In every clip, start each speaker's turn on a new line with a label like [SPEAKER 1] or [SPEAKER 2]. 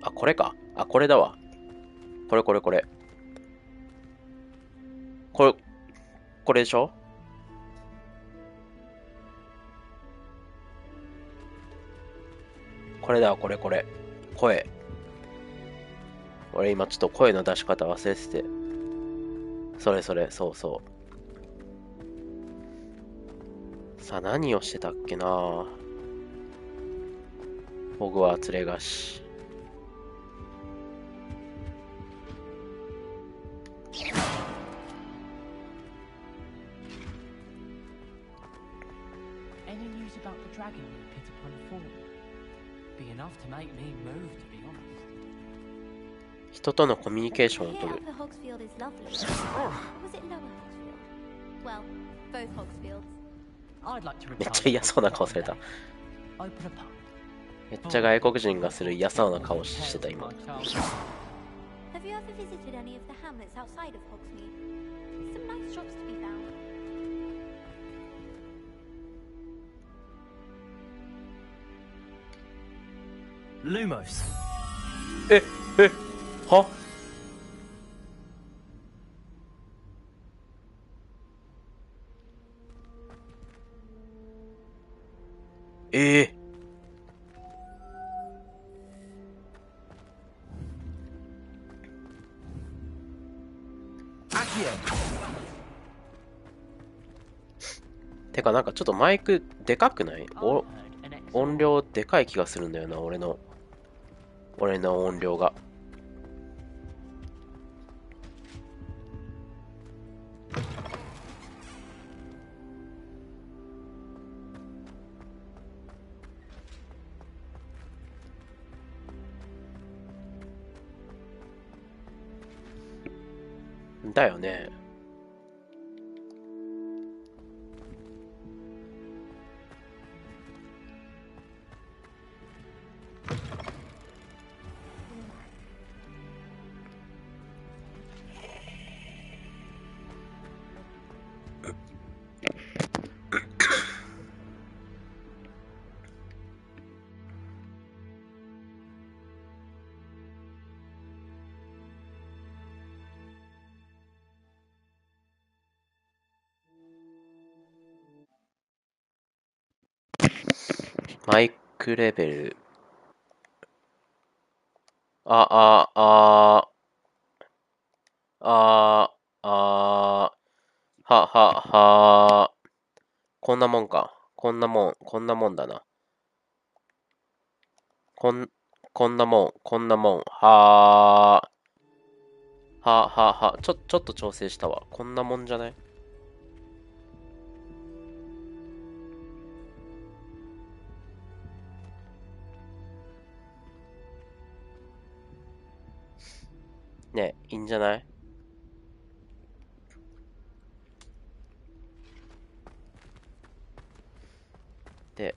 [SPEAKER 1] あ、これか。あ、これだわ。これこれこれ。これでしょ？これだわ、これこれ。声。俺今ちょっと声の出し方忘れてて。それそれ、そうそう。さあ、何をしてたっけな。ホグワーツレガシー。人とのコミュニケーションを取る。めっちゃ嫌そうな顔された。めっちゃ外国人がする嫌そうな顔してた今。
[SPEAKER 2] Lumos。
[SPEAKER 1] はてかなんかちょっとマイクでかくない？音量でかい気がするんだよな、俺の音量が。だよね。マイクレベル。あ、は、は、こんなもんか。こんなもんだな。こんなもん。ちょっと調整したわ。こんなもんじゃない？ねえ、いいんじゃない？で、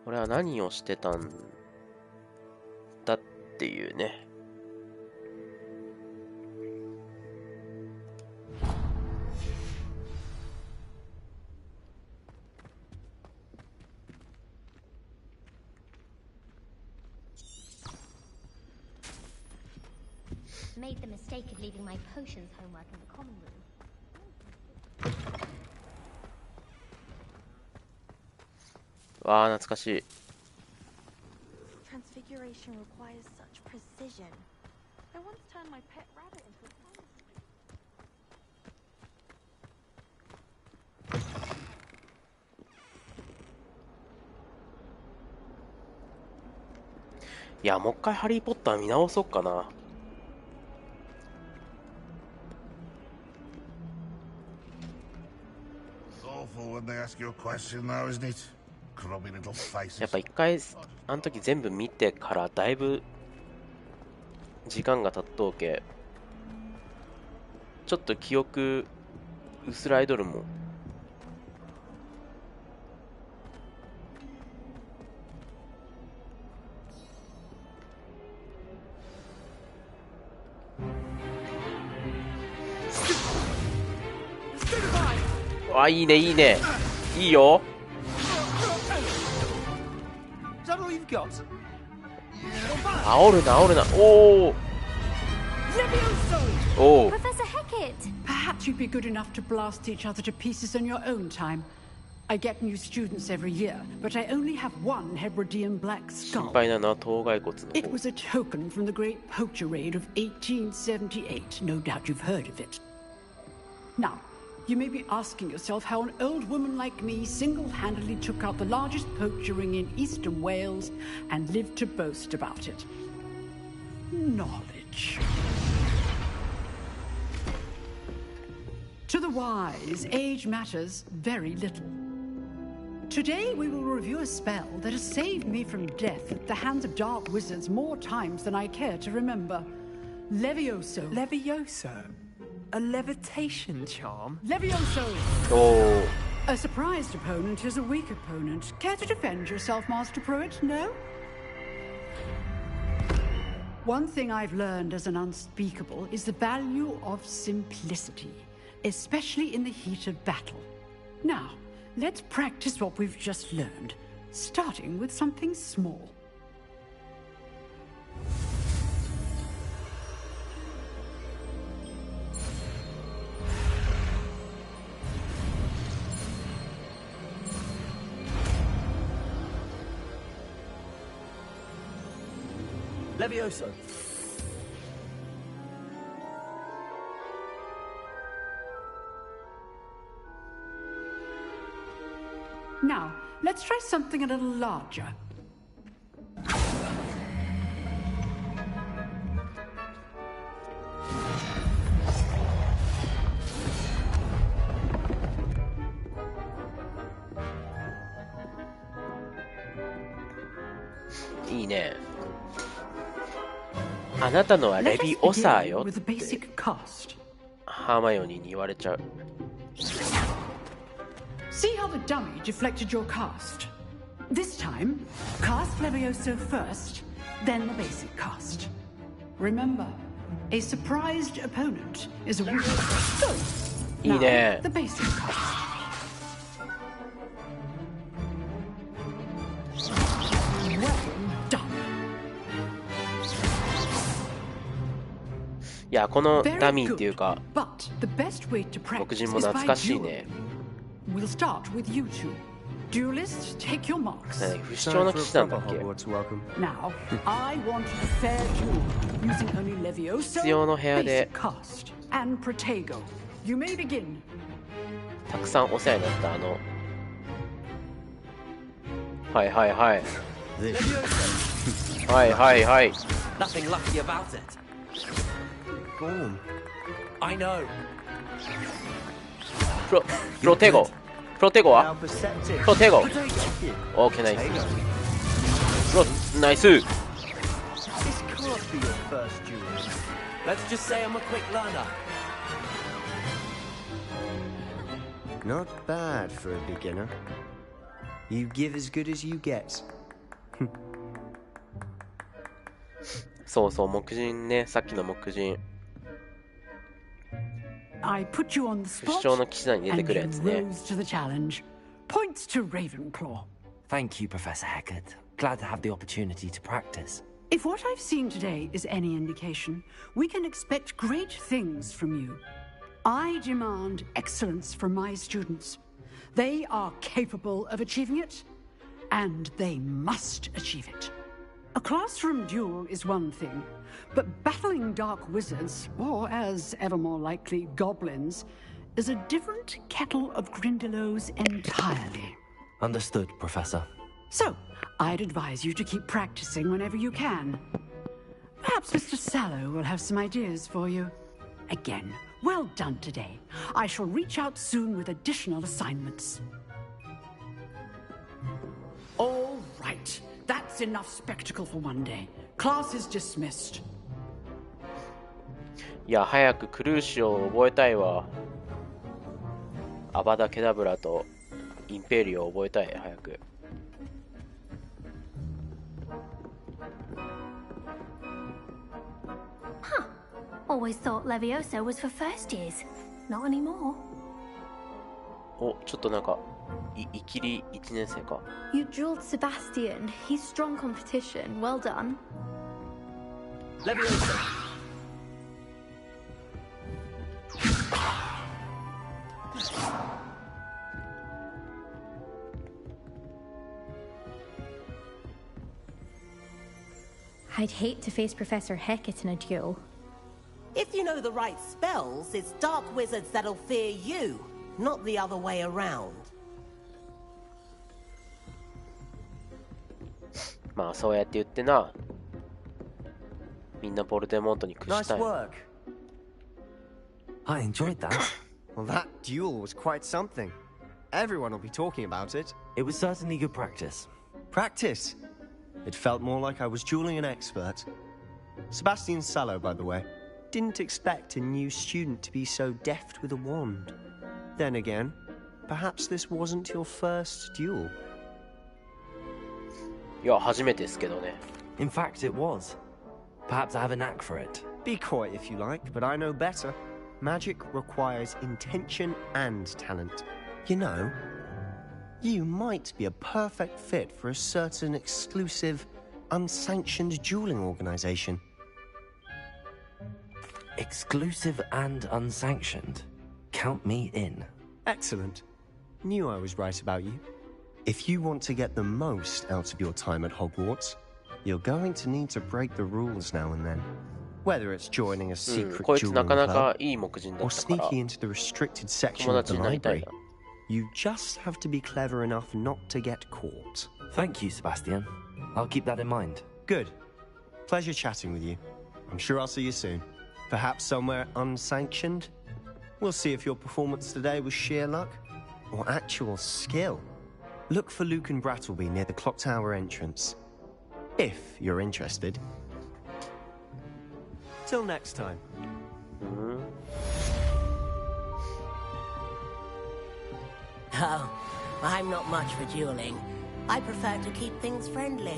[SPEAKER 1] 俺は何をしてたんだっていうね。
[SPEAKER 3] Made the mistake of leaving my potions homework in the common room.
[SPEAKER 1] わあ、懐かしい。
[SPEAKER 4] Transfiguration requires such precision. I once turned my pet rabbit into a promise.
[SPEAKER 1] いや、もう一回ハリーポッター見直そうかな。やっぱ一回あの時全部見てからだいぶ時間が経っとうけ、ちょっと記憶薄らいどるもん。あ、いいねいいね、いいよ。
[SPEAKER 2] that all you've got?
[SPEAKER 1] 煽るな煽るな。おお
[SPEAKER 5] Levioso!
[SPEAKER 1] おお。
[SPEAKER 3] Professor Hecat!
[SPEAKER 5] Perhaps you'd be good enough to blast each other to pieces in your own time. I get new students every year, but I only have one Hebridean black
[SPEAKER 1] 心
[SPEAKER 5] skull.
[SPEAKER 1] 配なのは頭蓋骨の
[SPEAKER 5] It
[SPEAKER 1] 方。
[SPEAKER 5] was a token from the great poacher raid of 1878. No doubt you've heard of it. Now, you may be asking yourself how an old woman like me single-handedly took out the largest poacher ring in eastern Wales and lived to boast about it. Knowledge. To the wise, age matters very little. Today we will review a spell that has saved me from death at the hands of dark wizards more times than I care to remember. Levioso.
[SPEAKER 2] Levioso? A levitation charm?
[SPEAKER 5] Levioso!
[SPEAKER 1] おお。
[SPEAKER 5] A surprised opponent is a weak opponent. Care to defend yourself, Master Pruitt? No? One thing I've learned as an unspeakable is the value of simplicity, especially in the heat of battle. Now, let's practice what we've just learned, starting with something small.
[SPEAKER 2] Levioso.
[SPEAKER 5] Now, let's try something a little larger.
[SPEAKER 1] Oh. いいね。あなたのはレ
[SPEAKER 5] Let
[SPEAKER 1] ビ
[SPEAKER 5] us
[SPEAKER 1] オサー
[SPEAKER 5] begin
[SPEAKER 1] よ
[SPEAKER 5] with a
[SPEAKER 1] って
[SPEAKER 5] basic cast.
[SPEAKER 1] ハーマイオニーに言われちゃう。
[SPEAKER 5] See how the dummy deflected your cast? This time, cast Levioso first, then the basic cast. Remember, a surprised opponent is a weak. Good.
[SPEAKER 1] いいね
[SPEAKER 5] Now, the basic cast. Well done.
[SPEAKER 1] いや、この
[SPEAKER 5] Very
[SPEAKER 1] ダミーっていう
[SPEAKER 5] good.
[SPEAKER 1] か、
[SPEAKER 5] But the best way to
[SPEAKER 1] 黒
[SPEAKER 5] practice
[SPEAKER 1] 人も
[SPEAKER 5] is
[SPEAKER 1] 懐
[SPEAKER 5] by
[SPEAKER 1] かしい
[SPEAKER 5] duel.
[SPEAKER 1] ね。
[SPEAKER 5] We'll start with you two. Duelists, take your marks.
[SPEAKER 1] 不死鳥の騎士団だっけ？
[SPEAKER 5] Now, I want a fair duel using only Levioso,
[SPEAKER 1] 必要の部屋で
[SPEAKER 5] basic cast, and Protego. You may begin.
[SPEAKER 1] たくさんお世話になったはいはいはい。はいはいはい。
[SPEAKER 2] Nothing lucky about it. Go on. I know.
[SPEAKER 1] プロテゴ。プロテゴは
[SPEAKER 2] How perceptive.
[SPEAKER 1] プロテゴ。
[SPEAKER 2] Potato.
[SPEAKER 1] オーケーナイス。
[SPEAKER 2] Potato.
[SPEAKER 1] プロ、ナイス。
[SPEAKER 2] This can't be your first duel. Let's just say I'm a quick learner.
[SPEAKER 6] Not bad for a beginner. You give as good as you get.
[SPEAKER 1] そうそう、木人ね。さっきの木人。
[SPEAKER 5] I put you on the
[SPEAKER 1] 不死鳥
[SPEAKER 5] spot,
[SPEAKER 1] の騎士団に出て
[SPEAKER 5] and
[SPEAKER 1] くるや
[SPEAKER 5] you
[SPEAKER 1] つね。
[SPEAKER 5] rose to the challenge. Points to Ravenclaw.
[SPEAKER 7] Thank you, Professor Hecat. Glad to have the opportunity to practice.
[SPEAKER 5] If what I've seen today is any indication, we can expect great things from you. I demand excellence from my students. They are capable of achieving it, and they must achieve it. A classroom duel is one thing, but battling dark wizards, or as ever more likely, goblins, is a different kettle of Grindylows entirely.
[SPEAKER 7] Understood, Professor.
[SPEAKER 5] So, I'd advise you to keep practicing whenever you can. Perhaps Mr. Sallow will have some ideas for you. Again, well done today. I shall reach out soon with additional assignments. All right. That's enough spectacle for one day. Class is dismissed.
[SPEAKER 1] いや、早くクルーシを覚えたいわ。アバダ・ケダブラとインペリオを覚えたい、早く。
[SPEAKER 3] Always thought Levioso was for first years. Not anymore.
[SPEAKER 1] お、ちょっとなんかいきり1年生か。
[SPEAKER 8] You drilled Sebastian. He's strong competition. Well done.
[SPEAKER 2] Leviosa.
[SPEAKER 3] I'd hate to face Professor Hecat in a duel.
[SPEAKER 9] If you know the right spells, it's dark wizards that'll fear you, not the other way around.
[SPEAKER 1] まあそうやって言ってな、みんなボルデモートに屈し
[SPEAKER 6] Nice
[SPEAKER 1] たい。
[SPEAKER 6] work.
[SPEAKER 7] I enjoyed that.
[SPEAKER 6] Well, that duel was quite something. Everyone will be talking about it.
[SPEAKER 7] It was certainly good practice.
[SPEAKER 6] Practice. It felt more like I was dueling an expert. Sebastian Sallow, by the way, didn't expect a new student to be so deft with a wand. Then again, perhaps this wasn't your first duel.
[SPEAKER 1] いや、初めてですけどね。
[SPEAKER 7] In fact, it was. Perhaps I have a knack for it.
[SPEAKER 6] Be coy if you like, but I know better. Magic requires intention and talent. You know, you might be a perfect fit for a certain exclusive, unsanctioned dueling organization.
[SPEAKER 7] Exclusive and unsanctioned. Count me in.
[SPEAKER 6] Excellent. Knew I was right about you. If you want to get the most out of your time at Hogwarts, you're going to need to break the rules now and then. Whether it's joining a secret
[SPEAKER 1] こいつな
[SPEAKER 6] dueling
[SPEAKER 1] かなか
[SPEAKER 6] club
[SPEAKER 1] いい目次だ
[SPEAKER 6] or
[SPEAKER 1] ったから
[SPEAKER 6] sneaking into the restricted section
[SPEAKER 1] 友
[SPEAKER 6] of
[SPEAKER 1] 達
[SPEAKER 6] the
[SPEAKER 1] になりたい
[SPEAKER 6] library,
[SPEAKER 1] な。
[SPEAKER 6] you just have to be clever enough not to get caught.
[SPEAKER 7] Thank you, Sebastian. I'll keep that in mind.
[SPEAKER 6] Good. Pleasure chatting with you. I'm sure I'll see you soon. Perhaps somewhere unsanctioned? We'll see if your performance today was sheer luck or actual skill. Look for Luke and Brattleby near the clock tower entrance. If you're interested. Till next time.
[SPEAKER 9] Oh, I'm not much for dueling. I prefer to keep things friendly.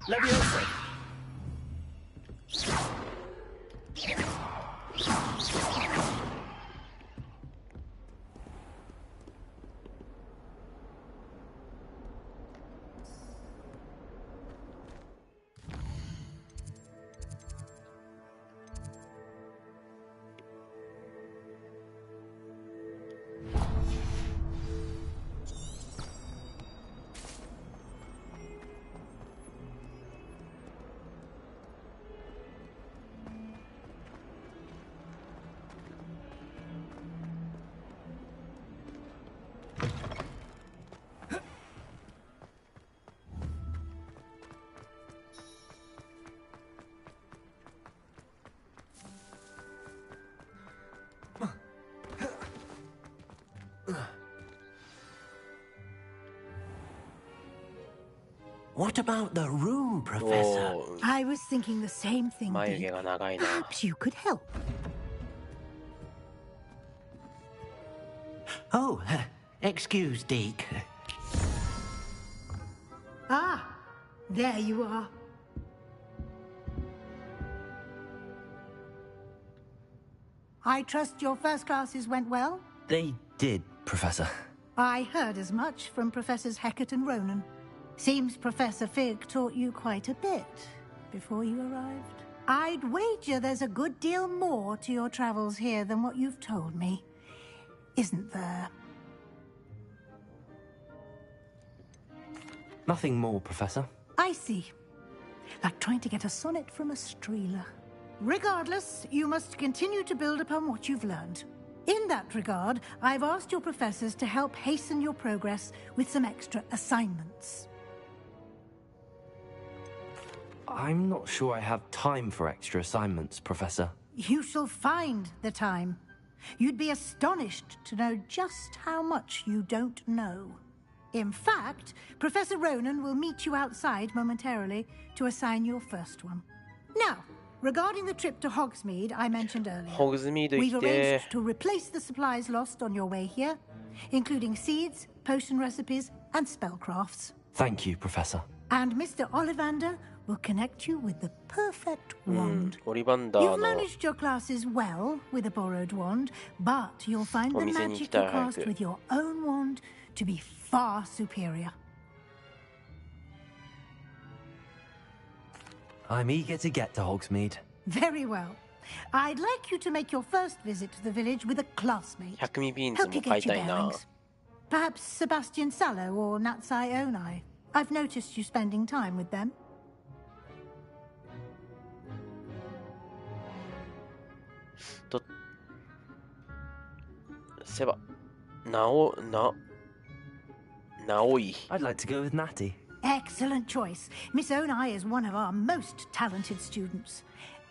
[SPEAKER 2] Leviosa.
[SPEAKER 9] What about the room, Professor?
[SPEAKER 1] おー
[SPEAKER 10] I was thinking the same thing,
[SPEAKER 1] 眉毛
[SPEAKER 10] Dean.
[SPEAKER 1] が長いな。
[SPEAKER 10] Perhaps you could help.
[SPEAKER 9] Oh, excuse, Deke.
[SPEAKER 10] Ah, there you are. I trust your first classes went well?
[SPEAKER 7] They did, Professor.
[SPEAKER 10] I heard as much from Professors Hecat and Ronan. Seems Professor Fig taught you quite a bit before you arrived. I'd wager there's a good deal more to your travels here than what you've told me. Isn't there?
[SPEAKER 7] Nothing more, Professor.
[SPEAKER 10] I see. Like trying to get a sonnet from a streeler. Regardless, you must continue to build upon what you've learned. In that regard, I've asked your professors to help hasten your progress with some extra assignments.
[SPEAKER 7] I'm not sure I have time for extra assignments, Professor.
[SPEAKER 10] You shall find the time. You'd be astonished to know just how much you don't know. In fact, Professor Ronan will meet you outside momentarily to assign your first one. Now, regarding the trip to Hogsmeade I mentioned earlier,
[SPEAKER 1] ホグズミード
[SPEAKER 10] we've
[SPEAKER 1] 行って
[SPEAKER 10] arranged to replace the supplies lost on your way here, including seeds, potion recipes, and spellcrafts.
[SPEAKER 7] Thank you, Professor.
[SPEAKER 10] And Mr. Ollivander will connect you with the perfect wand.
[SPEAKER 1] オリバンダー
[SPEAKER 10] You've
[SPEAKER 1] の
[SPEAKER 10] managed your classes well with a borrowed wand, but you'll find the
[SPEAKER 1] お店に行き
[SPEAKER 10] magic
[SPEAKER 1] たい
[SPEAKER 10] you
[SPEAKER 1] 早
[SPEAKER 10] cast
[SPEAKER 1] く
[SPEAKER 10] with your own wand to be far superior.
[SPEAKER 7] I'm eager to get to Hogsmeade.
[SPEAKER 10] Very well. I'd like you to make your first visit to the village with a classmate.
[SPEAKER 1] 百味ビーンズ
[SPEAKER 10] Help
[SPEAKER 1] も
[SPEAKER 10] you
[SPEAKER 1] 買い
[SPEAKER 10] get
[SPEAKER 1] た
[SPEAKER 10] your
[SPEAKER 1] いな。
[SPEAKER 10] bearings. Perhaps Sebastian Sallow or Natsai Onai. I've noticed you spending time with them.
[SPEAKER 1] とセバなおい
[SPEAKER 7] I'd like to go with Natty.
[SPEAKER 10] Excellent choice. Miss Onai is one of our most talented students.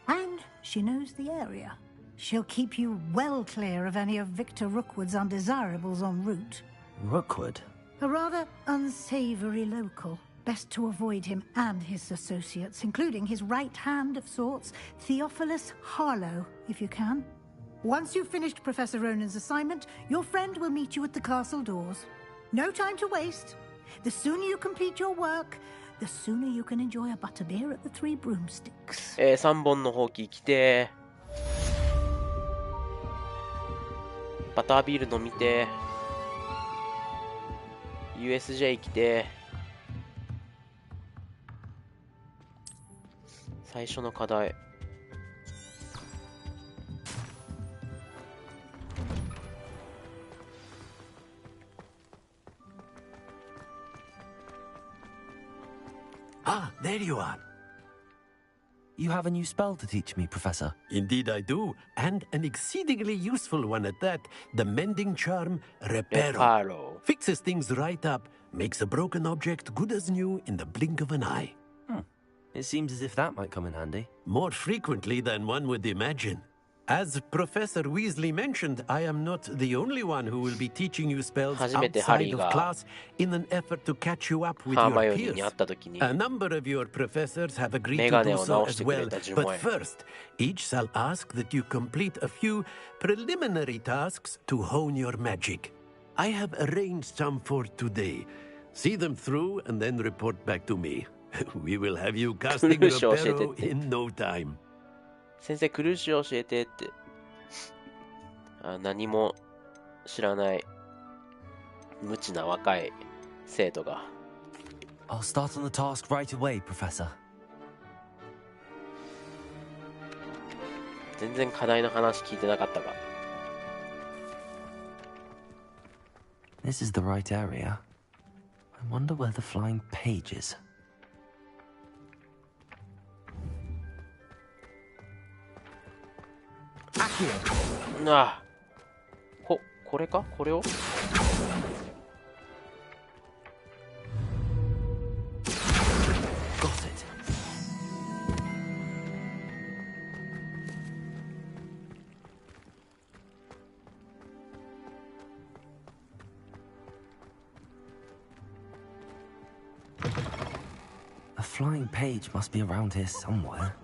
[SPEAKER 10] And she knows the area. She'll keep you well clear of any of Victor Rookwood's undesirables en route.
[SPEAKER 7] Rookwood?
[SPEAKER 10] A rather unsavory local. Best to avoid him and his associates, including his right hand of sorts, Theophilus Harlow, if you can. Once you've finished Professor Ronan's assignment, your friend will meet you at the castle doors. No time to waste. The sooner you complete your work, the sooner you can enjoy a butterbeer at the Three Broomsticks.
[SPEAKER 1] 3本のほうき来てバタービール飲みて USJ 来て最初の課題
[SPEAKER 11] Ah, there you are.
[SPEAKER 7] You have a new spell to teach me, Professor.
[SPEAKER 11] Indeed I do, and an exceedingly useful one at that. The mending charm, Reparo. Fixes things right up, makes a broken object good as new in the blink of an eye.
[SPEAKER 7] It seems as if that might come in handy.
[SPEAKER 11] More frequently than one would imagine. As Professor Weasley mentioned, I am not the only one who will be teaching you spells
[SPEAKER 1] 初めてハ
[SPEAKER 11] outside
[SPEAKER 1] リー
[SPEAKER 11] of
[SPEAKER 1] が
[SPEAKER 11] class in an effort to catch you up with
[SPEAKER 1] ハー
[SPEAKER 11] your
[SPEAKER 1] マイオニーに会
[SPEAKER 11] peers.
[SPEAKER 1] った時に
[SPEAKER 11] A number of your professors have agreed
[SPEAKER 1] メ
[SPEAKER 11] to
[SPEAKER 1] ガネ
[SPEAKER 11] do
[SPEAKER 1] を
[SPEAKER 11] so
[SPEAKER 1] 直し
[SPEAKER 11] as
[SPEAKER 1] てくれ
[SPEAKER 11] well.
[SPEAKER 1] た順
[SPEAKER 11] But
[SPEAKER 1] 番
[SPEAKER 11] first, each shall ask that you complete a few preliminary tasks to hone your magic. I have arranged some for today. See them through and then report back to me. We will have you casting
[SPEAKER 1] クルーシュ教えてっ
[SPEAKER 11] Reparo
[SPEAKER 1] て
[SPEAKER 11] in no time.
[SPEAKER 1] 先生クルーシュ教えてって何も知らない無知な若い生徒が
[SPEAKER 7] I'll start on the task right away, Professor.
[SPEAKER 1] 全然課題の話聞いてなかったが
[SPEAKER 7] This is the right area. I wonder where the flying page is.
[SPEAKER 1] ああこれかこれを
[SPEAKER 7] Got it. A flying page must be around here somewhere.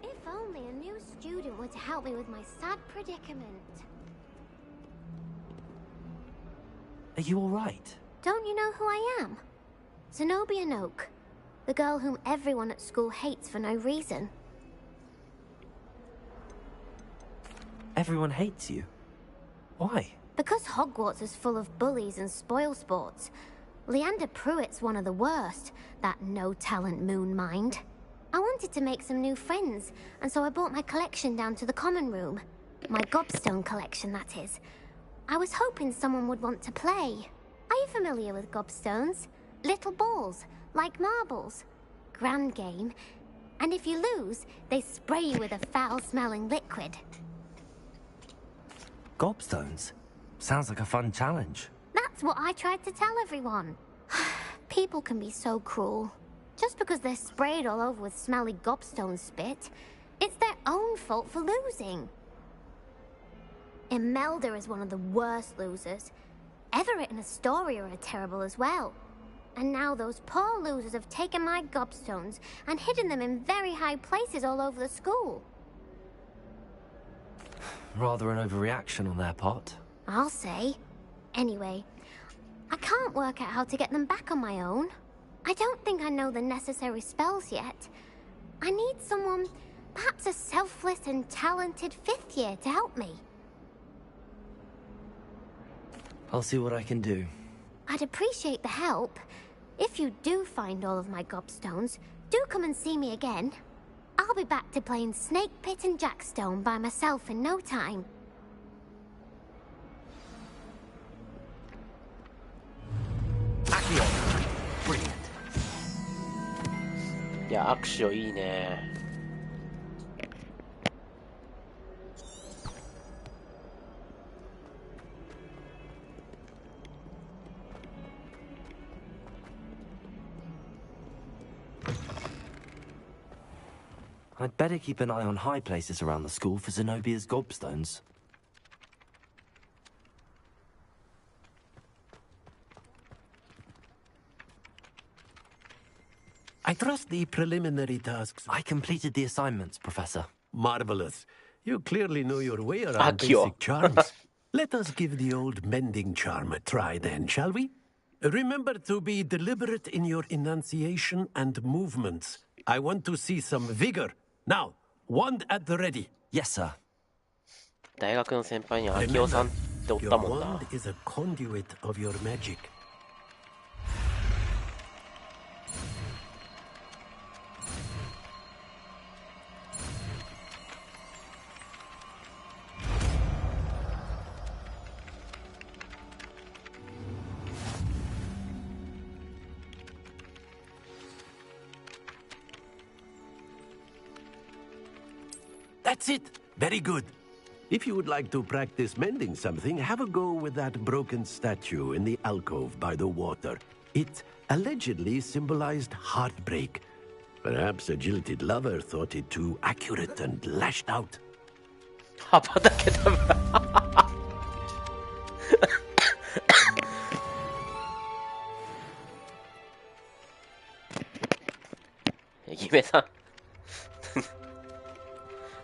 [SPEAKER 3] If only a new student were to help me with my sad predicament.
[SPEAKER 7] Are you all right?
[SPEAKER 3] Don't you know who I am? Zenobia Noak, the girl whom everyone at school hates for no reason.
[SPEAKER 7] Everyone hates you. Why?
[SPEAKER 3] Because Hogwarts is full of bullies and spoilsports. Leander Pruitt's one of the worst, that no-talent moon mind. I wanted to make some new friends, and so I brought my collection down to the common room. My gobstone collection, that is. I was hoping someone would want to play. Are you familiar with gobstones? Little balls, like marbles. Grand game. And if you lose, they spray you with a foul-smelling liquid.
[SPEAKER 7] Gobstones? Sounds like a fun challenge.
[SPEAKER 3] That's what I tried to tell everyone. People can be so cruel. Just because they're sprayed all over with smelly gobstone spit, it's their own fault for losing. Imelda is one of the worst losers. Everett and Astoria are terrible as well. And now those poor losers have taken my gobstones and hidden them in very high places all over the school.
[SPEAKER 7] Rather an overreaction on their part.
[SPEAKER 3] I'll say. Anyway, I can't work out how to get them back on my own. I don't think I know the necessary spells yet. I need someone, perhaps a selfless and talented 5th year to help me.
[SPEAKER 7] I'll see what I can do.
[SPEAKER 3] I'd appreciate the help. If you do find all of my gobstones, do come and see me again. I'll be back to playing Snake Pit and Jackstone by myself in no time.
[SPEAKER 1] いや、アクションいいね。
[SPEAKER 7] I'd better keep an eye on high places around the school for Zenobia's gobstones.
[SPEAKER 11] I trust the preliminary tasks.
[SPEAKER 7] I completed the assignments, Professor.
[SPEAKER 11] Marvelous. You clearly know your way around
[SPEAKER 1] Accio.
[SPEAKER 11] basic charms. Let us give the old mending charm a try then, shall we? Remember to be deliberate in your enunciation and movements. I want to see some vigor. Now, wand at the ready.
[SPEAKER 7] Yes, sir.
[SPEAKER 1] 大学の先輩にアキオさんっておっ
[SPEAKER 11] Your
[SPEAKER 1] たもんな。
[SPEAKER 11] wand is a conduit of your magic. That's it. Very good. If you would like to practice mending something, have a go with that broken statue in the alcove by the water. It allegedly symbolized heartbreak. Perhaps a jilted lover thought it too accurate and lashed out.
[SPEAKER 1] 幅だけだな。姫さん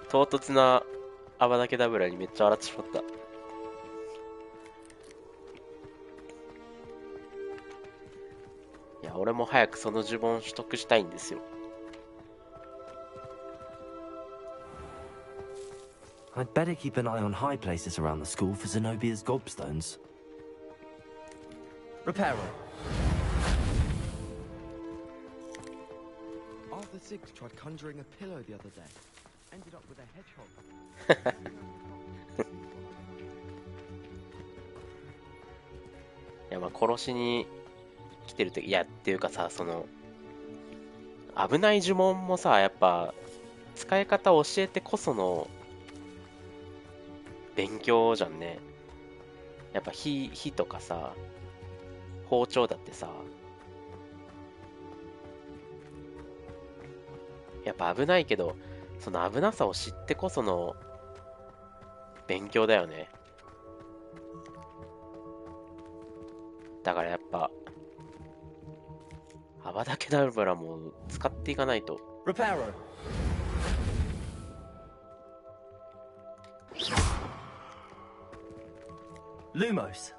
[SPEAKER 1] 唐突な泡だけダブラにめっちゃ笑ってしまった。いや、俺も早くその呪文取得したいんですよ。
[SPEAKER 7] I'd better keep an eye on high places around the school for Zenobia's gobstones.
[SPEAKER 12] Reparo. Arthur Siggs tried conjuring a pillow the other day. Ended up with a hedgehog.
[SPEAKER 1] いや、まあ殺しに来てると、いやっていうかさ、その危ない呪文もさ、やっぱ使い方を教えてこその勉強じゃんね。やっぱ火とかさ、包丁だってさ、やっぱ危ないけど、その危なさを知ってこその勉強だよね。だからやっぱ泡だけダブラも使っていかないと。
[SPEAKER 12] Reparo. Lumos.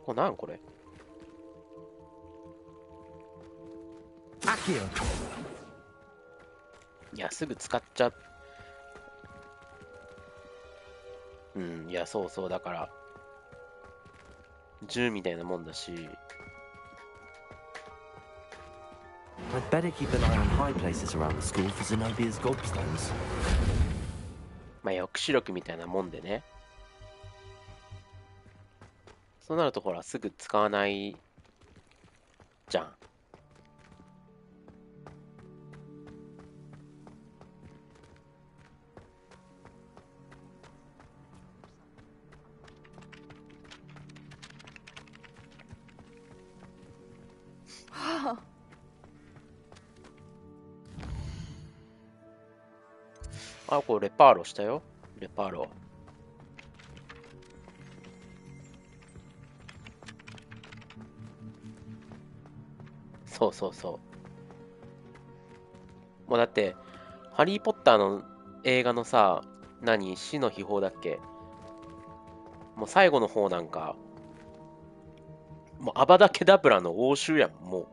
[SPEAKER 1] これなんこれ。
[SPEAKER 12] Accio.
[SPEAKER 1] いや、すぐ使っちゃう。うん、いや、そうそう、だから、銃みたいなもんだし。
[SPEAKER 7] I'd better keep an eye on high places around the school for Zenobia's gobstones.
[SPEAKER 1] まあ、抑止力みたいなもんでね。そうなると、ほら、すぐ使わないじゃん。あ、これレパーロしたよ。レパーロ。そうそうそう。もうだって、ハリー・ポッターの映画のさ、何死の秘宝だっけ。もう最後の方なんか、もうアバダケダブラの応酬やん、もう。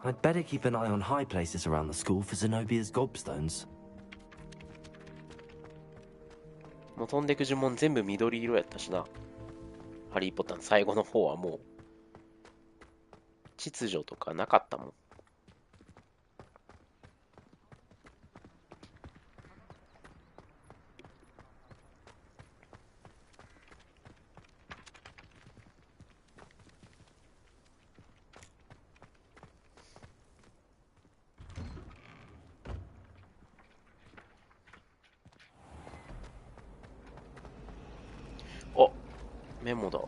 [SPEAKER 7] I'd better keep an eye on high places around the school for Zenobia's gobstones.
[SPEAKER 1] もう飛んでく呪文全部緑色やったしな。ハリー・ポッターの最後の方はもう、秩序とかなかったもん。お、メモだ。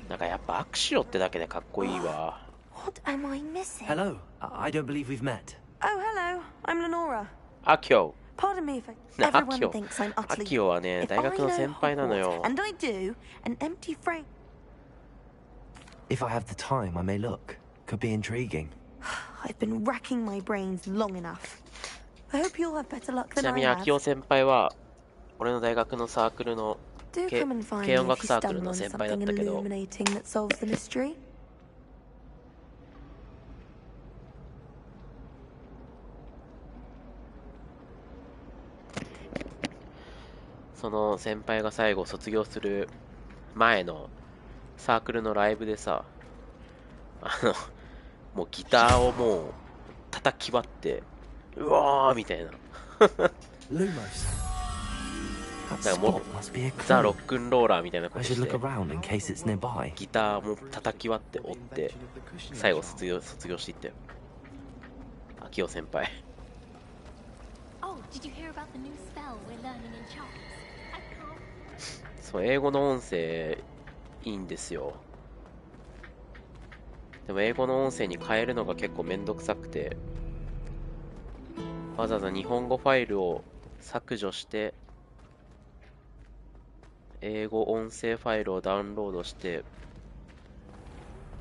[SPEAKER 1] なんかやっぱアクシオってだけでかっこいいわ。
[SPEAKER 4] What am I missing?
[SPEAKER 7] Hello. I don't believe we've met.
[SPEAKER 4] Oh, hello. I'm Lenora.
[SPEAKER 1] アキオ。
[SPEAKER 4] Pardon me if
[SPEAKER 1] ア
[SPEAKER 4] everyone
[SPEAKER 1] キオ。
[SPEAKER 4] thinks I'm
[SPEAKER 1] ア
[SPEAKER 4] utterly.
[SPEAKER 1] キオはね、
[SPEAKER 4] If
[SPEAKER 1] 大学の
[SPEAKER 4] I
[SPEAKER 1] 先
[SPEAKER 4] know
[SPEAKER 1] 輩なの
[SPEAKER 4] Hogwarts,
[SPEAKER 1] よ。
[SPEAKER 4] and I do, an empty frame.
[SPEAKER 7] If I have the time, I may look. Could be intriguing.
[SPEAKER 4] I've been racking my brains long enough. I hope you'll have better luck
[SPEAKER 1] ち
[SPEAKER 4] than
[SPEAKER 1] な
[SPEAKER 4] I
[SPEAKER 1] みにア
[SPEAKER 4] have.
[SPEAKER 1] キオ先輩は、俺の大学のサークルの
[SPEAKER 4] Do
[SPEAKER 1] 軽
[SPEAKER 4] come and find
[SPEAKER 1] 軽
[SPEAKER 4] me
[SPEAKER 1] 音
[SPEAKER 4] if
[SPEAKER 1] 楽
[SPEAKER 4] you
[SPEAKER 1] サークル
[SPEAKER 4] stumble
[SPEAKER 1] の
[SPEAKER 4] on
[SPEAKER 1] 先輩だっ
[SPEAKER 4] something
[SPEAKER 1] たけど、
[SPEAKER 4] illuminating that solves the mystery.
[SPEAKER 1] その先輩が最後卒業する前のサークルのライブでさ、もうギターをもう叩き割って、うわーみたいな。なんかもうザ・ロックンローラーみたいなことして、ギターも叩き割って折って、最後卒業していったよ。アキオ先輩。
[SPEAKER 3] Oh, did you hear about the new spell we're learning in charms? I can't.
[SPEAKER 1] そう、英語の音声いいんですよ。でも英語の音声に変えるのが結構めんどくさくて、わざわざ日本語ファイルを削除して、英語音声ファイルをダウンロードして、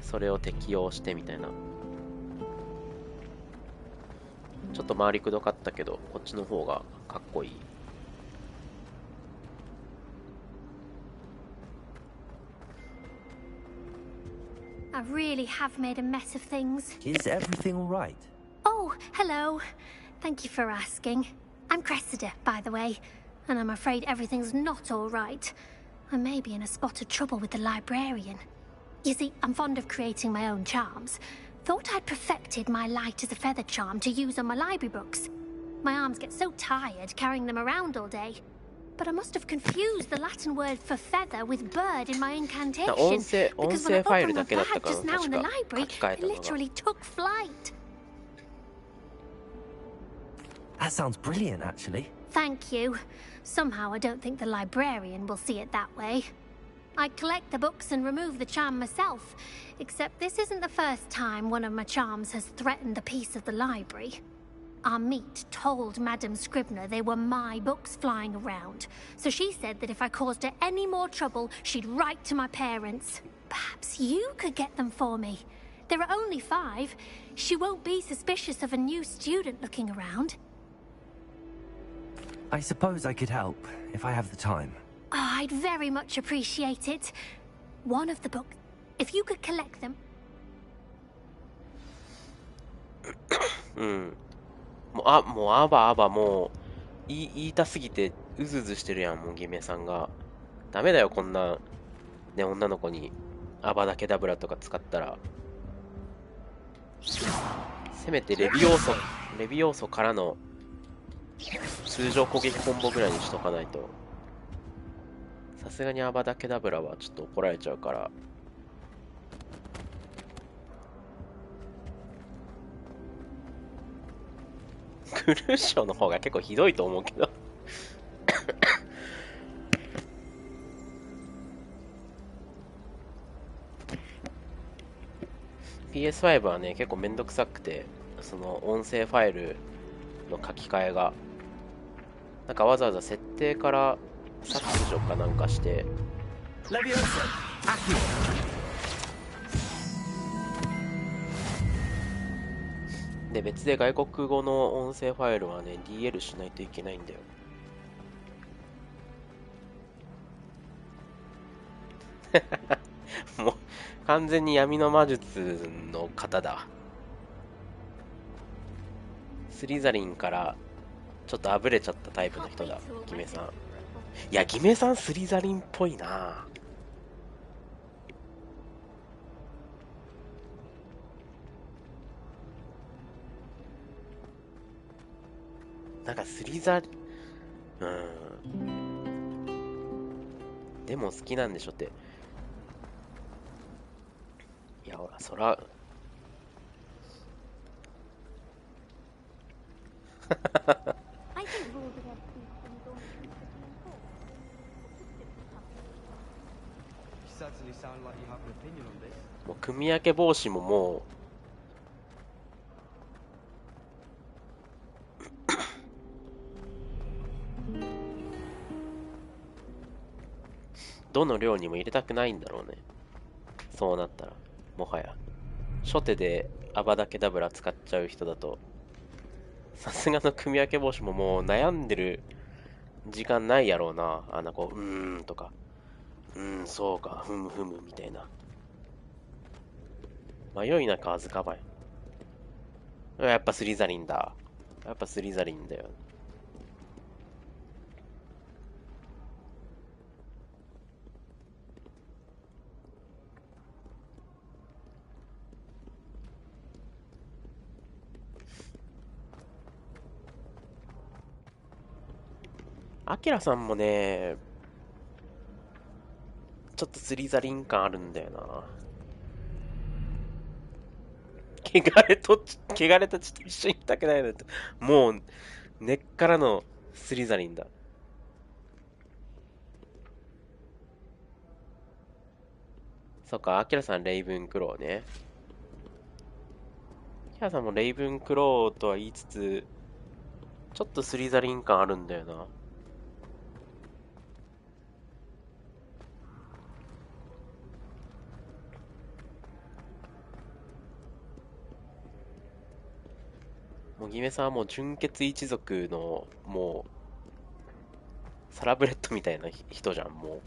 [SPEAKER 1] それを適用してみたいな。ちょっと回りくどかったけど、こっちの方がかっこいい。
[SPEAKER 3] I really have made a mess of things.
[SPEAKER 7] Is everything all right?
[SPEAKER 3] Oh, hello. Thank you for asking. I'm Cressida, by the way, and I'm afraid everything's not all right. I may be in a spot of trouble with the librarian. You see, I'm fond of creating my own charms. Thought I'd perfected my light as a feather charm to use on my library books. My arms get so tired carrying them around all day. But I must have confused the Latin word for feather with bird in my incantation. Because when I opened my bag just now in the library, it literally took flight.
[SPEAKER 7] That sounds brilliant, actually.
[SPEAKER 3] Thank you. Somehow I don't think the librarian will see it that way. I collect the books and remove the charm myself, except this isn't the first time one of my charms has threatened the peace of the library. Our meet told Madame Scribner they were my books flying around, so she said that if I caused her any more trouble, she'd write to my parents. Perhaps you could get them for me. There are only 5. She won't be suspicious of a new student looking around.
[SPEAKER 7] I suppose I could help, if I have the time.
[SPEAKER 3] Oh, I'd very much appreciate it. One of the books, if you could collect them.
[SPEAKER 1] うん。もうアバもう言いたすぎてうずうずしてるやん、もうゲメさんが。ダメだよ、こんなね、女の子にアバダケダブラとか使ったら。せめてレビ要素からの通常攻撃コンボぐらいにしとかないと。さすがにアバダケダブラはちょっと怒られちゃうから。クルーショーの方が結構ひどいと思うけどPS5 はね、結構めんどくさくて、その音声ファイルの書き換えが。なんかわざわざ設定から削除かなんかして、で別で外国語の音声ファイルはね DL しないといけないんだよ。もう完全に闇の魔術の方だ。スリザリンからちょっとあぶれちゃったタイプの人だ、ギメさん。いや、ギメさんスリザリンっぽいな。なんかスリザリン、でも好きなんでしょって。いや、ほら、そら、もう組み分け防止ももうどの量にも入れたくないんだろうね。そうなったらもはや初手でアバダケダブラ使っちゃう人だと、さすがの組み分け防止ももう悩んでる時間ないやろうな。あんなこうとかそうかふむふむみたいな迷いなく預かばい。やっぱスリザリンだ。やっぱスリザリンだよ。アキラさんもね、ちょっとスリザリン感あるんだよな。汚れた血と一緒にいたくないのって。もう、根っからのスリザリンだ。そっか、アキラさんレイブンクローね。アキラさんもレイブンクローとは言いつつ、ちょっとスリザリン感あるんだよな。もうギメさんはもう純血一族のもうサラブレッドみたいな人じゃん。もう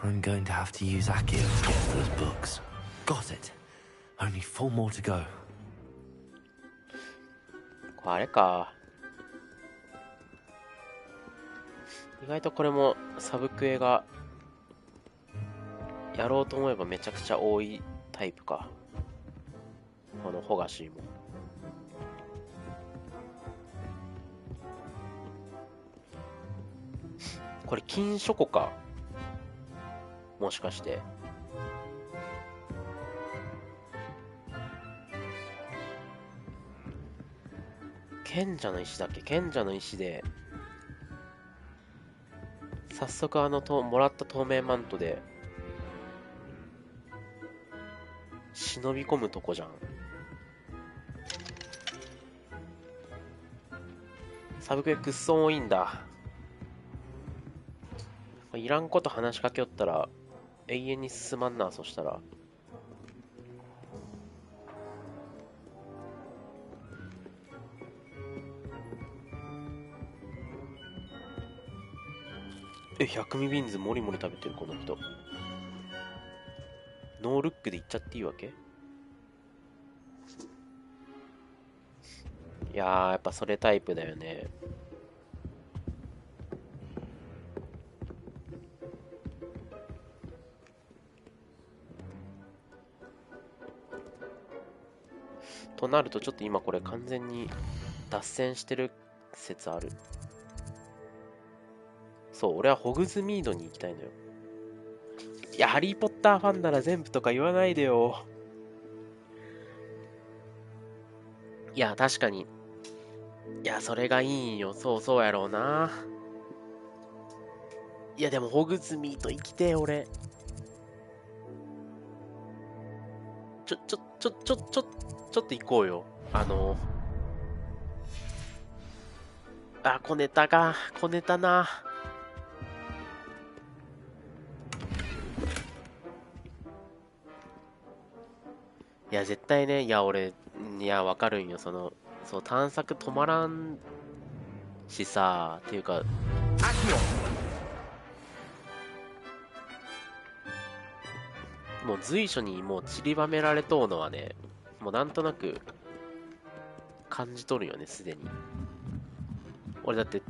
[SPEAKER 7] I'm going to have to use Akio to get those books. Got it. Only 4 more to go.
[SPEAKER 1] あれか。意外とこれもサブクエがやろうと思えばめちゃくちゃ多いタイプか。このホガシーも。これ金書庫か。もしかして。賢者の石だっけ。賢者の石で早速もらった透明マントで忍び込むとこじゃん。サブクエくっそ多いんだ。いらんこと話しかけよったら永遠に進まんな。そしたら百味ビーンズもりもり食べてるこの人。ノールックでいっちゃっていいわけ。いやー、やっぱそれタイプだよね。となるとちょっと今これ完全に脱線してる説ある。そう、俺はホグズミードに行きたいのよ。いや、ハリー・ポッターファンなら全部とか言わないでよ。いや、確かに。いや、それがいいんよ。そうやろうな。いや、でもホグズミード行きてえ、俺。ちょっと行こうよ。小ネタな。いや、絶対ね、いや、俺、いや、わかるんよ。そう、探索止まらんしさ、っていうか、もう随所にもう散りばめられとうのはね、もうなんとなく感じ取るよね、すでに。俺だって、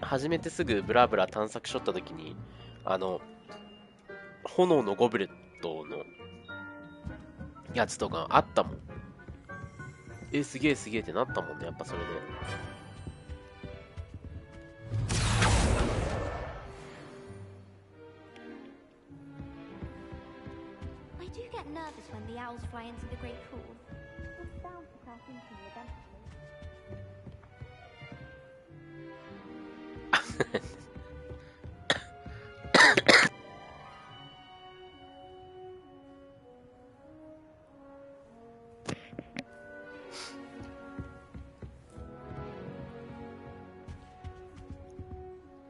[SPEAKER 1] 初めてすぐブラブラ探索しとったときに、炎のゴブレットのやつとかあったもん。すげえってなったもんね、やっぱそれで。
[SPEAKER 3] I do get nervous when the owls fly into the great pool. It's bound to crash into me eventually.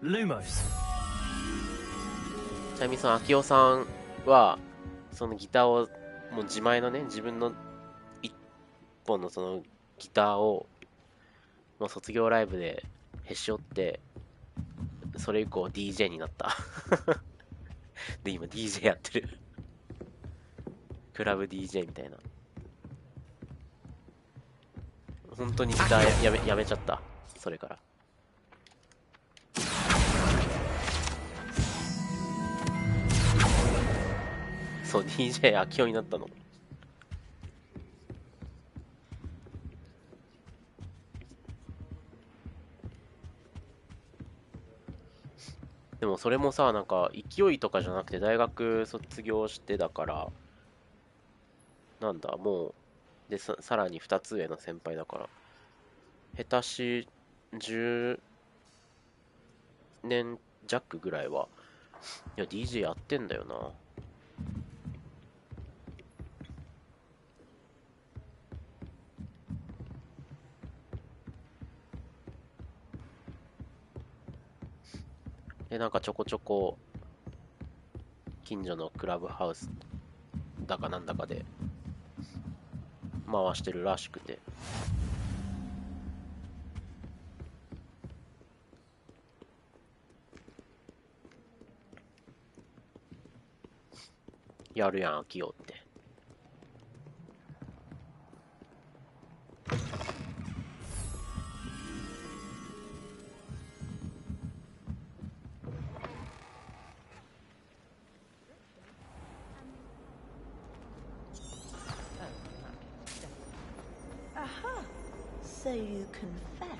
[SPEAKER 2] Lumos.
[SPEAKER 1] ちなみにその秋夫さんは、そのギターを、もう自前のね、自分の一本のそのギターを、もう卒業ライブでへし折って、それ以降 DJ になった。で、今 DJ やってる。クラブ DJ みたいな。本当にギターやめちゃった。それから。そう、DJ 秋夫になったの。でもそれもさ、なんか勢いとかじゃなくて大学卒業してだから、なんだ、もう、で、さらに2つ上の先輩だから、下手し10年弱ぐらいは、いや、DJ やってんだよな。で、なんかちょこちょこ、近所のクラブハウスだかなんだかで、回してるらしくて。やるやん、秋代って。
[SPEAKER 9] Aha! So you confess.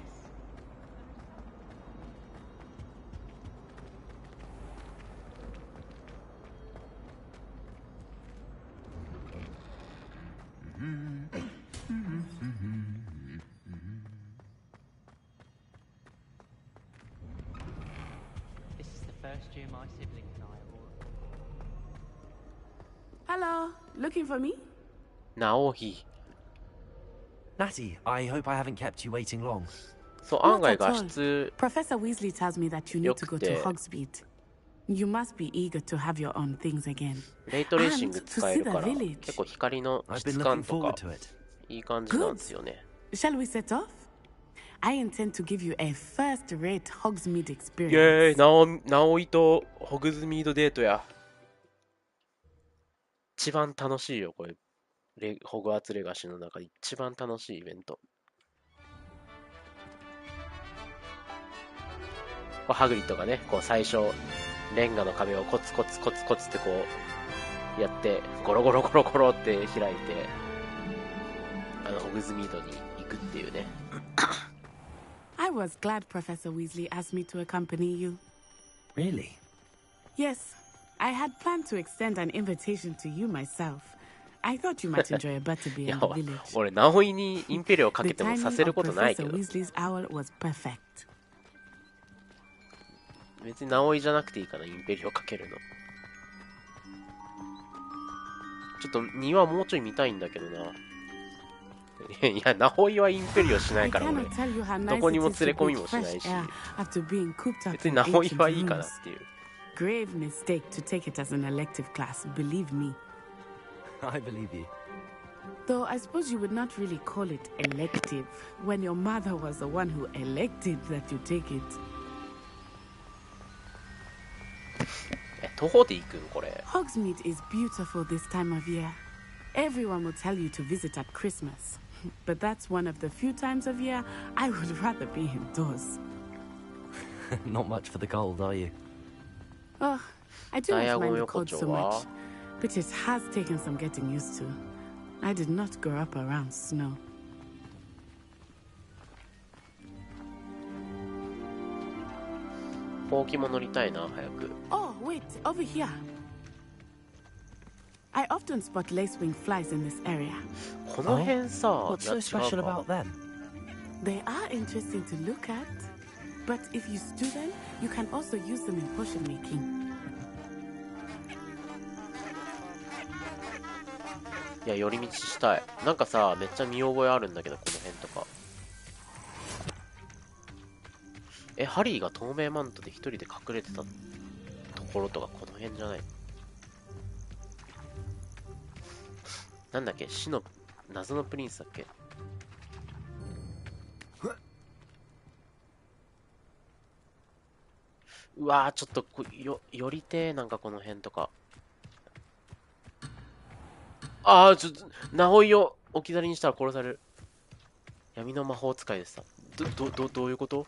[SPEAKER 13] This is the first year my siblings and I have all.
[SPEAKER 14] Hello, looking for me?
[SPEAKER 1] Naohi.
[SPEAKER 7] Natty, I hope I haven't kept you waiting long.
[SPEAKER 1] そう、案
[SPEAKER 14] Not
[SPEAKER 1] 外
[SPEAKER 14] at
[SPEAKER 1] 画
[SPEAKER 14] all.
[SPEAKER 1] 質
[SPEAKER 14] Professor Weasley tells me that you need to go to
[SPEAKER 1] 良くて。
[SPEAKER 14] Hogsmeade. You must be eager to have your own things again.
[SPEAKER 1] レイトレーシング
[SPEAKER 14] And to
[SPEAKER 1] 使え
[SPEAKER 14] see
[SPEAKER 1] る
[SPEAKER 14] the
[SPEAKER 1] から、
[SPEAKER 14] village.
[SPEAKER 1] 結構光の
[SPEAKER 7] I've
[SPEAKER 1] 質
[SPEAKER 7] been
[SPEAKER 1] 感
[SPEAKER 7] looking
[SPEAKER 1] とか
[SPEAKER 7] forward to it.
[SPEAKER 1] いい感じなんですよね。
[SPEAKER 14] Shall we set off? I intend to give you a first-rate Hogsmeade
[SPEAKER 1] イ
[SPEAKER 14] experience.
[SPEAKER 1] ェーイ、ナオイとホグズミードデートや。一番楽しいよ、これ。ホグワーツレガシーの中で一番楽しいイベント。こうハグリッドがね、こう最初、レンガの壁をコツコツってこう、やって、ゴロゴロゴロゴロって開いて、ホグズミードに行くっていうね。
[SPEAKER 14] was glad Professor Weasley asked me to accompany you.
[SPEAKER 7] Really?
[SPEAKER 14] Yes, I had planned to extend an invitation to you myself. I thought you might enjoy a butterbeer
[SPEAKER 1] いや
[SPEAKER 14] in the village.
[SPEAKER 1] 俺直井にインペリオか
[SPEAKER 14] The
[SPEAKER 1] けても
[SPEAKER 14] timing
[SPEAKER 1] させる
[SPEAKER 14] of
[SPEAKER 1] ことないけ
[SPEAKER 14] Professor
[SPEAKER 1] ど、
[SPEAKER 14] Weasley's owl was perfect.
[SPEAKER 1] 別に直井じゃなくていいかな、インペリオかけるの。ちょっと庭もうちょい見たいんだけどな。いや、直井はインペリオしないから俺、どこにも連れ込みもしないし、別に直井はいいかなっていう。
[SPEAKER 14] Grave mistake to take it as an elective class, believe me.
[SPEAKER 12] I believe you.
[SPEAKER 14] Though I suppose you would not really call it elective when your mother was the one who elected that you take it.
[SPEAKER 1] 徒歩で行くんこれ。
[SPEAKER 14] Hogsmeade is beautiful this time of year. Everyone will tell you to visit at Christmas. But that's one of the few times of year I would rather be indoors.
[SPEAKER 12] Not much for the cold, are you?
[SPEAKER 14] Oh, I do not mind the cold so much. But it has taken some getting used to. I did not grow up around snow.
[SPEAKER 1] ほうきも乗りたいな、早く。
[SPEAKER 14] Oh, wait, over here. I often spot lacewing flies in this area.
[SPEAKER 1] この辺さ、
[SPEAKER 12] What's so special about them?
[SPEAKER 14] They are interesting to look at, but if you stew them, you can also use them in potion making.
[SPEAKER 1] いや、寄り道したい。なんかさ、めっちゃ見覚えあるんだけど、この辺とか。ハリーが透明マントで一人で隠れてたところとか、この辺じゃない？なんだっけ、死の謎のプリンスだっけ？うわー、ちょっと寄りてー、なんかこの辺とか。ああ、ちょっと、直井を置き去りにしたら殺される。闇の魔法使いでした。どういうこと？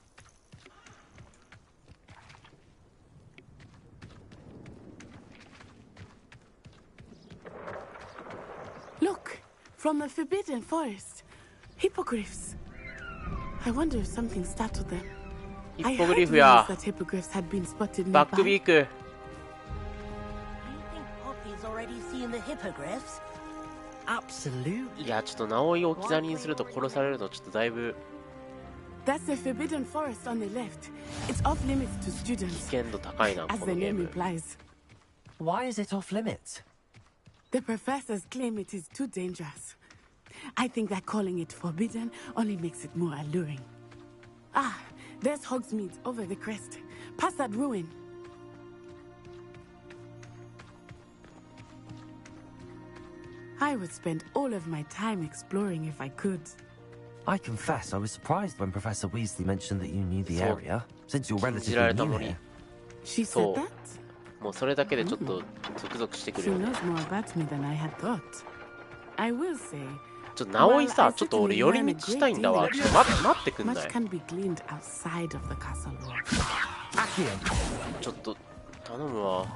[SPEAKER 14] Look, from the Forbidden Forest. Hippogriffs. I wonder if something startled them. I heard rumors that hippogriffs had been spotted nearby.
[SPEAKER 1] バックビーク。
[SPEAKER 9] Poppy's already seen the hippogriffs?
[SPEAKER 12] Absolutely.
[SPEAKER 1] いや、ちょっと直井を置き去りにすると殺されるのちょっとだいぶ。
[SPEAKER 14] That's the Forbidden Forest on the left. It's off limits to students.
[SPEAKER 1] 危険度高いな、
[SPEAKER 14] As
[SPEAKER 1] こ
[SPEAKER 14] the
[SPEAKER 1] のゲー
[SPEAKER 14] name
[SPEAKER 1] ム。
[SPEAKER 14] implies.
[SPEAKER 12] Why is it off limits?
[SPEAKER 14] The professors claim it is too dangerous. I think that calling it forbidden only makes it more alluring. Ah, there's Hogsmeade over the crest. Past that ruin. I would spend all of my time exploring if I could.
[SPEAKER 12] I confess I was surprised when Professor Weasley mentioned that you knew the area, since you're relatively new here.
[SPEAKER 14] She said that?
[SPEAKER 1] もうそれだけでちょっとゾクゾクしてくる
[SPEAKER 14] She
[SPEAKER 1] よね。
[SPEAKER 14] knows more about me than I had thought. I will say,
[SPEAKER 1] ちょっと直井
[SPEAKER 14] while
[SPEAKER 1] さ、
[SPEAKER 14] I
[SPEAKER 1] ちょっと俺
[SPEAKER 14] certainly
[SPEAKER 1] 寄り
[SPEAKER 14] learn a
[SPEAKER 1] 道したいんだ
[SPEAKER 14] great
[SPEAKER 1] わ。
[SPEAKER 14] deal
[SPEAKER 1] ちょっと待ってくんない？
[SPEAKER 14] much can be gleaned outside of the castle wall.
[SPEAKER 1] ちょっと頼むわ。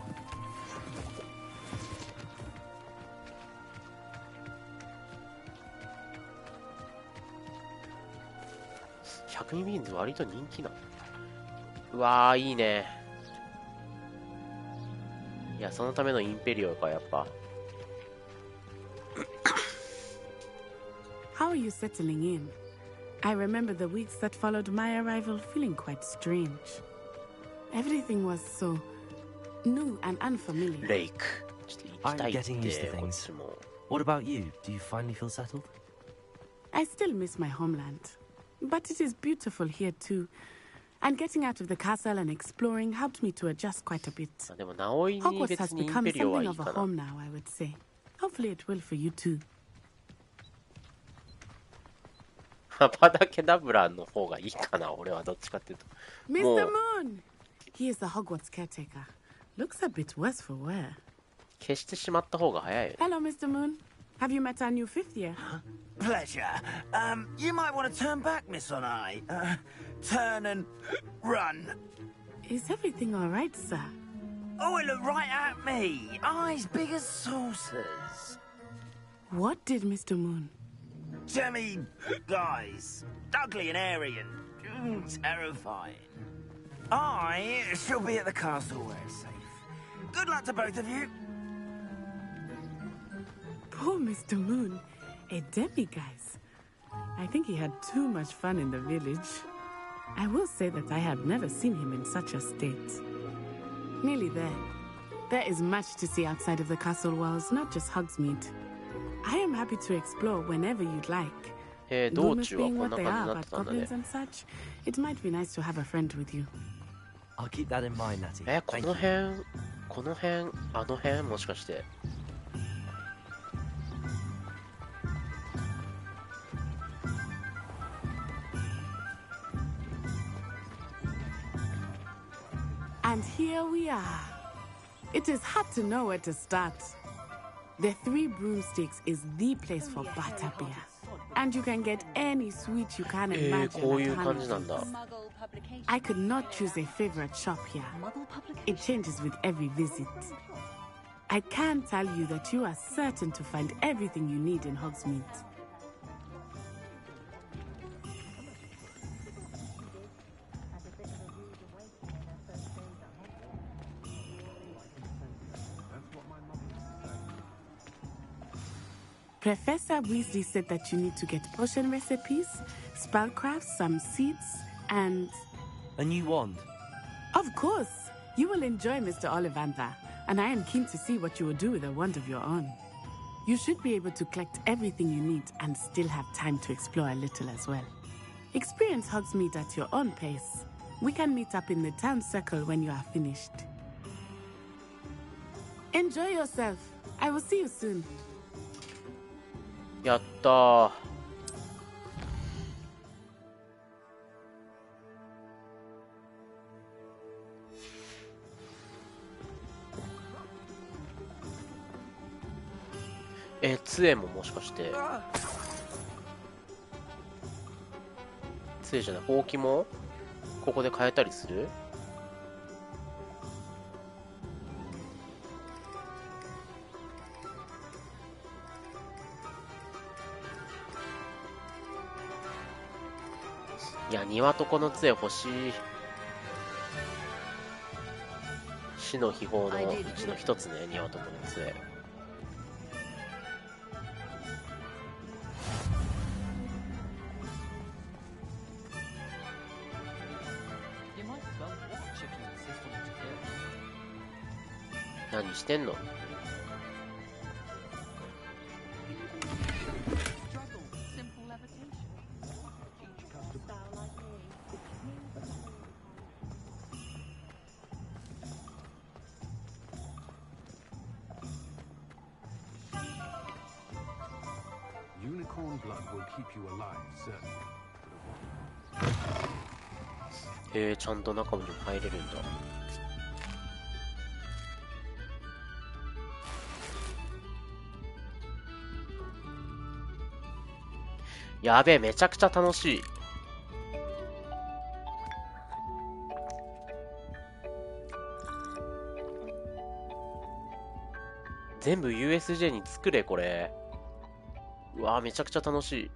[SPEAKER 1] 100ミビーンズ割と人気なの。うわー、いいね。いや、そのためのインペリオか、やっぱ。
[SPEAKER 14] How are you settling in? I remember the weeks that followed my arrival feeling quite strange. Everything was so new and unfamiliar.
[SPEAKER 1] レイク。ちょっと行きたい
[SPEAKER 12] I'm
[SPEAKER 1] って、
[SPEAKER 12] getting used to
[SPEAKER 1] こっ
[SPEAKER 12] things.
[SPEAKER 1] ちも。
[SPEAKER 12] What about you? Do you finally feel settled?
[SPEAKER 14] I still miss my homeland. But it is beautiful here too. And getting out of the castle and exploring helped me to adjust quite a bit.
[SPEAKER 1] でも、直井に
[SPEAKER 14] Hogwarts
[SPEAKER 1] 別
[SPEAKER 14] has
[SPEAKER 1] にイン
[SPEAKER 14] become
[SPEAKER 1] ペリオは
[SPEAKER 14] something
[SPEAKER 1] いい
[SPEAKER 14] of a
[SPEAKER 1] かな。
[SPEAKER 14] home now, I would say. Hopefully it will for you too.
[SPEAKER 1] アバダケダブラの方がいいかな、俺はどっちかっていうと。
[SPEAKER 14] Mr. Moon! He is the Hogwarts caretaker. Looks a bit worse for wear.
[SPEAKER 1] 消してしまった方が早いよね。
[SPEAKER 14] Hello, Mr. Moon. Have you met our new fifth year?
[SPEAKER 15] Pleasure. You might want to turn back, Miss Onai. Turn and run.
[SPEAKER 14] Is everything all right, sir?
[SPEAKER 15] Oh, it looked right at me. Eyes big as saucers.
[SPEAKER 14] What did Mr. Moon?
[SPEAKER 15] Jemmy eyes. Ugly and airy and Terrifying. I shall be at the castle where it's safe. Good luck to both of you.
[SPEAKER 14] Poor Mr. Moon, a demiguise. I think he had too much fun in the village. I will say that I have never seen him in such a state. Nearly there. There is much to see outside of the castle walls, not just Hogsmeade. I am happy to explore whenever you'd like.
[SPEAKER 1] 道
[SPEAKER 14] Rumors
[SPEAKER 1] 中は
[SPEAKER 14] being
[SPEAKER 1] こん
[SPEAKER 14] what
[SPEAKER 1] な
[SPEAKER 14] they
[SPEAKER 1] 感じ
[SPEAKER 14] are
[SPEAKER 1] になって
[SPEAKER 14] about
[SPEAKER 1] たんだね。
[SPEAKER 14] goblins and such, it might be nice to have a friend with you.
[SPEAKER 12] I'll keep that in mind, Natty.
[SPEAKER 1] この辺、あの辺もしかして。
[SPEAKER 14] And here we are. It is hard to know where to start. The Three Broomsticks is the place for butterbeer. And you can get any sweet you can imagine.
[SPEAKER 1] こういう感じなんだ。
[SPEAKER 14] I could not choose a favorite shop here. It changes with every visit. I can tell you that you are certain to find everything you need in Hogsmeade. Professor Weasley said that you need to get potion recipes, spellcrafts, some seeds, and...
[SPEAKER 12] A new wand?
[SPEAKER 14] Of course! You will enjoy Mr. Ollivander, and I am keen to see what you will do with a wand of your own. You should be able to collect everything you need and still have time to explore a little as well. Experience Hogsmeade at your own pace. We can meet up in the town circle when you are finished. Enjoy yourself. I will see you soon.
[SPEAKER 1] やったー。杖ももしかして。杖じゃない、ほうきもここで変えたりする？いや、庭とこの杖欲しい。死の秘宝のうちの一つね、庭とこの杖。何してんの？Unicorn
[SPEAKER 11] blood will keep you alive, certainly.
[SPEAKER 1] ちゃんと中に入れるんだ。やべえ、めちゃくちゃ楽しい。全部 USJ に作れ、これ。うわー、めちゃくちゃ楽しい。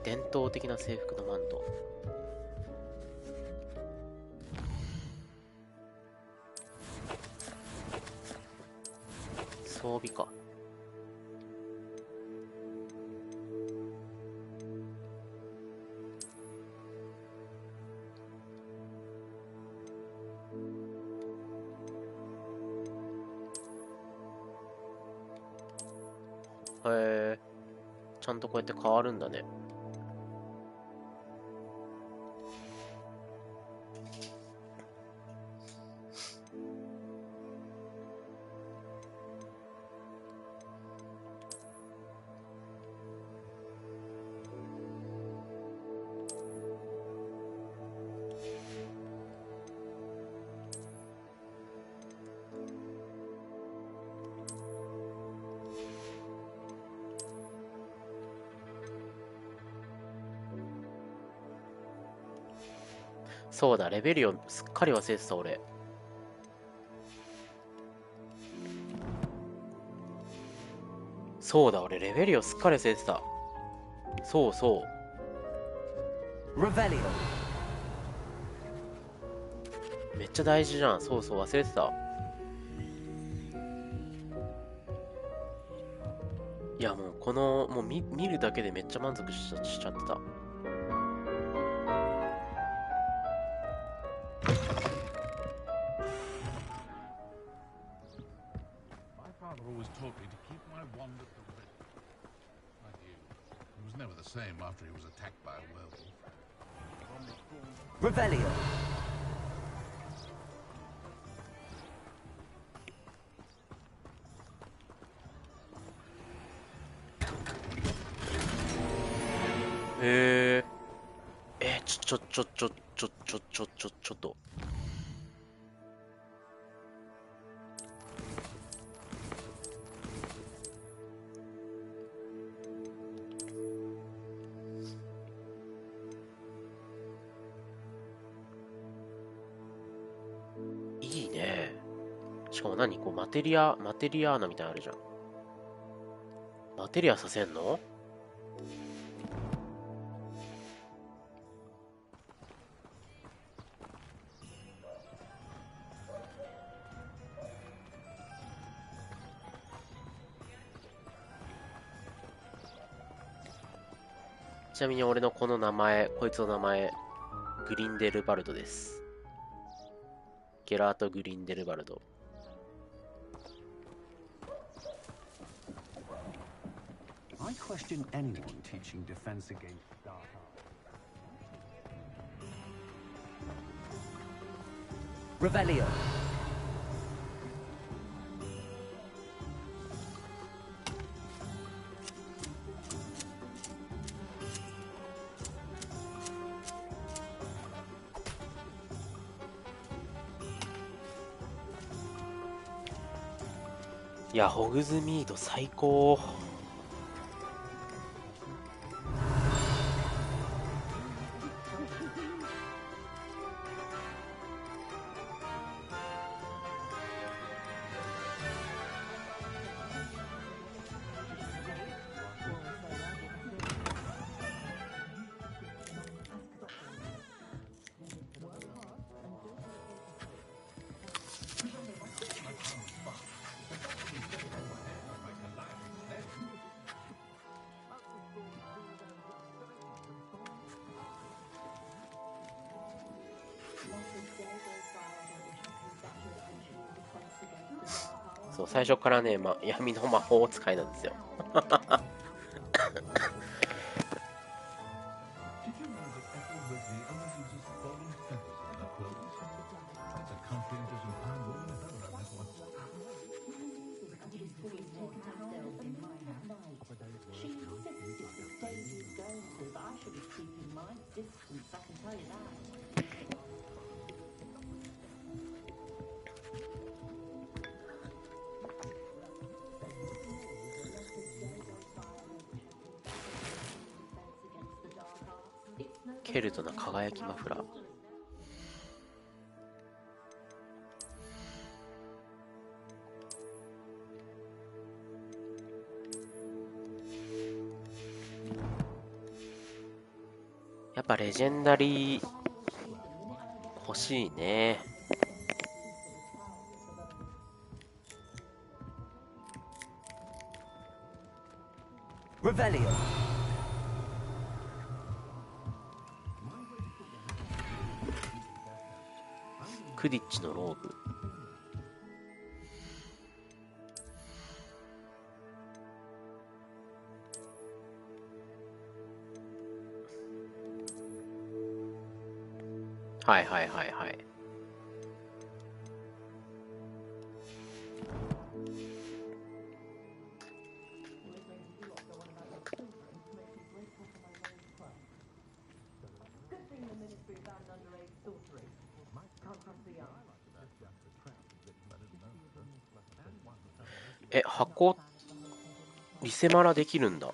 [SPEAKER 1] 伝統的な制服のマント。装備か。へえ、ちゃんとこうやって変わるんだね。そうだ、レベリオすっかり忘れてた俺。そうだ、俺レベリオすっかり忘れてた。そうそう。めっちゃ大事じゃん。そうそう、忘れてた。いや、もうこの、もう見るだけでめっちゃ満足しちゃってた。
[SPEAKER 12] Revelio.
[SPEAKER 1] ちょっと。いいね。しかも何こうマテリアーナみたいなのあるじゃん。マテリアさせんの？ちなみに俺のこの名前、こいつの名前、グリンデルバルドです。ゲラート・グリンデルバルド。
[SPEAKER 11] I question anyone teaching defense against dark arts.
[SPEAKER 12] Revelio.
[SPEAKER 1] いや、ホグズミート最高。そう、最初からね、闇の魔法使いなんですよ。ケルトな輝きマフラー。やっぱレジェンダリー欲しいね。
[SPEAKER 12] Revelio.
[SPEAKER 1] クディッチのローブ。はいはいはいはい。箱リセマラできるんだ。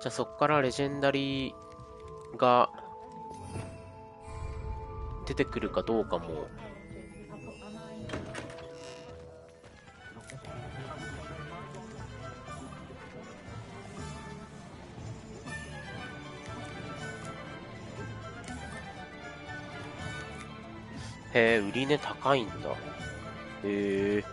[SPEAKER 1] じゃあそっからレジェンダリーが出てくるかどうかも。へえ、売り値高いんだ。へえ。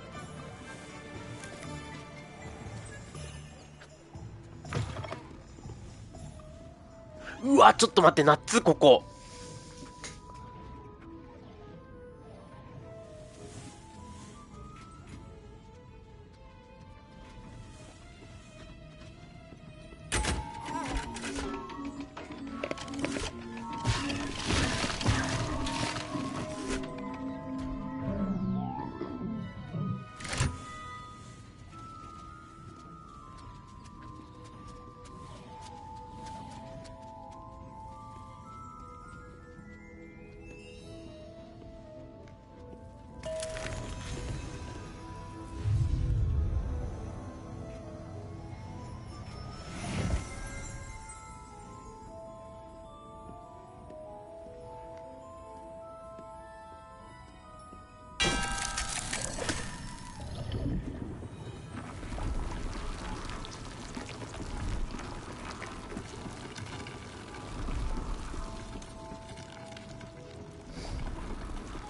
[SPEAKER 1] うわ、ちょっと待って、夏ここ。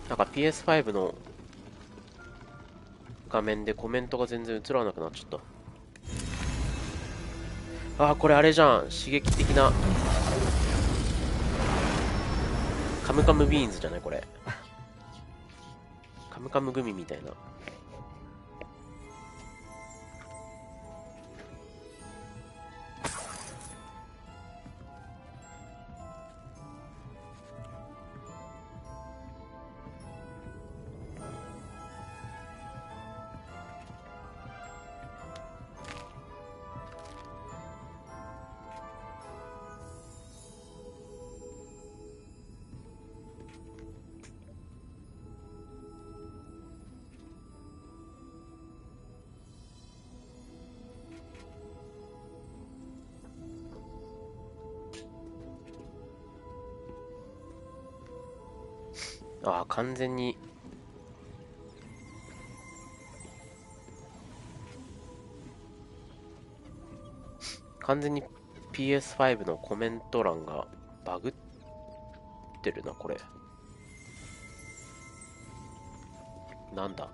[SPEAKER 1] なんか PS5 の画面でコメントが全然映らなくなっちゃった。あー、これあれじゃん。刺激的な。カムカムビーンズじゃないこれ。カムカムグミみたいな。ああ、完全に。完全に PS5 のコメント欄がバグってるな、これ。なんだ。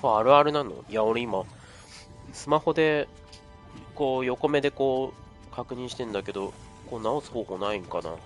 [SPEAKER 1] あるあるなの？いや、俺今、スマホで、こう、横目でこう、確認してんだけど、こう直す方法ないんかな。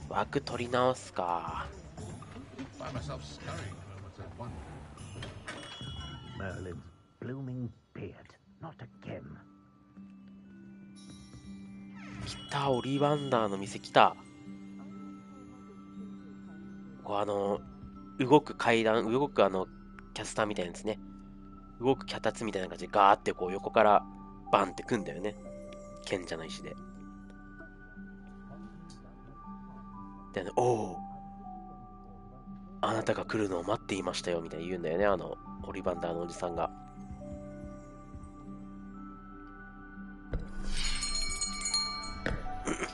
[SPEAKER 1] 枠取り直すか。
[SPEAKER 11] Merlin's blooming beard, not again.
[SPEAKER 1] 来た、オリバンダーの店来た。こう動く階段、動くキャスターみたいなやつね。動く脚立みたいな感じでガーってこう横からバンって組んだよね。剣じゃない石で。で、おお。あなたが来るのを待っていましたよみたいに言うんだよね、オリバンダーのおじさんが。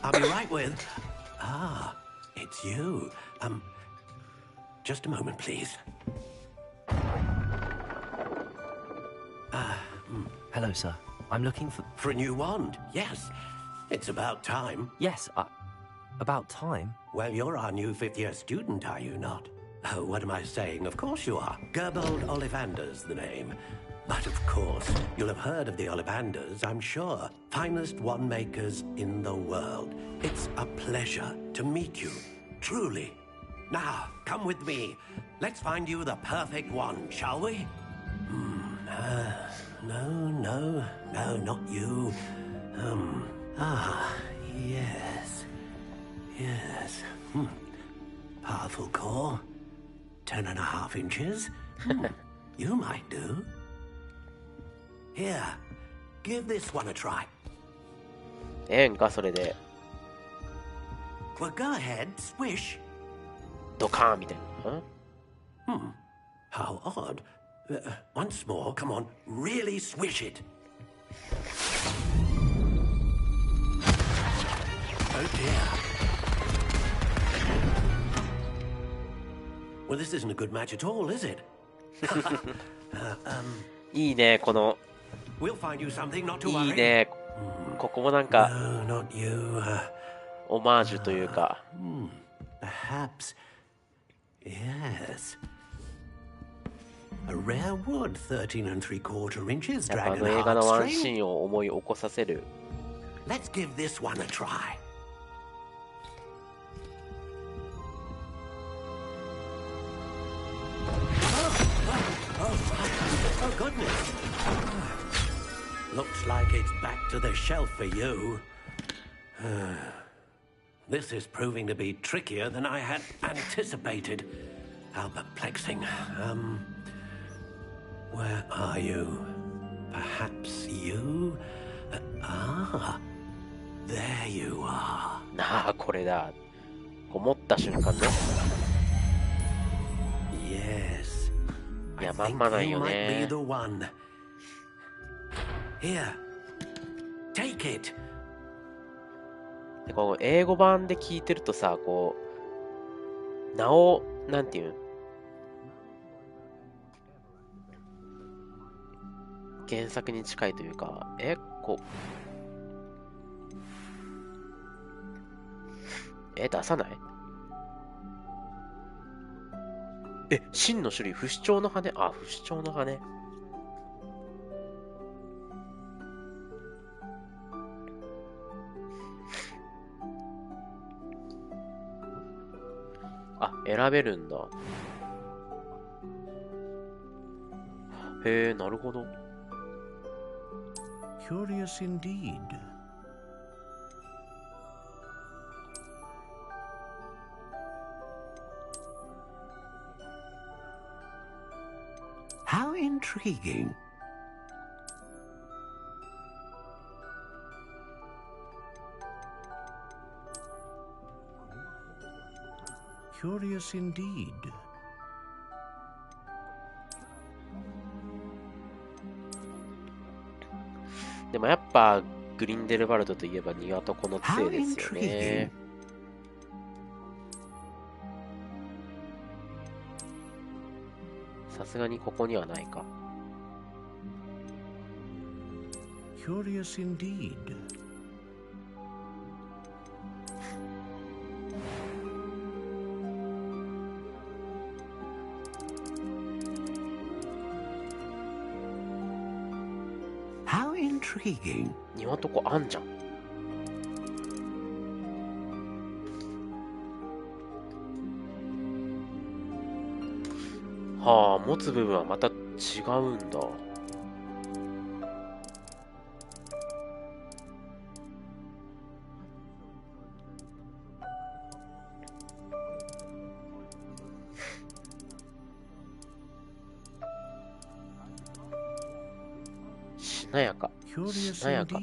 [SPEAKER 11] I'll be right with. Ah, it's you. Just a moment, please.
[SPEAKER 12] Hello, sir. I'm looking
[SPEAKER 11] for a new wand. Yes, it's about time.
[SPEAKER 12] Yes, about time?
[SPEAKER 11] Well, you're our new fifth-year student, are you not? Oh, what am I saying? Of course you are. Gerbold Ollivander's the name. But of course, you'll have heard of the Ollivanders, I'm sure. Finest wand makers in the world. It's a pleasure to meet you, truly. Now, come with me. Let's find you the perfect wand, shall we? No, not you. Yes. Powerful core. 10.5 inches. You might do. Here, give this one a try.
[SPEAKER 1] ええんか、それで。
[SPEAKER 11] Well, go ahead, swish.
[SPEAKER 1] ドカーンみたいな。
[SPEAKER 11] How odd. Once more, come on, really swish it. Oh dear. Well, this isn't a good match at all, is it?
[SPEAKER 1] いいね、この。
[SPEAKER 11] We'll find you something, not to
[SPEAKER 1] いい
[SPEAKER 11] worry.
[SPEAKER 1] ね。ここもなんか、
[SPEAKER 11] No, not you.
[SPEAKER 1] オマージュというか。
[SPEAKER 11] Perhaps. Yes. A rare wood, 13 3/4 inches,
[SPEAKER 1] やっぱ
[SPEAKER 11] dragon
[SPEAKER 1] 映画のワン
[SPEAKER 11] heartstring.
[SPEAKER 1] シーンを思い起こさせる。
[SPEAKER 11] Let's give this one a try. Oh, goodness. Looks like it's back to the shelf for you. This is proving to be trickier than I had anticipated. How perplexing. Where are you? Perhaps you? There you are.
[SPEAKER 1] なあ、これだ。こう持った瞬間ね。
[SPEAKER 11] Yes.
[SPEAKER 1] いや、まんまなんよ
[SPEAKER 11] You might be
[SPEAKER 1] ね
[SPEAKER 11] the。one. Here. Take it.
[SPEAKER 1] でこの英語版で聞いてるとさ、こう、なお、なんていうん、原作に近いというか、出さない？真の種類、不死鳥の羽。あ、不死鳥の羽。あ、選べるんだ。へえ、なるほど。
[SPEAKER 11] Curious indeed. How intriguing. Curious indeed.
[SPEAKER 1] でもやっぱグリンデルバルドといえば庭とこの杖ですよね。さすがにここにはないか。
[SPEAKER 11] Curious indeed. How intriguing.
[SPEAKER 1] 庭とこあんじゃん。はあ、持つ部分はまた違うんだ。しなやか。しなやか。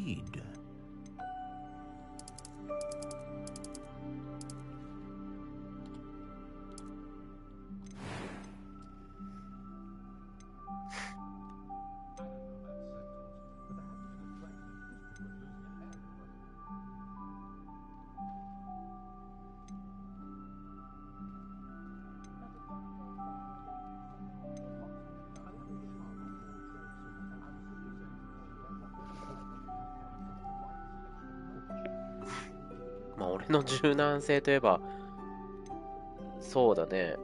[SPEAKER 1] 俺の柔軟性といえば、そうだね。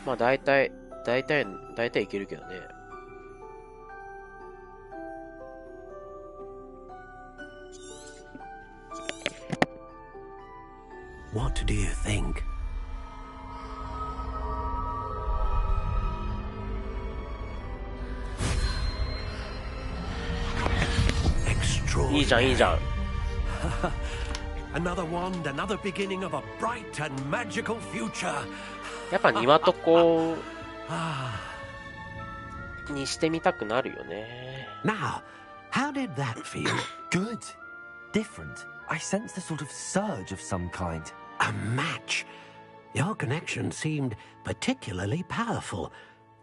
[SPEAKER 1] まあ大体いけるけどね。
[SPEAKER 11] What do you think? Extraordinary.
[SPEAKER 1] いいじゃん、いいじゃん。
[SPEAKER 11] Another wand, another beginning of a bright and magical future.
[SPEAKER 1] やっぱ庭とこにしてみたくなるよね。
[SPEAKER 12] Now, how did that feel? Good. Different. I sensed a sort of surge of some kind.
[SPEAKER 11] A match. Your connection seemed particularly powerful.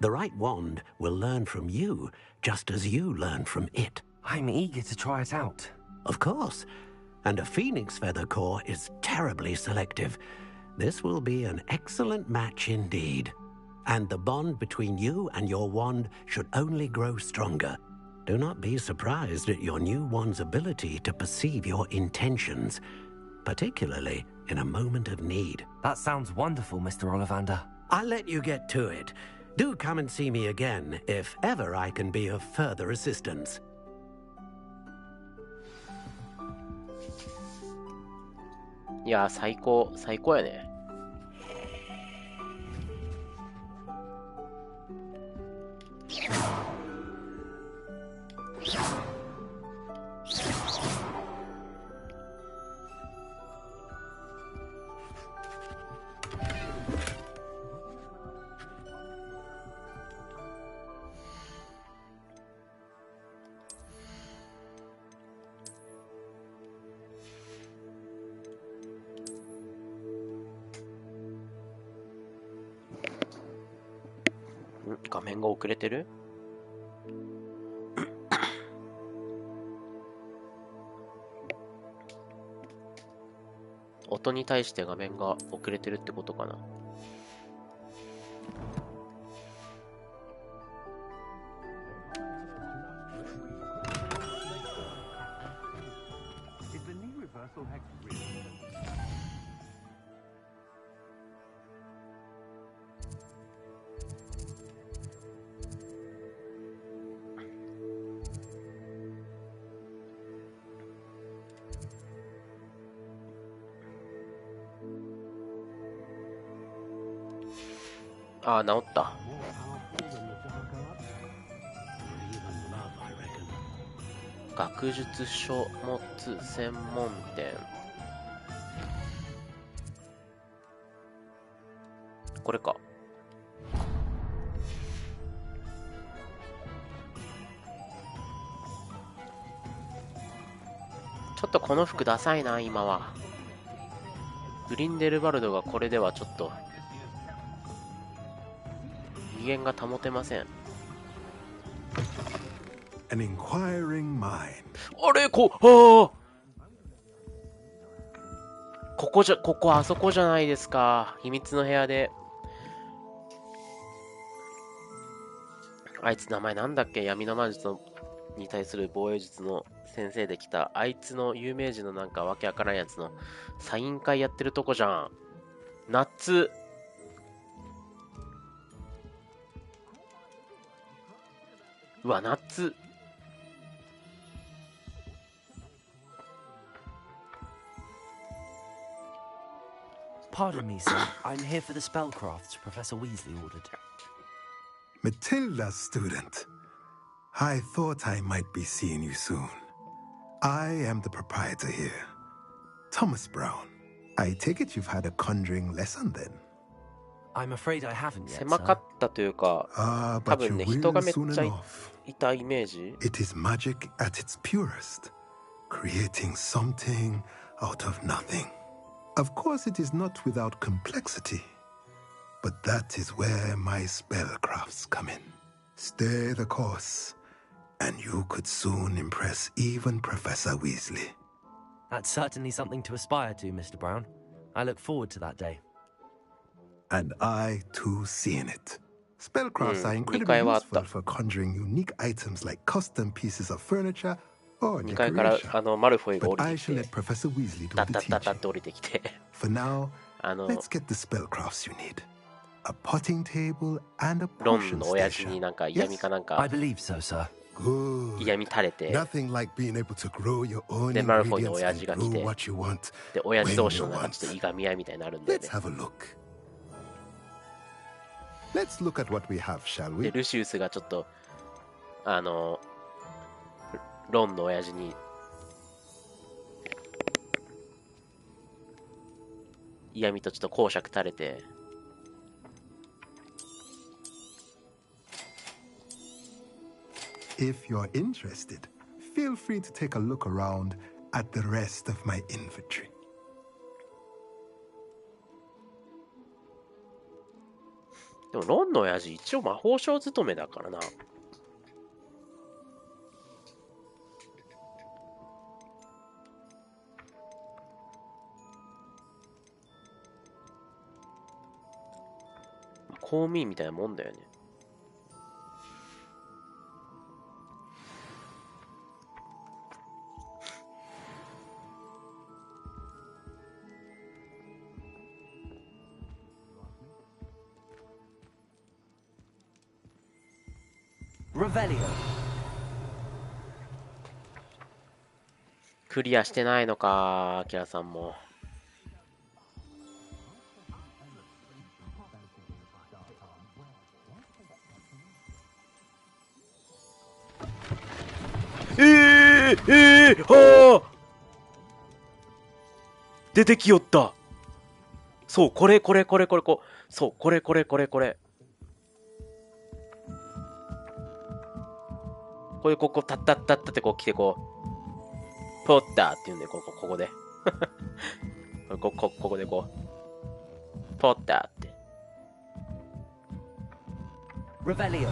[SPEAKER 11] The right wand will learn from you, just as you learn from it.
[SPEAKER 12] I'm eager to try it out.
[SPEAKER 11] Of course. And a phoenix feather core is terribly selective. This will be an excellent match indeed. And the bond between you and your wand should only grow stronger. Do not be surprised at your new wand's ability to perceive your intentions, particularly in a moment of need.
[SPEAKER 12] That sounds wonderful, Mr. Ollivander.
[SPEAKER 11] I'll let you get to it. Do come and see me again if ever I can be of further assistance.
[SPEAKER 1] いやー、最高やね。画面が遅れてる？音に対して画面が遅れてるってことかな。ああ、治った。学術書物専門店。これか。ちょっとこの服ダサいな、今は。グリンデルバルドがこれではちょっと威厳が保てません。
[SPEAKER 16] An inquiring mind.
[SPEAKER 1] あれここあそこじゃないですか。秘密の部屋で。あいつ名前なんだっけ？闇の魔術に対する防衛術の先生で来た。あいつの有名人のなんかわけわからんやつのサイン会やってるとこじゃん。夏。うわ、夏。
[SPEAKER 12] Pardon me, sir. I'm here for the spellcrafts Professor Weasley ordered.
[SPEAKER 16] Matilda's student. I thought I might be seeing you soon. I am the proprietor here, Thomas Brown. I take it you've had a conjuring lesson then?
[SPEAKER 12] I'm afraid I haven't yet,
[SPEAKER 1] 狭かったというか、多分ね、人がめっちゃいたイメージ。
[SPEAKER 16] It is magic at its purest, creating something out of nothing. Of course, it is not without complexity, but that is where my spellcrafts come in. Stay the course, and you could soon impress even Professor Weasley.
[SPEAKER 12] That's certainly something to aspire to, Mr. Brown. I look forward to that day.
[SPEAKER 16] And I, too, see in it. Spellcrafts are
[SPEAKER 1] 2
[SPEAKER 16] incredibly
[SPEAKER 1] 階はあっ
[SPEAKER 16] useful
[SPEAKER 1] た。
[SPEAKER 16] for conjuring unique items like custom pieces of furniture or
[SPEAKER 1] 2階から
[SPEAKER 16] decoration.
[SPEAKER 1] マルフォイが降
[SPEAKER 16] But
[SPEAKER 1] り
[SPEAKER 16] I
[SPEAKER 1] てき
[SPEAKER 16] shall
[SPEAKER 1] て、
[SPEAKER 16] let Professor Weasley do
[SPEAKER 1] ダッ
[SPEAKER 16] the
[SPEAKER 1] ダッダッダッ
[SPEAKER 16] teaching.
[SPEAKER 1] って降りてきて、
[SPEAKER 16] For now, let's get the spellcrafts you need. A potting table and a
[SPEAKER 1] ロン
[SPEAKER 16] potion
[SPEAKER 1] の親父
[SPEAKER 16] station.
[SPEAKER 1] になんか嫌味かなんか
[SPEAKER 12] I believe so, sir.
[SPEAKER 16] Good.
[SPEAKER 1] 嫌味垂れて、
[SPEAKER 16] Nothing like being able to grow your own
[SPEAKER 1] でマルフォイの
[SPEAKER 16] ingredients
[SPEAKER 1] 親
[SPEAKER 16] and
[SPEAKER 1] 父が来
[SPEAKER 16] grow
[SPEAKER 1] て、
[SPEAKER 16] what you want
[SPEAKER 1] で親父
[SPEAKER 16] when
[SPEAKER 1] 同士
[SPEAKER 16] you
[SPEAKER 1] のなんかちょっと
[SPEAKER 16] want.
[SPEAKER 1] いがみ合いみたいになるんだよ
[SPEAKER 16] Let's
[SPEAKER 1] ね。
[SPEAKER 16] have a look. Let's look at what we have, shall
[SPEAKER 1] で
[SPEAKER 16] we?
[SPEAKER 1] ルシウスがちょっとロンの親父に嫌味とちょっと講釈垂れて、
[SPEAKER 16] If you're interested, feel free to take a look around at the rest of my inventory.
[SPEAKER 1] でもロンの親父一応魔法省勤めだからな。公務員みたいなもんだよね。
[SPEAKER 12] Revelio.
[SPEAKER 1] クリアしてないのか、アキラさんも。はあ、出てきよった。そう、これ、そう、これ。これ、ここ、たったってこう来て、こう、ポッターって言うんで、ここで。ここでこう、ポッターって。
[SPEAKER 12] Revelio.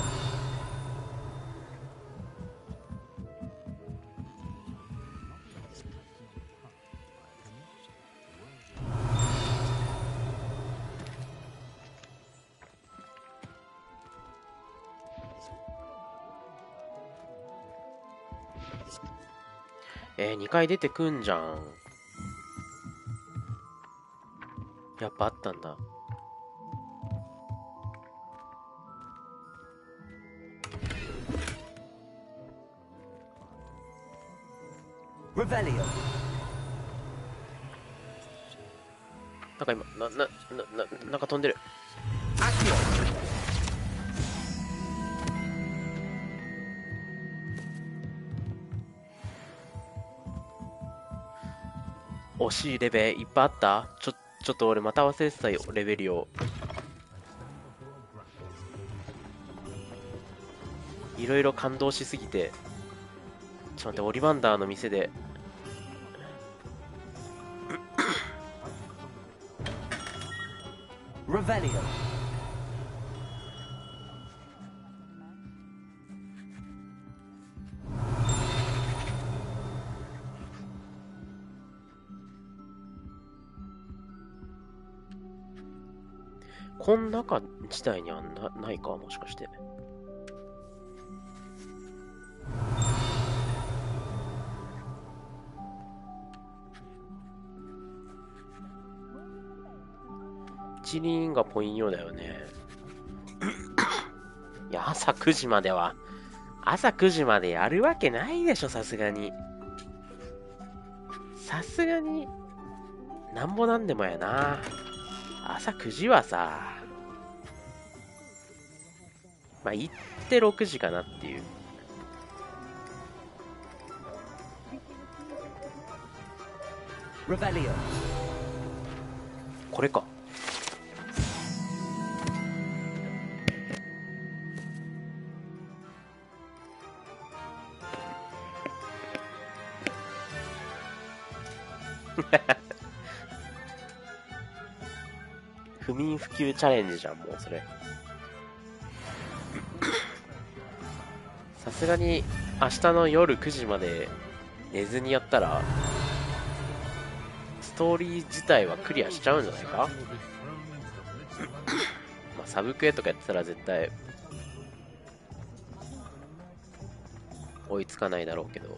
[SPEAKER 1] 2回出てくんじゃん。やっぱあったんだ。
[SPEAKER 12] Revelio.
[SPEAKER 1] なんか今、なんか飛んでる。惜しいレベいっぱいあった？ちょっと俺また忘れてたよ、レベルを。いろいろ感動しすぎて。ちょっと待って、オリバンダーの店で。
[SPEAKER 12] Revelio.
[SPEAKER 1] この中自体にはないか、もしかして。一輪がポインヨだよね。いや、朝9時までは、朝9時までやるわけないでしょ、さすがに。さすがに、なんぼなんでもやな。朝9時はさ、まあ、行って6時かなっていう。
[SPEAKER 12] Revelio.
[SPEAKER 1] これか。不眠不休チャレンジじゃん、もうそれ。さすがに明日の夜9時まで寝ずにやったらトーリー自体はクリアしちゃうんじゃないか。まあサブクエとかやってたら絶対追いつかないだろうけど。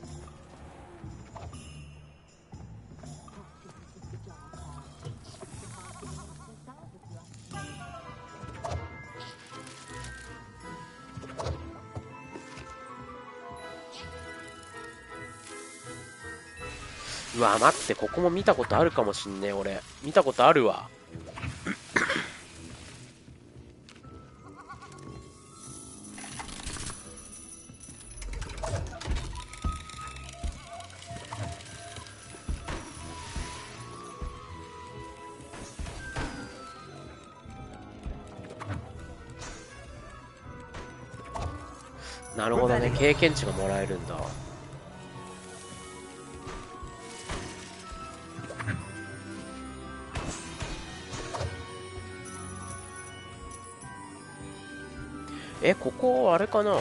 [SPEAKER 1] うわ待って、ここも見たことあるかもしんねえ。俺見たことあるわ。なるほどね、経験値がもらえるんだ。ここあれかな、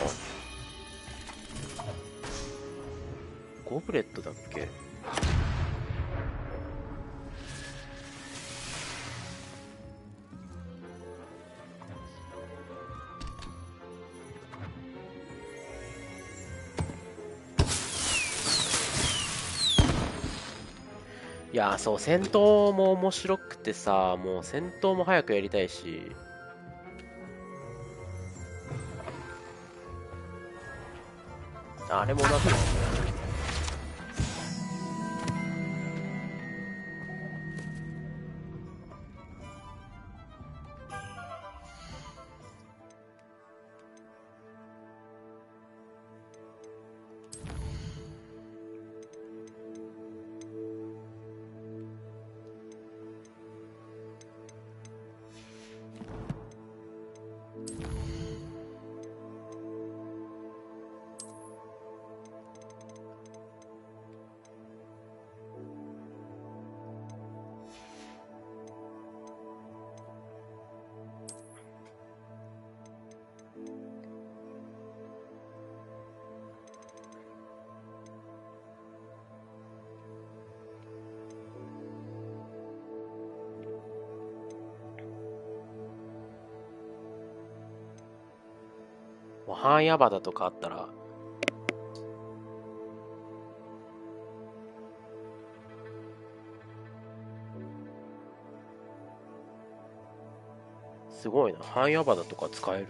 [SPEAKER 1] ゴブレットだっけ。いやー、そう、戦闘も面白くてさ、もう戦闘も早くやりたいし。あれもなんか半ヤバダとかあったらすごいな。半ヤバダとか使える。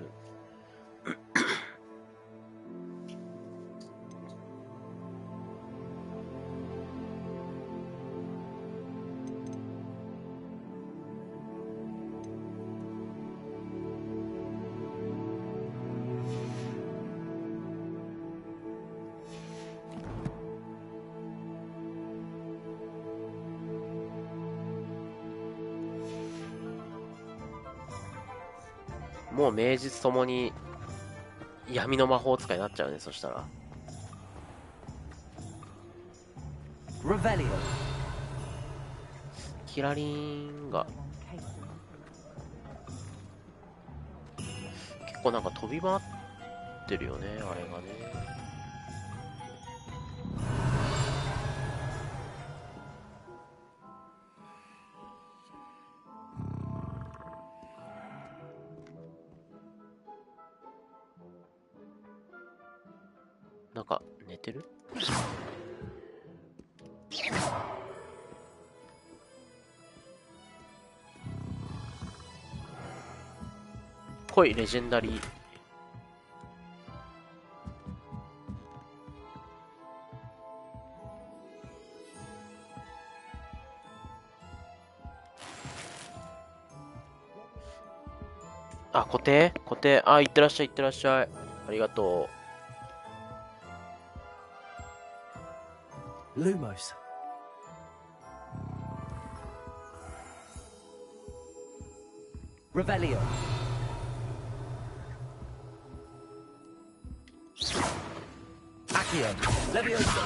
[SPEAKER 1] もう名実ともに闇の魔法使いになっちゃうね、そしたら。キラリンが結構なんか飛び回ってるよね、あれがね。なんか寝てる？濃いレジェンダリー。あ、固定固定。あ、いってらっしゃい、いってらっしゃい。ありがとう。
[SPEAKER 2] Lumos. Revelio. Accio. Levioso.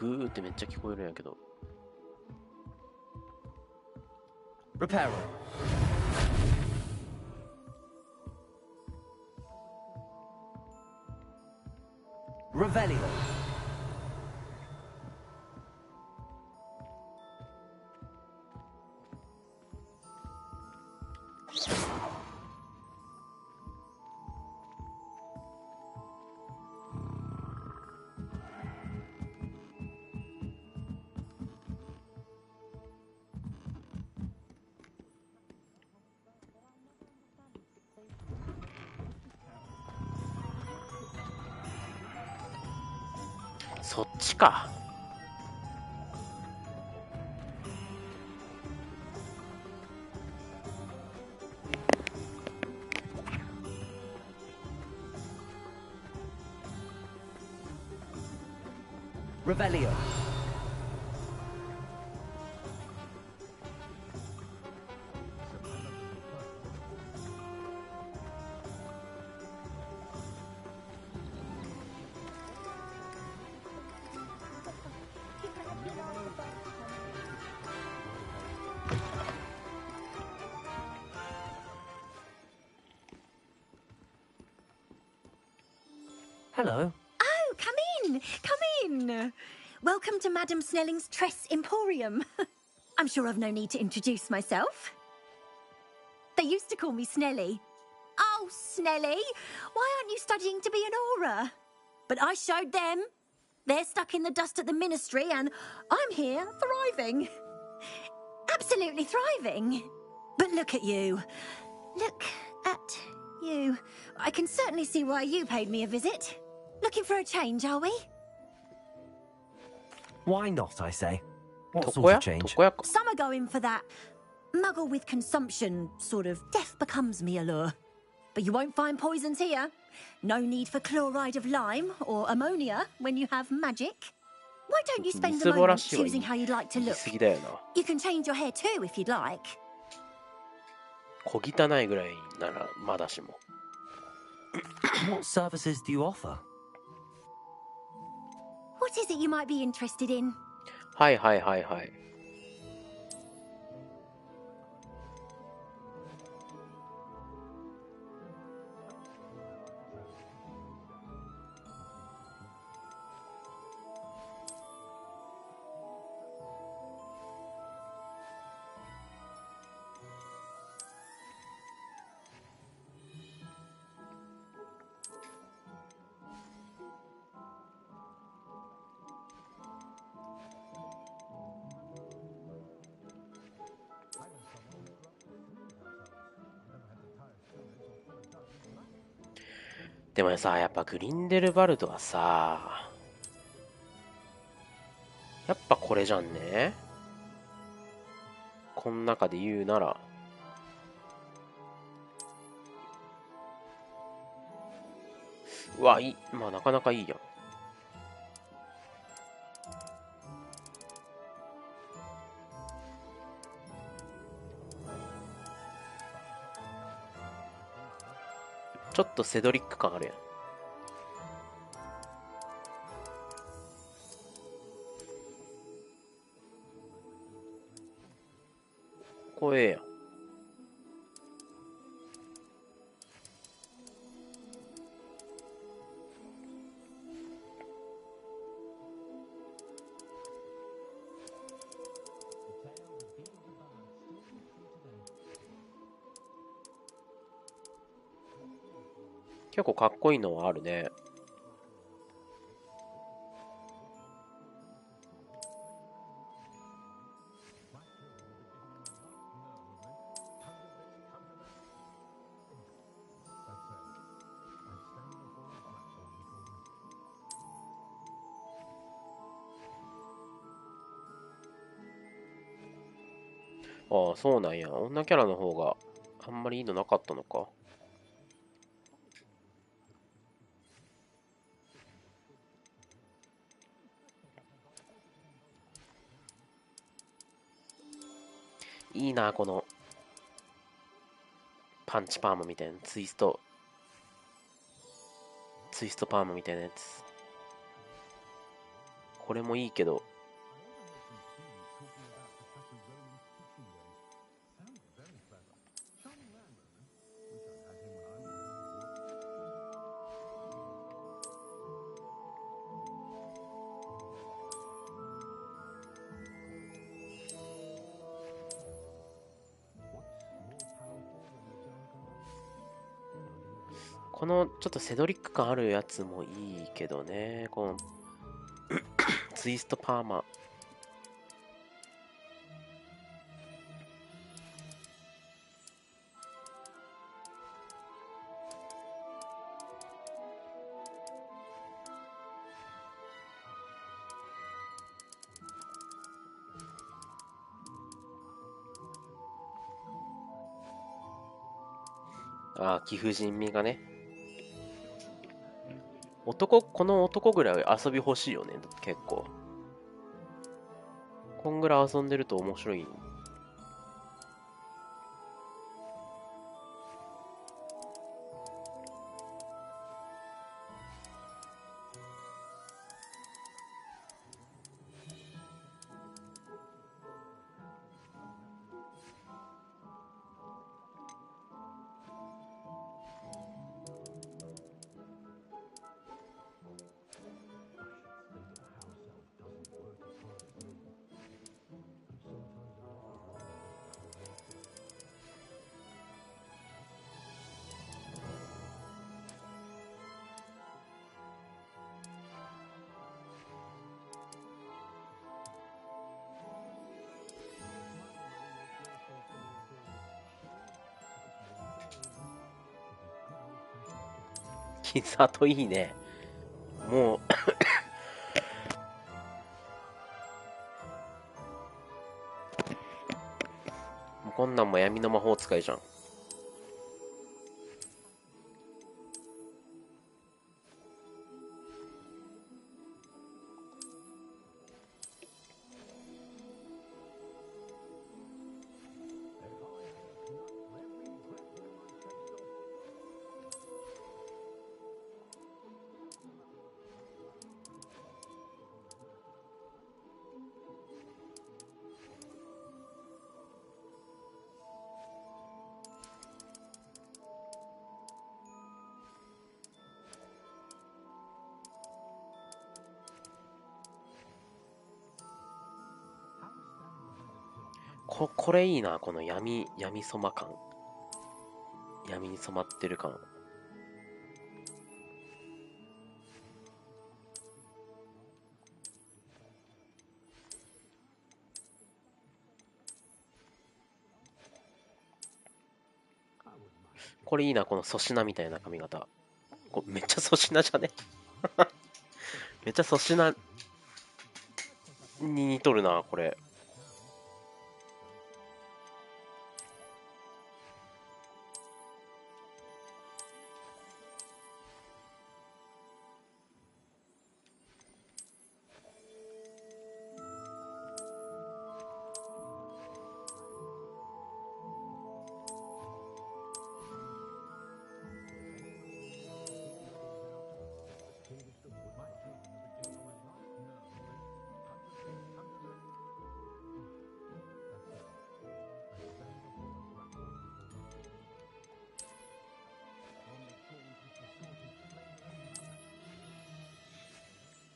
[SPEAKER 1] グーってめっちゃ聞こえるんやけど。
[SPEAKER 12] Reparo. Revelio.
[SPEAKER 1] そっちか。
[SPEAKER 12] Revelio. Hello.
[SPEAKER 17] Oh, come in! Come in! Welcome to Madame Snelling's Tress Emporium. I'm sure I've no need to introduce myself. They used to call me Snelly. Oh, Snelly, why aren't you studying to be an aura? But I showed them. They're stuck in the dust at the ministry, and I'm here thriving. Absolutely thriving. But look at you. Look at you. I can certainly see why you paid me a visit. Looking for a change, are we?
[SPEAKER 12] Why not, I say? What sort of change?
[SPEAKER 17] Some are going for that muggle with consumption, sort of death becomes me allure. But you won't find poisons here. No need for chloride of lime or ammonia when you have magic. Why don't you spend a moment choosing how you'd like to look? You can change your hair too if you'd like.
[SPEAKER 1] 小汚いぐらいならまだしも。
[SPEAKER 12] What services do you offer?
[SPEAKER 17] What is it you might be interested in?
[SPEAKER 1] はいはいはいはい。でもさ、やっぱグリンデルバルドはさ、やっぱこれじゃんね。この中で言うなら。うわ、いい。まあなかなかいいやん。ちょっとセドリック感あるやん。これええやん。結構かっこいいのはあるね。ああ、そうなんや。女キャラの方があんまりいいのなかったのか。いいな、このパンチパーマみたいな、ツイストパーマみたいなやつ。これもいいけど。このちょっとセドリック感あるやつもいいけどね。このツイストパーマ。ああ、貴婦人味がね。この男ぐらい遊び欲しいよね、結構。こんぐらい遊んでると面白い。キザといいね。もうこんなんも闇の魔法使いじゃん。これいいな、この闇染ま感。闇に染まってる感。これいいな、この粗品みたいな髪型。めっちゃ粗品じゃねめっちゃ粗品に似とるな、これ。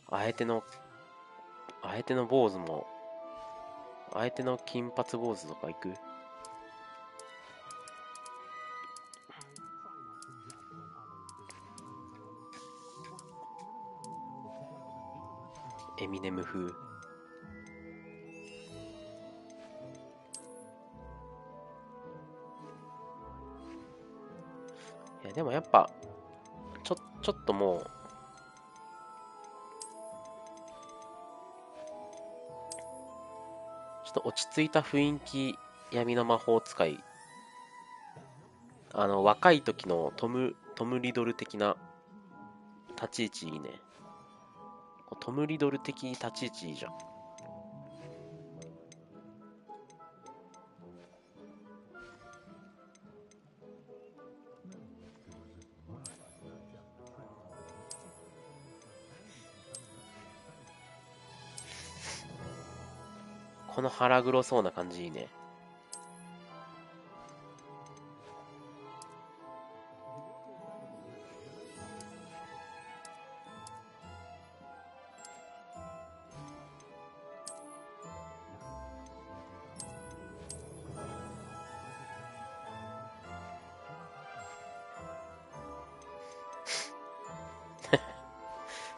[SPEAKER 1] あえての坊主も、あえての金髪坊主とか行く？エミネム風。いや、でもやっぱ、ちょっともう、ちょっと落ち着いた雰囲気、闇の魔法使い。若い時のトム・リドル的な立ち位置いいね。トム・リドル的立ち位置いいじゃん。この腹黒そうな感じいいね。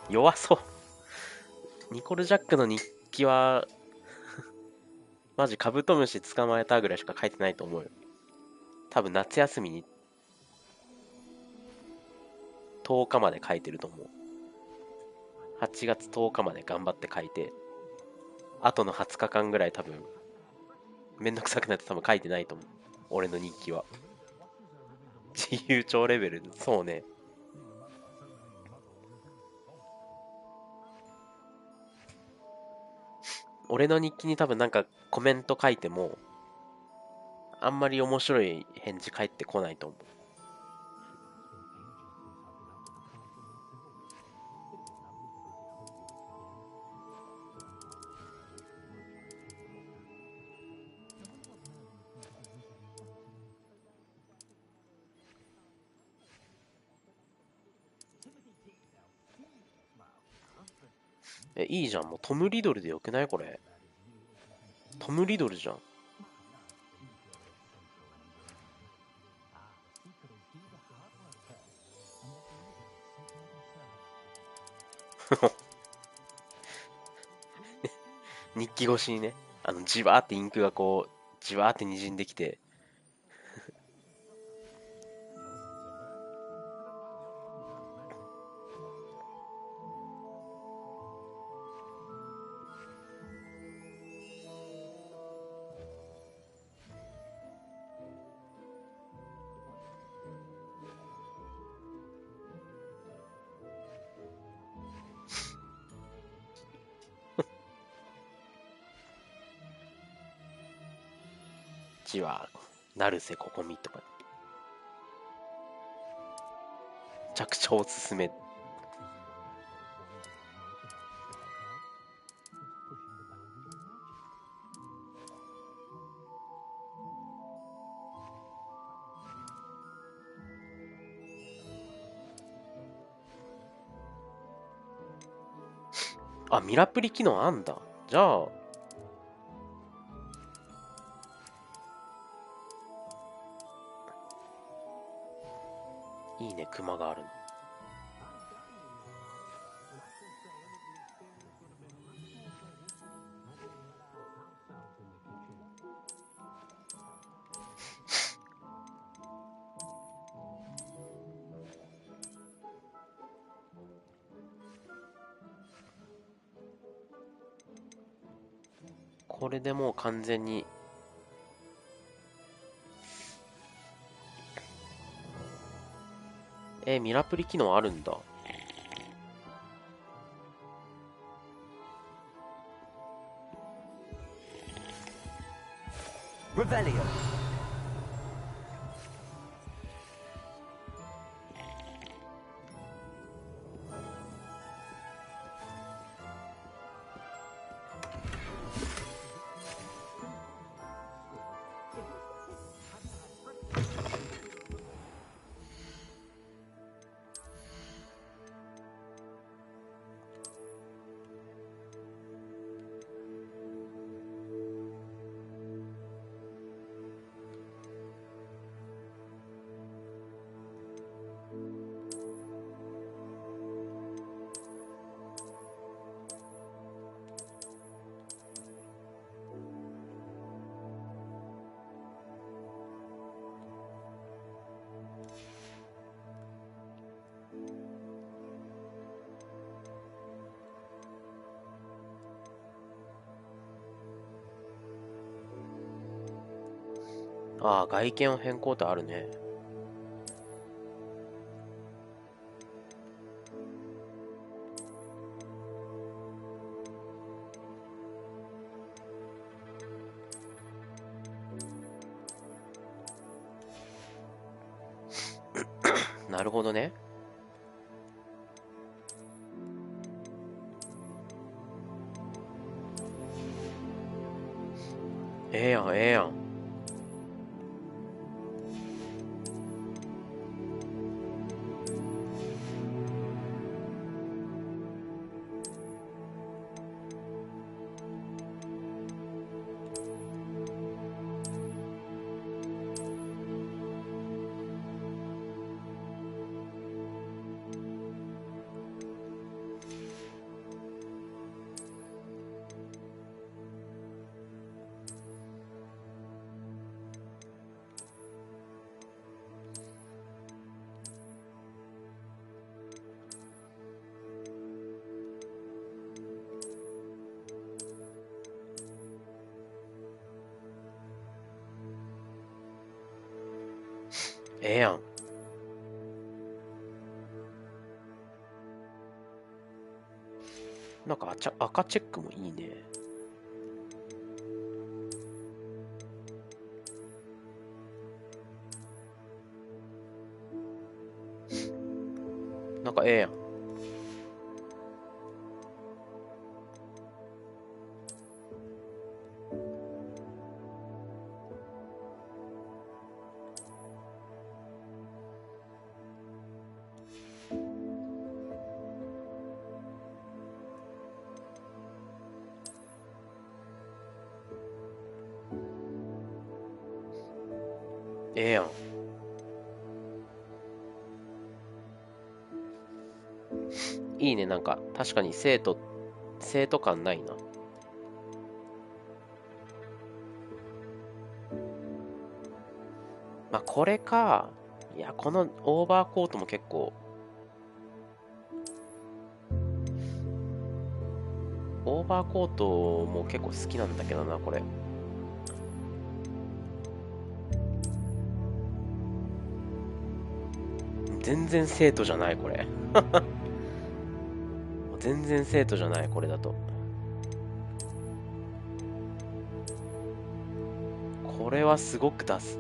[SPEAKER 1] 弱そう。ニコル・ジャックの日記はマジカブトムシ捕まえたぐらいしか書いてないと思うよ。多分夏休みに10日まで書いてると思う。8月10日まで頑張って書いて、あとの20日間ぐらい多分めんどくさくなって多分書いてないと思う。俺の日記は。自由帳レベル。そうね。俺の日記に多分なんかコメント書いてもあんまり面白い返事返ってこないと思う。いいじゃん。もうトム・リドルでよくないこれ。トム・リドルじゃん。日記越しにね、じわーってインクがこう、じわーって滲んできて、じわー、成瀬ここみとか、めちゃくちゃおすすめ。あ、ミラプリ機能あんだ。じゃあ、いいね、クマがあるの。これでもう完全にミラプリ機能あるんだ。
[SPEAKER 15] Revelio.
[SPEAKER 1] ああ、外見を変更ってあるね。なるほどね。ええやん、ええやん。ええやん。なんか赤チェックもいいね。なんかええやん。ええやん。いいね、なんか確かに生徒感ないな。まあこれか。いや、このオーバーコートも結構オーバーコートも結構好きなんだけどな、これ。全然生徒じゃない、これ。全然生徒じゃない、これだと。これはすごく出す。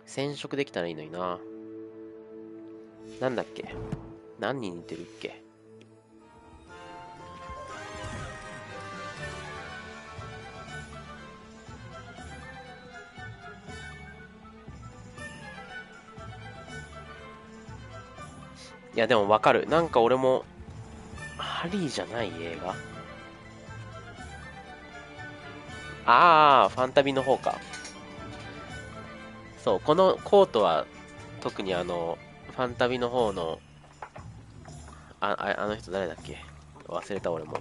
[SPEAKER 1] 染色できたらいいのにな。なんだっけ、何に似てるっけ。いやでもわかる。なんか俺もハリーじゃない映画。ああ、ファンタビの方か。そう、このコートは特にファンタビの方のあの人誰だっけ、忘れた俺も。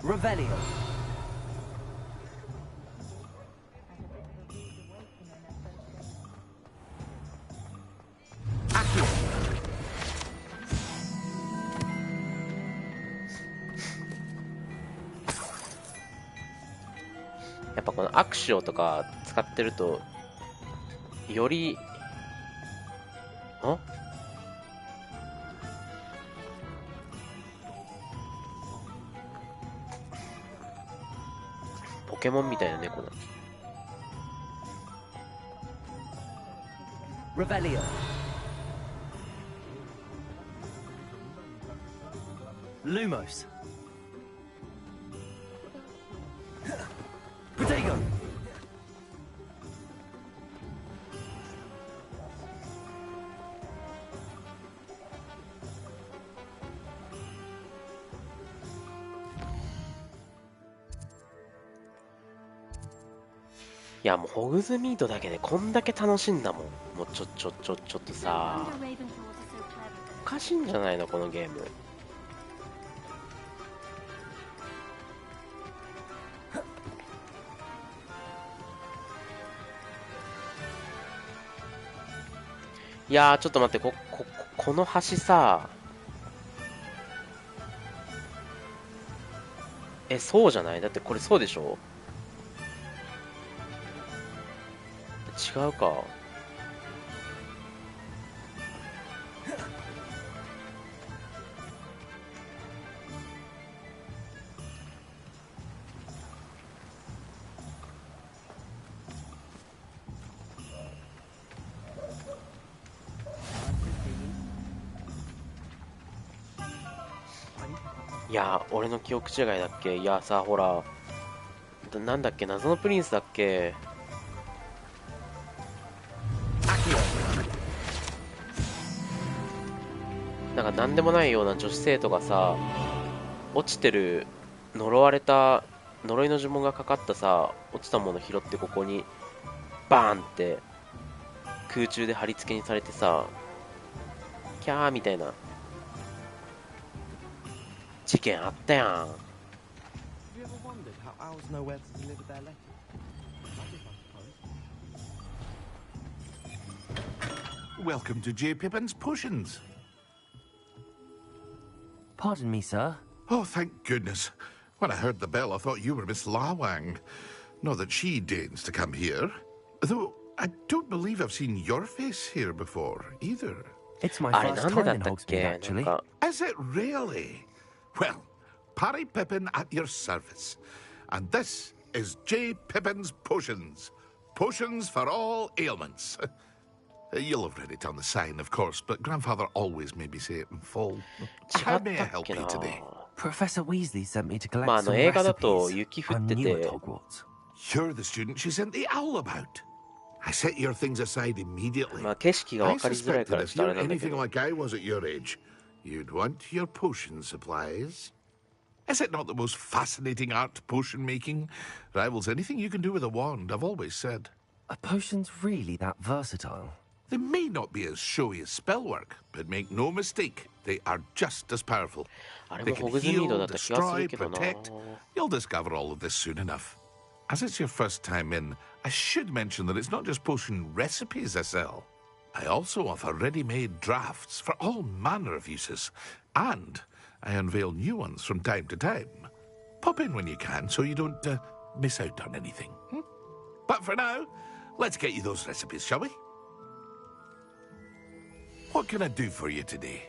[SPEAKER 2] Revelio. Accio.
[SPEAKER 1] やっぱこのアクシオとか使ってるとよりポケモンみたいな猫だ。
[SPEAKER 2] Revelio. Lumos. Protego.
[SPEAKER 1] いやもうホグズミートだけでこんだけ楽しいんだもん。もうちょっとさ、かしいんじゃないのこのゲーム。いやー、ちょっと待って、この橋さ、そうじゃない？だってこれそうでしょ？違うか。いやー、俺の記憶違いだっけ？いやさ、ほら、なんだっけ、謎のプリンスだっけ？なんかなんでもないような女子生徒がさ、落ちてる呪われた呪いの呪文がかかったさ、落ちたもの拾ってここにバーンって空中で貼り付けにされてさ、キャーみたいな事件あったやん。
[SPEAKER 18] Welcome to J. Pippin's Potions.
[SPEAKER 12] Pardon me, sir.
[SPEAKER 18] Oh, thank goodness. When I heard the bell, I thought you were Miss Lawang. Not that she deigns to come here. Though I don't believe I've seen your face here before, either.
[SPEAKER 12] It's my first time in Hogsmeade, actually.
[SPEAKER 18] Is it really? Well, Parry Pippin at your service. And this is J. Pippin's Potions. Potions for all ailments. You'll have read it on the sign, of course, but Grandfather always made me say it in full. How may I help you today?
[SPEAKER 12] Professor Weasley sent me to collect some recipes. I'm new at Hogwarts.
[SPEAKER 18] You're the student she sent the owl about. I set your things aside immediately. I suspect that if you're anything like I was at your age, you'd want your potion supplies. Is it not the most fascinating art, potion making? Rivals anything you can do with a wand, I've always said.
[SPEAKER 12] Are potions really that versatile?
[SPEAKER 18] They may not be as showy as spellwork, but make no mistake, they are just as powerful. They can heal, destroy, protect. You'll discover all of this soon enough. As it's your first time in, I should mention that it's not just potion recipes I sell. I also offer ready-made drafts for all manner of uses, and I unveil new ones from time to time. Pop in when you can so you don't miss out on anything. But for now, let's get you those recipes, shall we? What can I do for you today?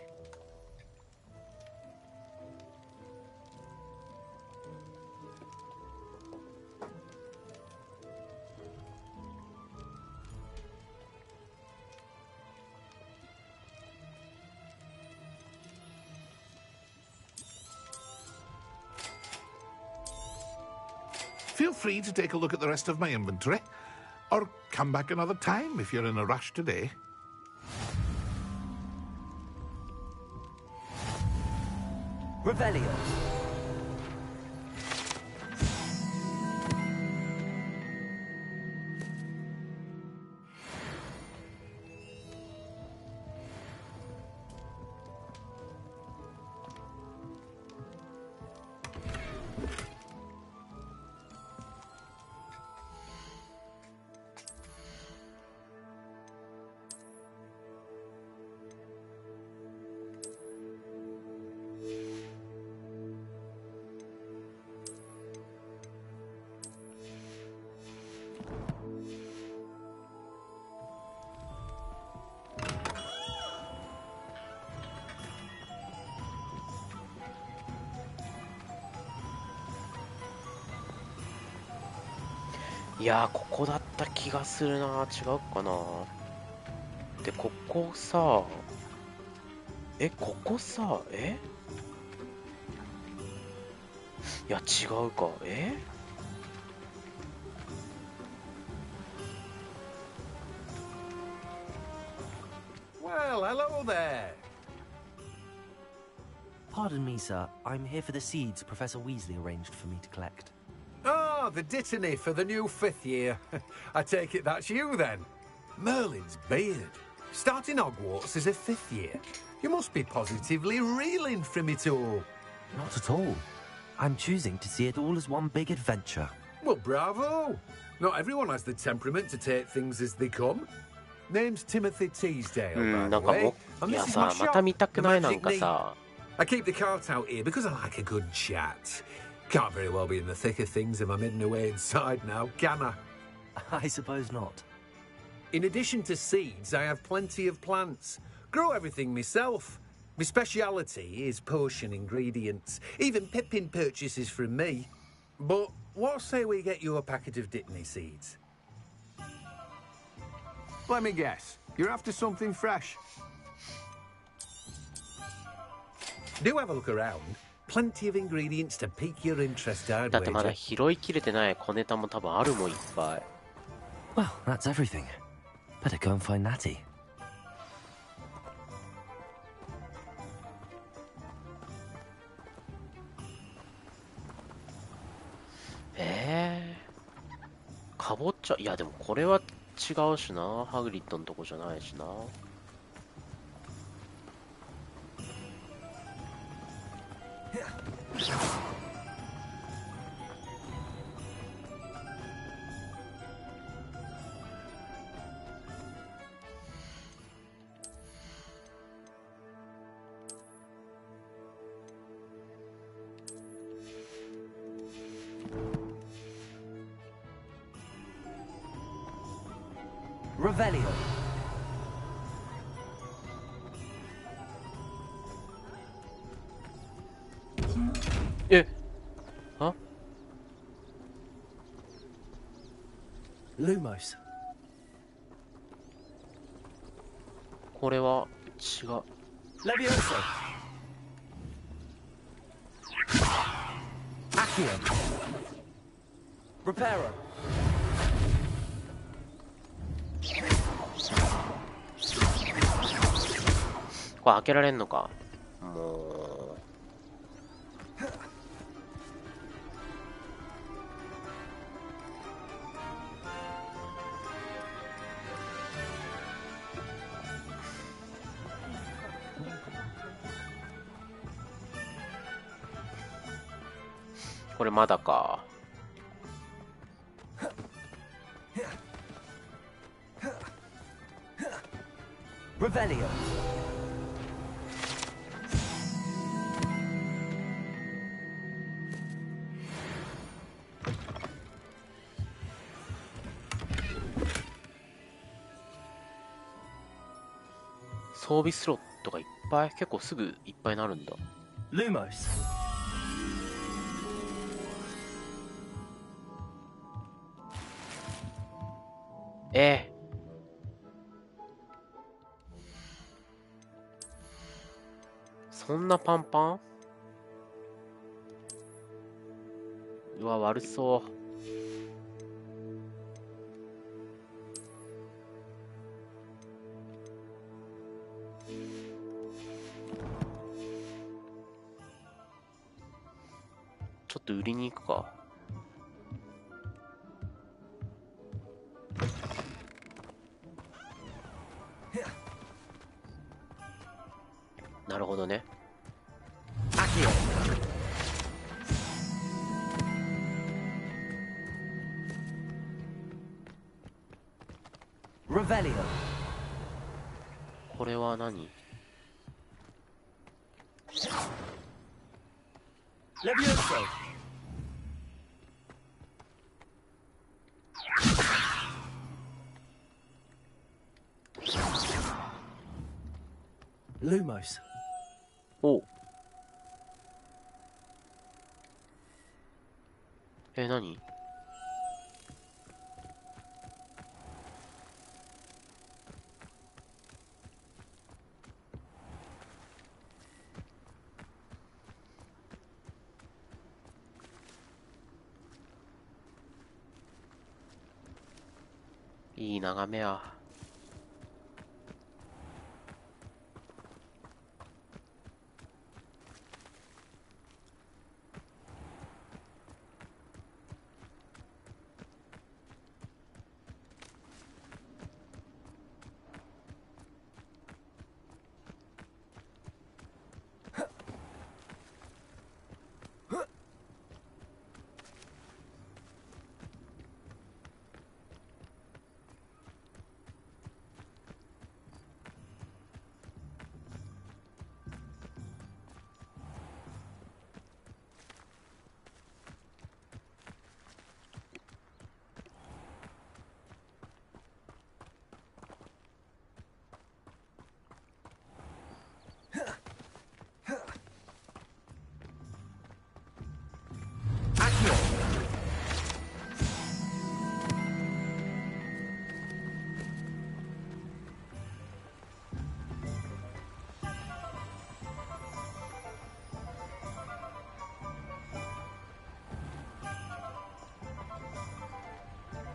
[SPEAKER 18] Feel free to take a look at the rest of my inventory, or come back another time if you're in a rush today.
[SPEAKER 12] Revelio.
[SPEAKER 1] いやー、ここだった気がするな。違うかな。で、ここさ、ここさ、いや、違うか。
[SPEAKER 11] Well, hello there.
[SPEAKER 12] Pardon me, sir. I'm here for the seeds Professor Weasley arranged for me to collect.
[SPEAKER 11] Oh, the dittany for the new 5th year. I take it that's you, then. Merlin's beard. Starting Hogwarts as a 5th year. You must be positively reeling from it all.
[SPEAKER 12] Not at all. I'm choosing to see it all as one big adventure.
[SPEAKER 11] Well, bravo! Not everyone has the temperament to take things as they come. Name's Timothy Teasdale, by the way. And this is my shop, the Magic Knee. I keep the cart out here because I like a good chat. Can't very well be in the thick of things if I'm hidden away inside now, can I?
[SPEAKER 12] I suppose not.
[SPEAKER 11] In addition to seeds, I have plenty of plants. Grow everything myself. My speciality is potion ingredients. Even Pippin purchases from me. But what say we get you a packet of Dittany seeds?
[SPEAKER 19] Let me guess. You're after something fresh.
[SPEAKER 11] Do have a look around. Plenty of ingredients to pique your interest, I'd
[SPEAKER 1] だってまだ
[SPEAKER 11] wager.
[SPEAKER 1] 拾いきれてない小ネタも多分あるもんいっぱい。
[SPEAKER 12] Well, that's everything. Better go and find Natty.
[SPEAKER 1] Eh? かぼちゃ、いやでもこれは違うしな。ハグリッドのとこじゃないしな。
[SPEAKER 12] Revelio.
[SPEAKER 1] Huh?
[SPEAKER 12] Lumos.
[SPEAKER 1] これは違う。
[SPEAKER 12] Levioso. Accio. Reparo.
[SPEAKER 1] これ開けられんのか。もう。これまだか。
[SPEAKER 12] Revelio.
[SPEAKER 1] 「装備スロットがいっぱい、結構すぐいっぱいになるんだ。
[SPEAKER 12] Lumos.
[SPEAKER 1] そんなパンパン？うわ、悪そう。ちょっと売りに行くか。なるほどね。
[SPEAKER 12] Revelio.
[SPEAKER 1] これは何？
[SPEAKER 12] Levioso. Lumos.
[SPEAKER 1] お。何？いい眺めや。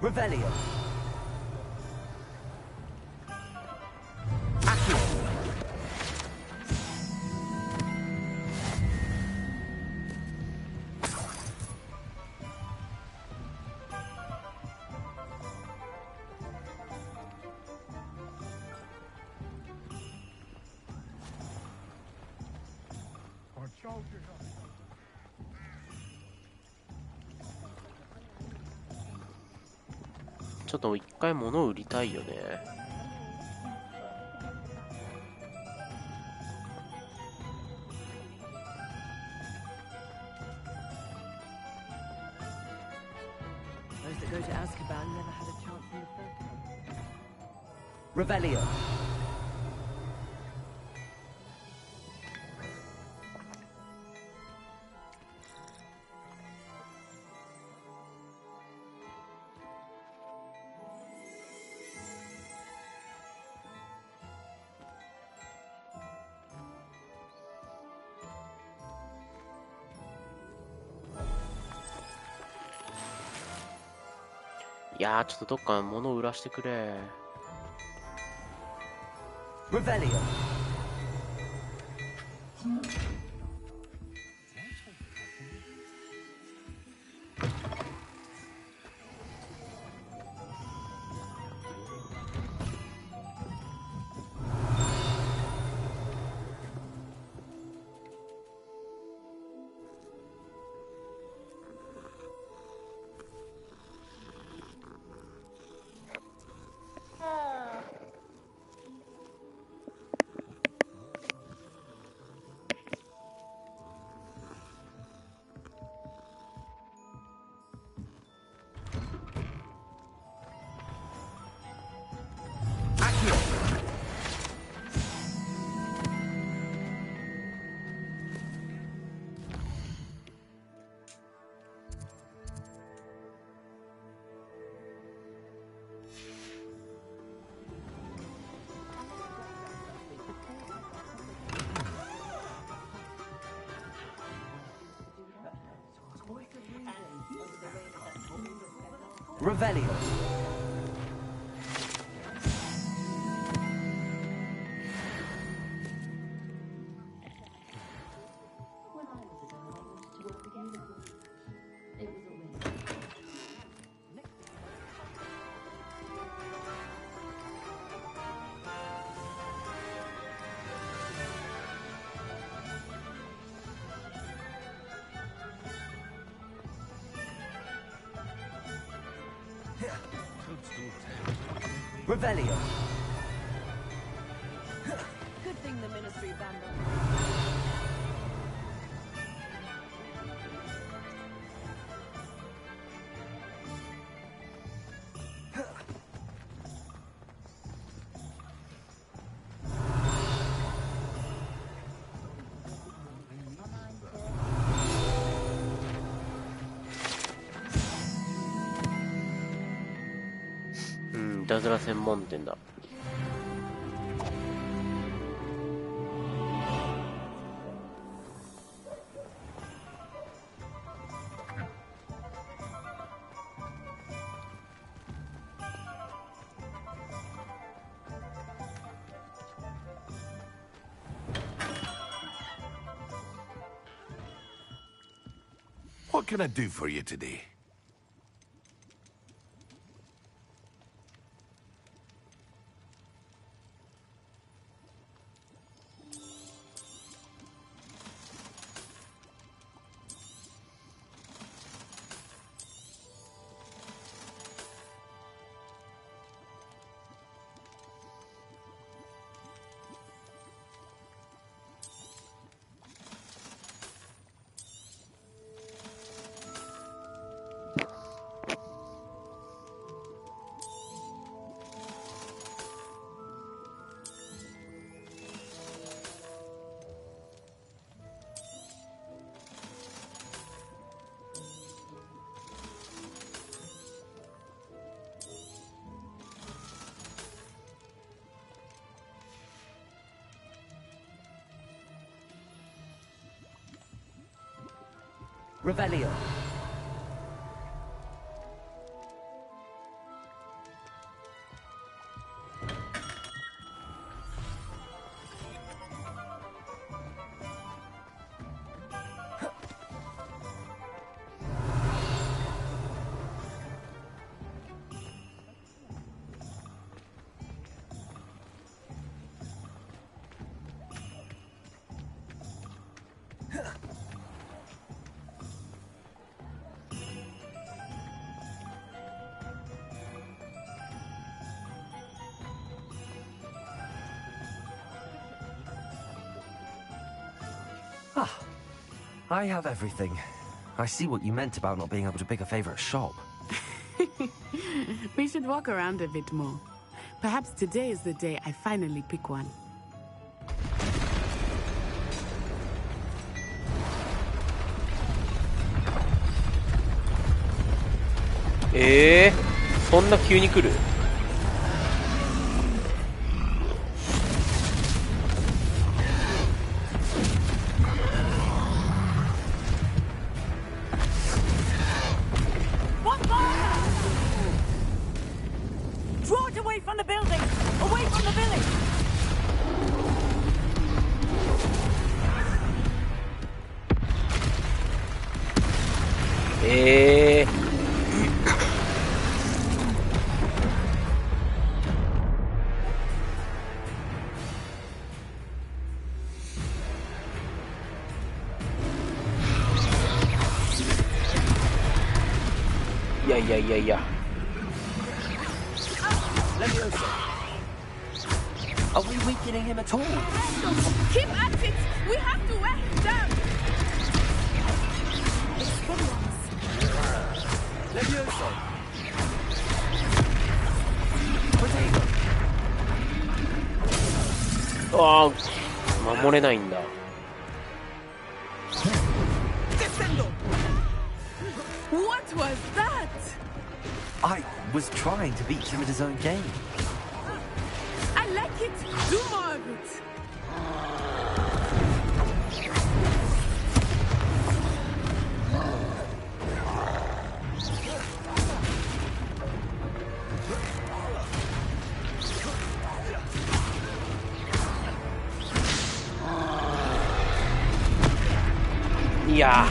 [SPEAKER 15] Revelio.
[SPEAKER 16] Soldiers.
[SPEAKER 1] ちょっと一回物を売りたいよね。
[SPEAKER 2] Those that go to Azkaban never had a chance in the first place.
[SPEAKER 15] Revelio.
[SPEAKER 1] いやー、ちょっとどっか物を売らしてくれ。
[SPEAKER 15] Revelio. Revelio. Revelio.
[SPEAKER 2] Good thing the Ministry banned them.
[SPEAKER 1] いたずら専門店だ。
[SPEAKER 18] What can I do for you today?
[SPEAKER 15] Revelio.
[SPEAKER 12] Ah, I have everything. I see what you meant about not being able to pick a favorite shop.
[SPEAKER 14] We should walk around a bit more. Perhaps today is the day I finally pick one.
[SPEAKER 1] Eh? そんな急に来る?
[SPEAKER 5] Draw it away from the building! Away from the village! Yeah.
[SPEAKER 12] Are we weakening him at all?
[SPEAKER 14] Keep at it! We have to wear him down!
[SPEAKER 12] Levioso!
[SPEAKER 1] Ah, 守れないんだ.
[SPEAKER 14] What was that?
[SPEAKER 12] I was trying to beat him at his own game.
[SPEAKER 14] I like it. Do more of it.
[SPEAKER 1] Yeah.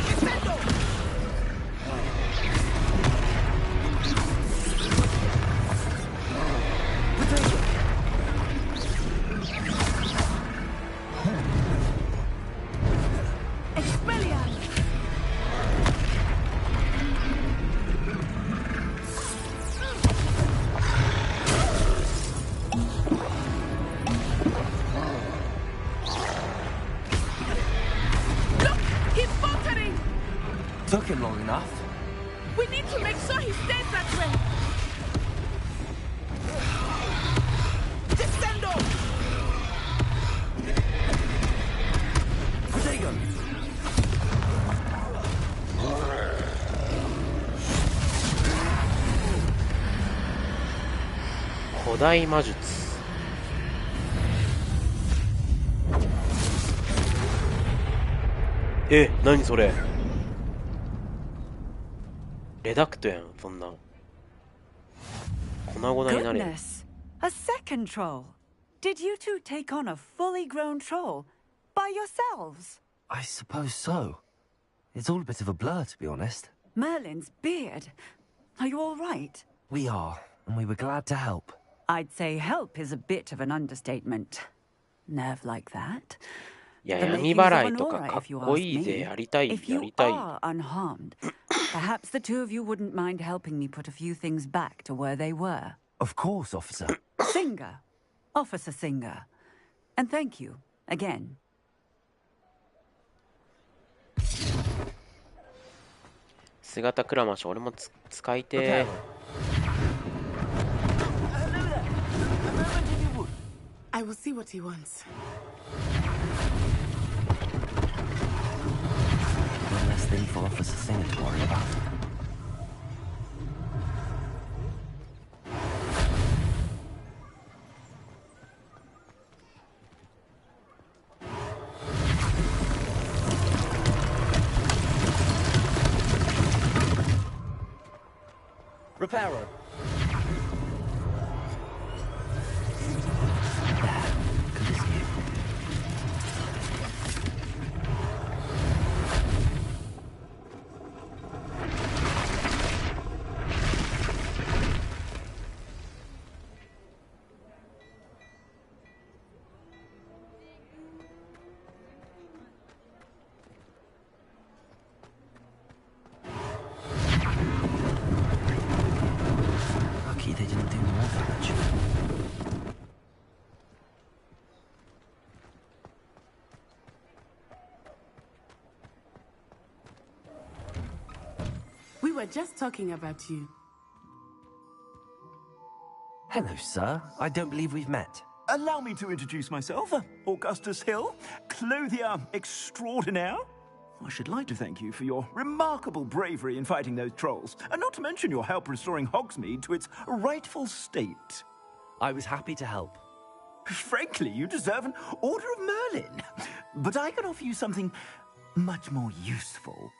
[SPEAKER 12] Took him long enough.
[SPEAKER 14] We need to make sure he stays that way. Descendo!
[SPEAKER 12] Protego!
[SPEAKER 1] 古代魔術。え、何それ。レダクトやん、そんな。粉々になれる。
[SPEAKER 5] Goodness! A second troll! Did you two take on a fully grown troll by yourselves?
[SPEAKER 12] I suppose so. It's all a bit of a blur, to be honest.
[SPEAKER 5] Merlin's beard. Are you all right?
[SPEAKER 12] We are, and we were glad to help.
[SPEAKER 5] I'd say help is a bit of an understatement. Nerve like that.
[SPEAKER 1] いや、闇払いとかかっこいいぜ。やりたい、やりたい。
[SPEAKER 5] If you are unharmed, perhaps the two of you wouldn't mind helping me put a few things back to where they were.
[SPEAKER 12] Of course, officer.
[SPEAKER 5] Singer. Officer Singer. And thank you, again.
[SPEAKER 1] 姿くらまし、俺も使いて。
[SPEAKER 14] I will see what he wants.
[SPEAKER 12] One less thing for Officer Singer to worry about.
[SPEAKER 15] Reparo.
[SPEAKER 14] were just talking about you.
[SPEAKER 12] Hello, sir. I don't believe we've met.
[SPEAKER 15] Allow me to introduce myself. Augustus Hill, clothier extraordinaire. I should like to thank you for your remarkable bravery in fighting those trolls, and not to mention your help restoring Hogsmeade to its rightful state.
[SPEAKER 12] I was happy to help.
[SPEAKER 15] Frankly, you deserve an Order of Merlin. But I can offer you something much more useful.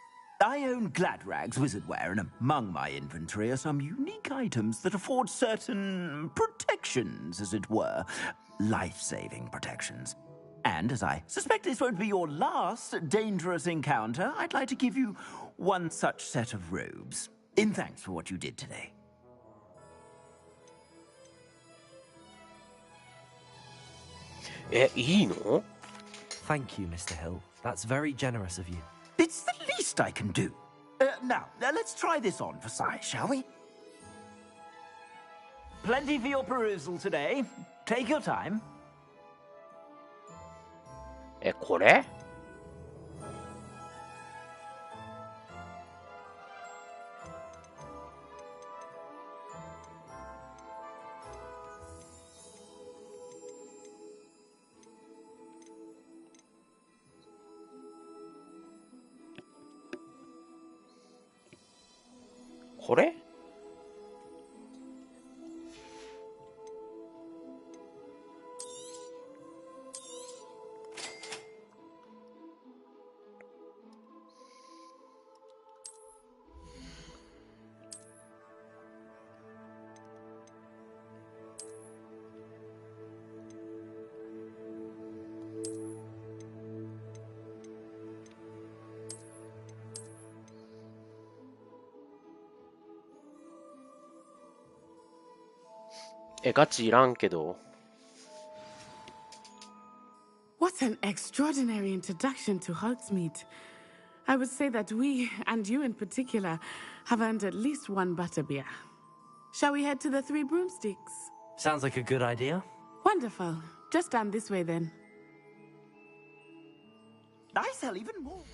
[SPEAKER 15] I own Gladrag's wizardware, and among my inventory are some unique items that afford certain protections, as it were. Life-saving protections. And as I suspect this won't be your last dangerous encounter, I'd like to give you one such set of robes, in thanks for what you did today.
[SPEAKER 12] Thank you, Mr. Hill. That's very generous of you.
[SPEAKER 15] It's the least I can do. Now, let's try this on for size, shall we? Plenty for your perusal today. Take your time.
[SPEAKER 1] これこれガチいらんけど。
[SPEAKER 14] What an extraordinary introduction to Hogsmeade. I would say that we, and you in particular, have earned at least one butterbeer. Shall we head to the Three Broomsticks?
[SPEAKER 12] Sounds like a good idea.
[SPEAKER 14] Wonderful. Just down this way then.
[SPEAKER 15] I sell even more.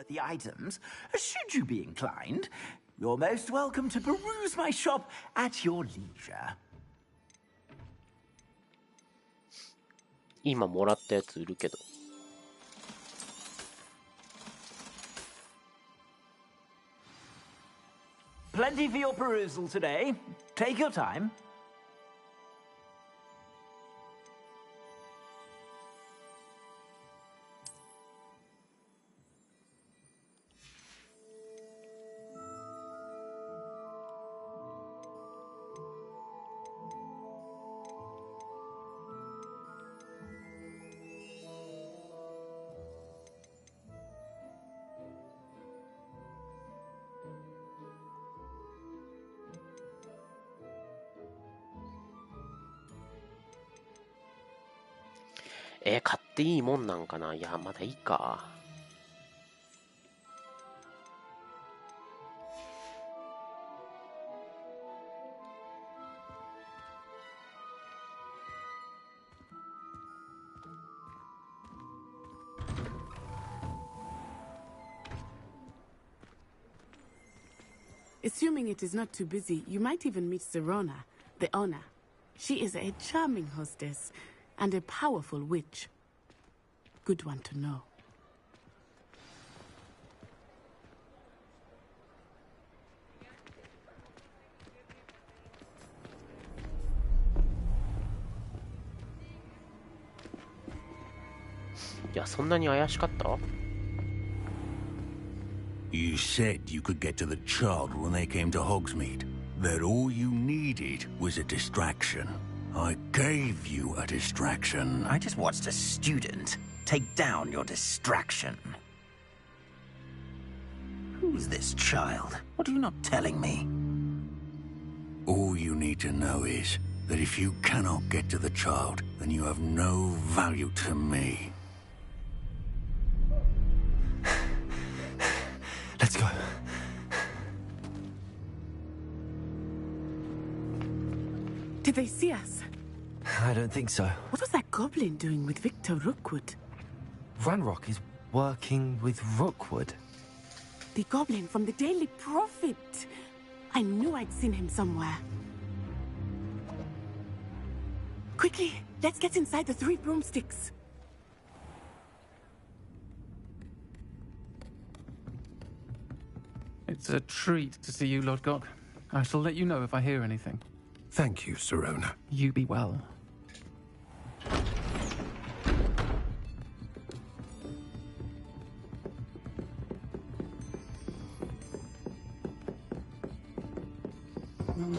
[SPEAKER 15] The items, should you be inclined, you're most welcome to peruse my shop at your leisure.
[SPEAKER 1] 今もらったやつ売るけど。
[SPEAKER 15] Plenty for your perusal today. Take your time.
[SPEAKER 1] 買っていいもんなんかな。いや、まだいいか。
[SPEAKER 14] Assuming it is not too busy, you might even meet Serona, the owner. She is a charming hostess and a powerful witch. Good one to know.
[SPEAKER 18] You said you could get to the child when they came to Hogsmeade. That all you needed was a distraction. I gave you a distraction.
[SPEAKER 15] I just watched a student take down your distraction. Who's this child? What are you not telling me?
[SPEAKER 18] All you need to know is that if you cannot get to the child, then you have no value to me.
[SPEAKER 12] Let's
[SPEAKER 1] い
[SPEAKER 14] Did they see us?
[SPEAKER 12] I don't think so.
[SPEAKER 14] What was that goblin doing with Victor Rookwood?
[SPEAKER 12] Ranrock is working with Rookwood.
[SPEAKER 14] The goblin from the Daily Prophet. I knew I'd seen him somewhere. Quickly, let's get inside the 3 broomsticks.
[SPEAKER 20] It's a treat to see you, Lodgok. I shall let you know if I hear anything.
[SPEAKER 11] Thank you, Sirona.
[SPEAKER 20] You be well.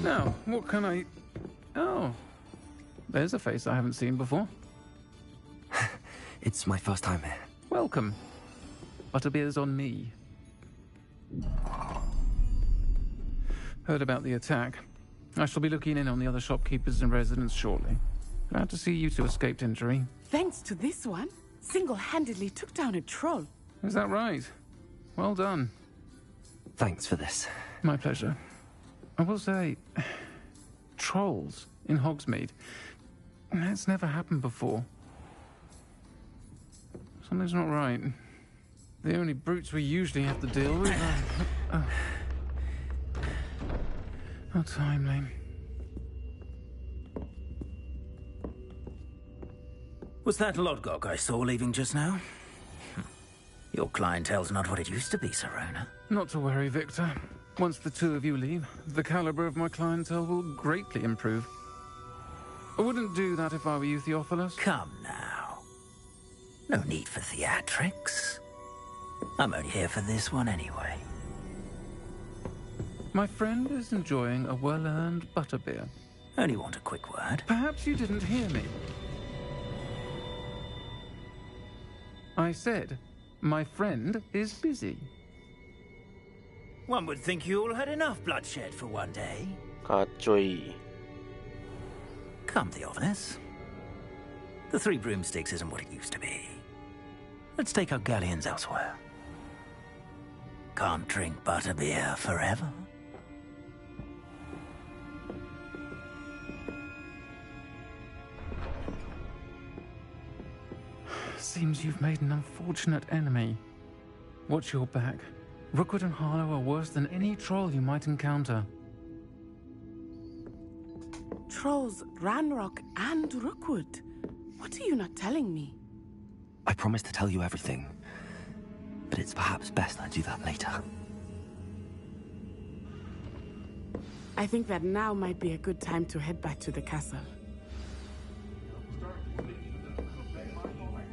[SPEAKER 20] Now, what can I... Oh, there's a face I haven't seen before.
[SPEAKER 12] It's my first time here.
[SPEAKER 20] Welcome. Butterbeer's on me. Heard about the attack. I shall be looking in on the other shopkeepers and residents shortly. Glad to see you two escaped injury.
[SPEAKER 14] Thanks to this one, single-handedly took down a troll.
[SPEAKER 20] Is that right? Well done.
[SPEAKER 12] Thanks for this.
[SPEAKER 20] My pleasure. I will say, trolls in Hogsmeade. That's never happened before. Something's not right. The only brutes we usually have to deal with are... How timely.
[SPEAKER 21] Was that Lodgok I saw leaving just now? Your clientele's not what it used to be, Sirona.
[SPEAKER 20] Not to worry, Victor. Once the two of you leave, the caliber of my clientele will greatly improve. I wouldn't do that if I were you, Theophilus.
[SPEAKER 21] Come now. No need for theatrics. I'm only here for this one anyway.
[SPEAKER 20] My friend is enjoying a well-earned butterbeer.
[SPEAKER 21] Only want a quick word.
[SPEAKER 20] Perhaps you didn't hear me. I said, my friend is busy.
[SPEAKER 21] One would think you all had enough bloodshed for one day.
[SPEAKER 1] かっちょいい.
[SPEAKER 21] Come, Theophilus. The 3 broomsticks isn't what it used to be. Let's take our galleons elsewhere. Can't drink butterbeer forever.
[SPEAKER 20] Seems you've made an unfortunate enemy. Watch your back. Rookwood and Harlow are worse than any troll you might encounter.
[SPEAKER 14] Trolls, Ranrock, and Rookwood. What are you not telling me?
[SPEAKER 12] I promise to tell you everything, but it's perhaps best I do that later.
[SPEAKER 14] I think that now might be a good time to head back to the castle.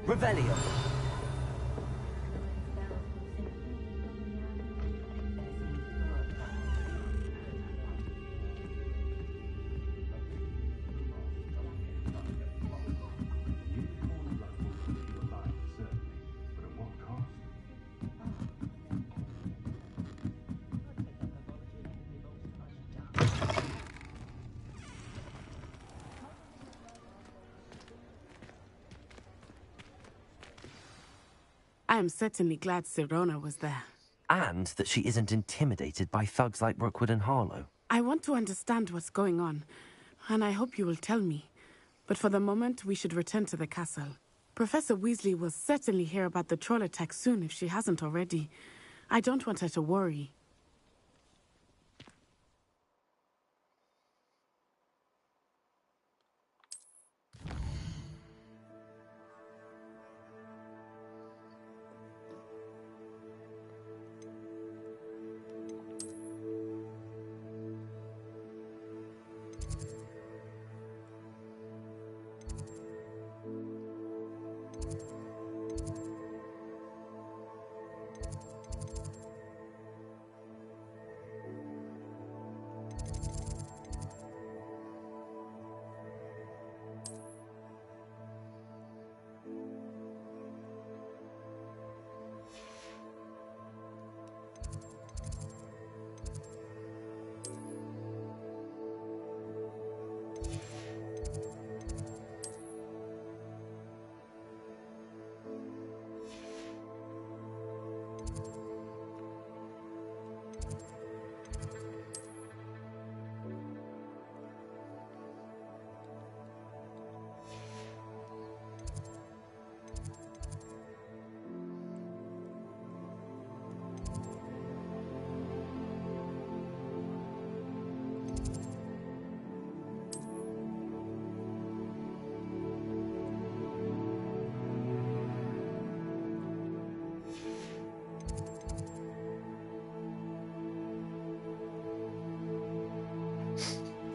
[SPEAKER 12] Revelio.
[SPEAKER 14] I am certainly glad Sirona was there.
[SPEAKER 12] And that she isn't intimidated by thugs like Rookwood and Harlow.
[SPEAKER 14] I want to understand what's going on, and I hope you will tell me. But for the moment, we should return to the castle. Professor Weasley will certainly hear about the troll attack soon if she hasn't already. I don't want her to worry.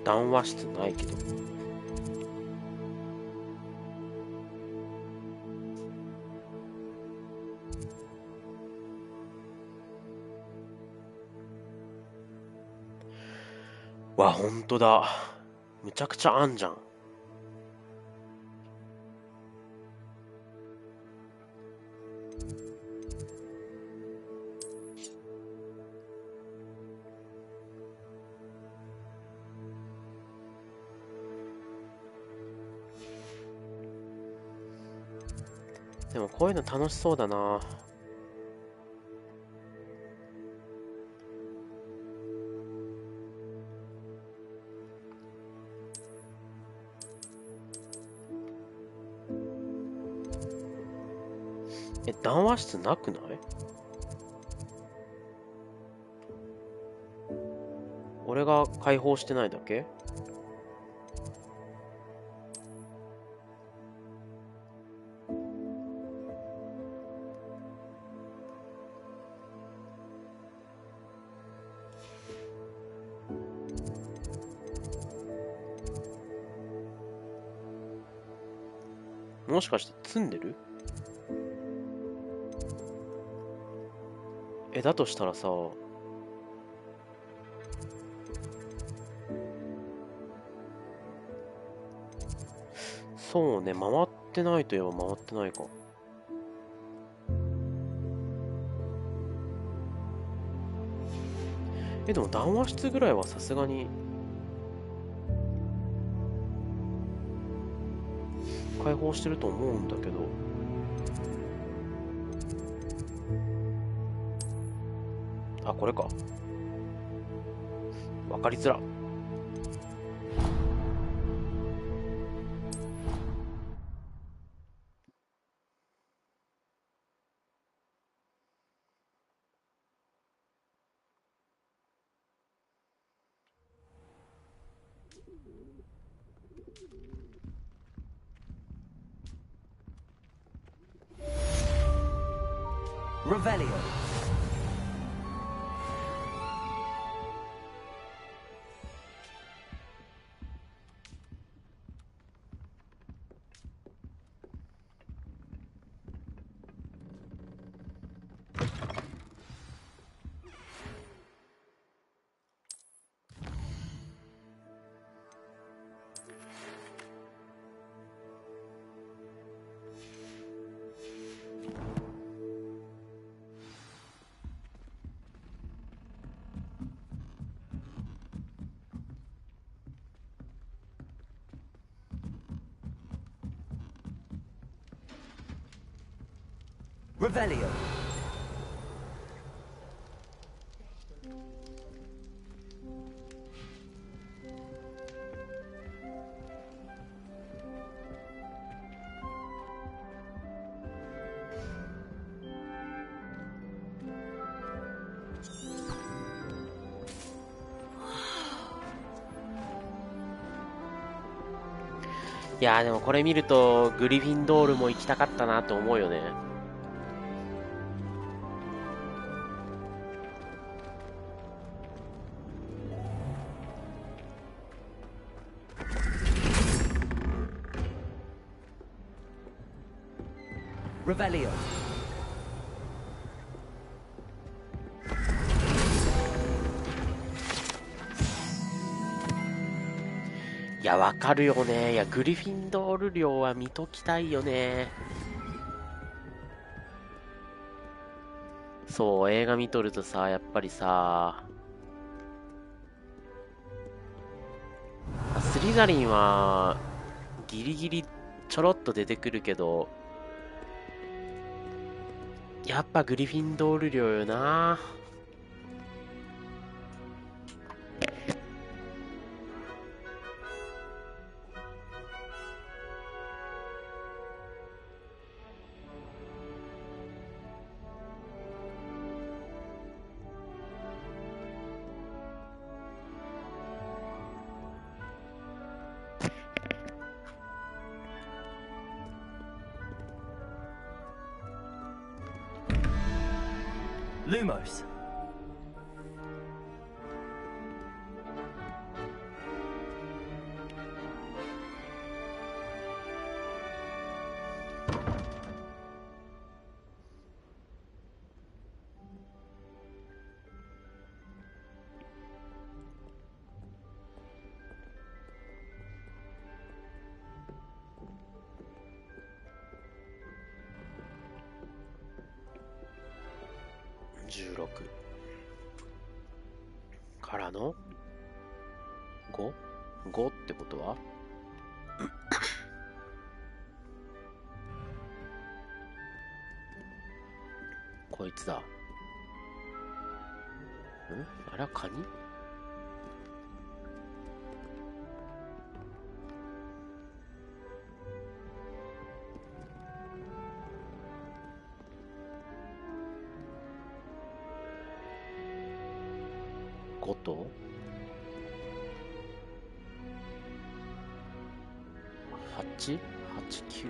[SPEAKER 1] 談話室ないけど。わ、ほんとだ。むちゃくちゃあんじゃん。でもこういうの楽しそうだな。談話室なくない？俺が開放してないだけ？もしかして積んでる？だとしたらさ、そうね、回ってないといえば回ってないか。でも談話室ぐらいはさすがに開放してると思うんだけど。あ、これか。わかりづら。
[SPEAKER 9] Revelio. Revelio.
[SPEAKER 1] I いやーでもこれ見るとグリフィンドールも行きたかったなと思うよね。
[SPEAKER 9] Revelio.
[SPEAKER 1] いや、わかるよね。いや、グリフィンドール寮は見ときたいよね。そう、映画見とるとさ、やっぱりさ、スリザリンはギリギリちょろっと出てくるけど、やっぱグリフィンドール寮よな。
[SPEAKER 9] Lumos.
[SPEAKER 1] 16からの 5?5 ってことはこいつだ。あれはカニ？5と8、8、9、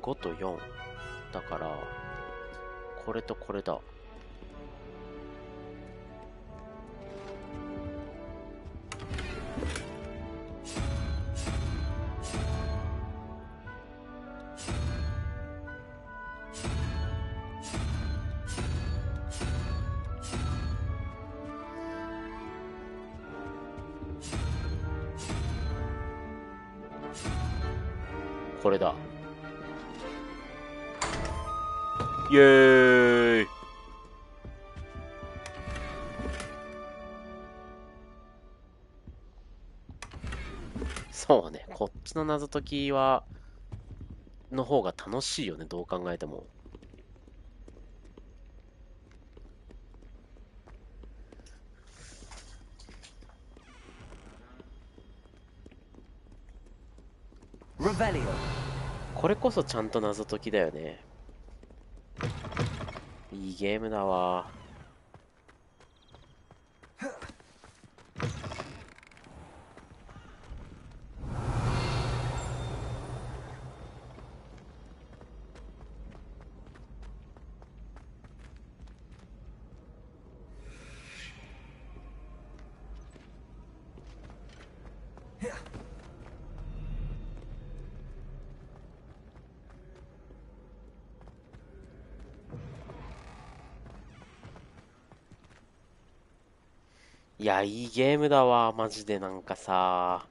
[SPEAKER 1] 5と4だから、これとこれだ。これだ。イエーイ。そうね、こっちの謎解きはの方が楽しいよね、どう考えても。これこそちゃんと謎解きだよね。いいゲームだわ。いや、いいゲームだわ、マジでなんかさ。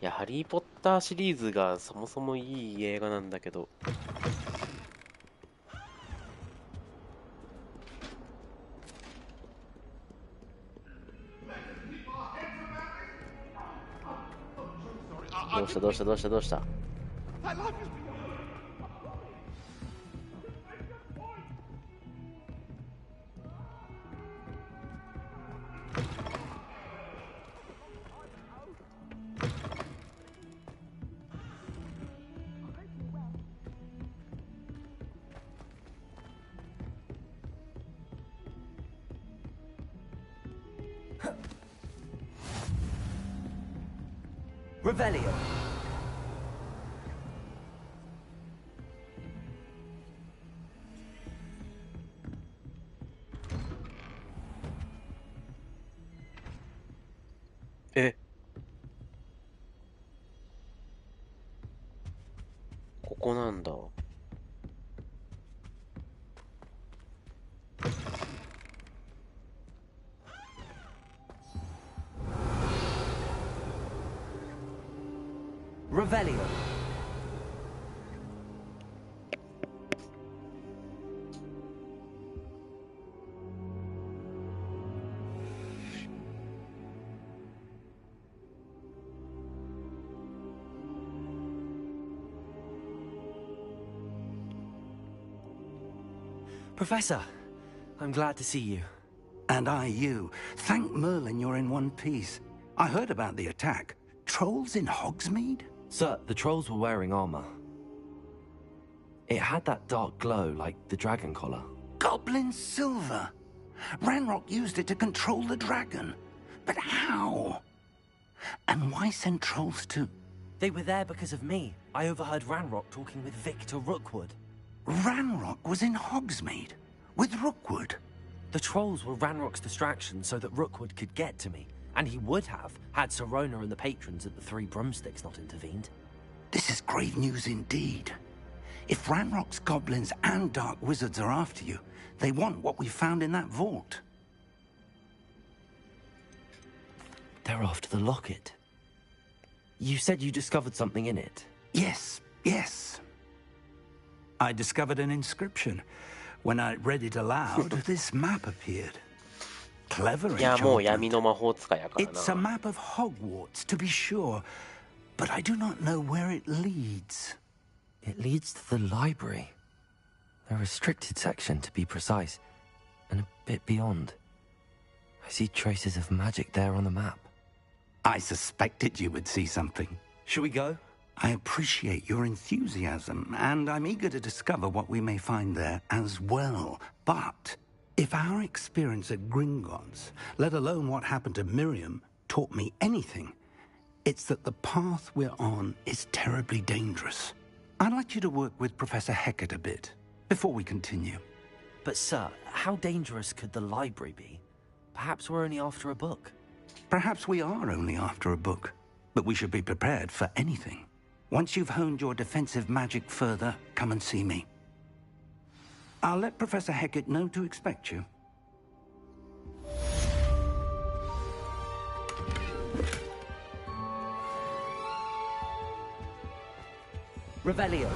[SPEAKER 1] いや、ハリー・ポッターシリーズがそもそもいい映画なんだけど。どうしたどうしたどうしたどうした。
[SPEAKER 12] Revelio.
[SPEAKER 1] Eh. ここなんだ。
[SPEAKER 12] Revelio. Professor, I'm glad to see you.
[SPEAKER 8] And I you. Thank Merlin you're in one piece. I heard about the attack. Trolls in Hogsmeade?
[SPEAKER 12] Sir, the trolls were wearing armor. It had that dark glow like the dragon collar.
[SPEAKER 8] Goblin silver. Ranrock used it to control the dragon. But how? And why send trolls to...
[SPEAKER 12] They were there because of me. I overheard Ranrock talking with Victor Rookwood.
[SPEAKER 8] Ranrock was in Hogsmeade? With Rookwood?
[SPEAKER 12] The trolls were Ranrock's distraction so that Rookwood could get to me. And he would have, had Sirona and the patrons at the Three Broomsticks not intervened.
[SPEAKER 8] This is grave news indeed. If Ranrock's goblins and dark wizards are after you, they want what we found in that vault.
[SPEAKER 12] They're after the locket. You said you discovered something in it.
[SPEAKER 8] Yes, yes. I discovered an inscription. When I read it aloud, this map appeared. Clever
[SPEAKER 1] いや、もう
[SPEAKER 8] enchantment.
[SPEAKER 1] 闇の魔法使いやからな。
[SPEAKER 8] It's a map of Hogwarts, to be sure, but I do not know where it leads.
[SPEAKER 12] It leads to the library. The restricted section, to be precise, and a bit beyond. I see traces of magic there on the map.
[SPEAKER 8] I suspected you would see something.
[SPEAKER 12] Shall we go?
[SPEAKER 8] I appreciate your enthusiasm, and I'm eager to discover what we may find there as well. But if our experience at Gringotts, let alone what happened to Miriam, taught me anything, it's that the path we're on is terribly dangerous. I'd like you to work with Professor Hecat a bit before we continue.
[SPEAKER 12] But, sir, how dangerous could the library be? Perhaps we're only after a book.
[SPEAKER 8] Perhaps we are only after a book, but we should be prepared for anything. Once you've honed your defensive magic further, come and see me. I'll let Professor Hecat know to expect you.
[SPEAKER 9] Revelio.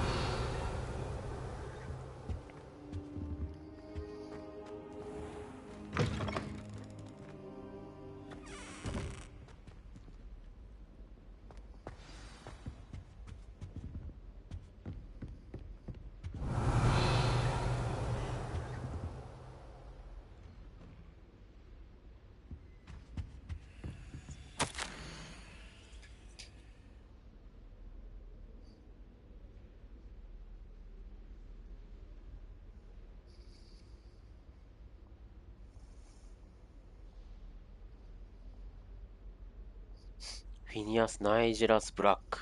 [SPEAKER 1] フィニアス・ナイジェラス・ブラック。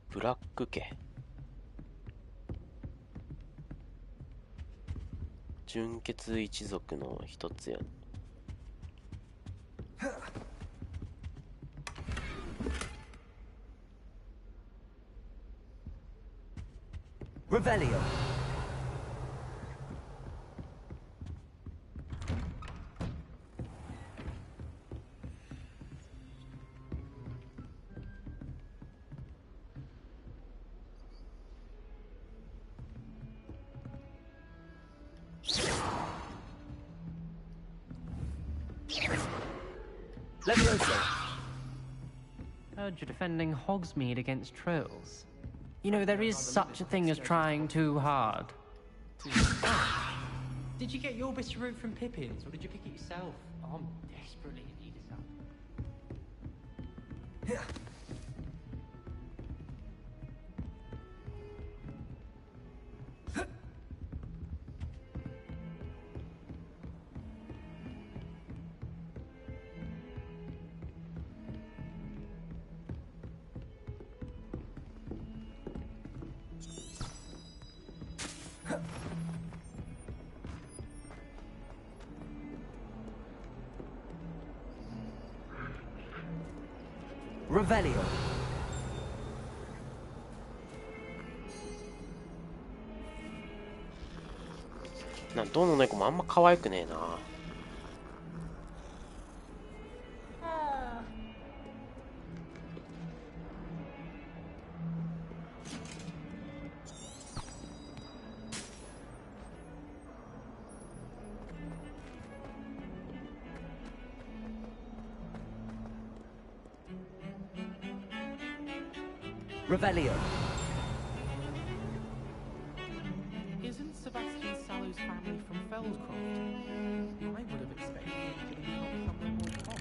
[SPEAKER 1] ブラック家。純血一族の一つや。
[SPEAKER 9] Revelio.
[SPEAKER 13] Heard you're defending Hogsmeade against trolls. You know, there is such a thing as trying too hard.
[SPEAKER 6] Did you get your bit of root from Pippin's, or did you pick it yourself? I'm desperately in need of some.
[SPEAKER 1] どの猫もあんま可愛くねえな。
[SPEAKER 9] Revelio.
[SPEAKER 6] Isn't Sebastian Sallow's family from Feldcroft? I would have expected him to be somewhere more posh.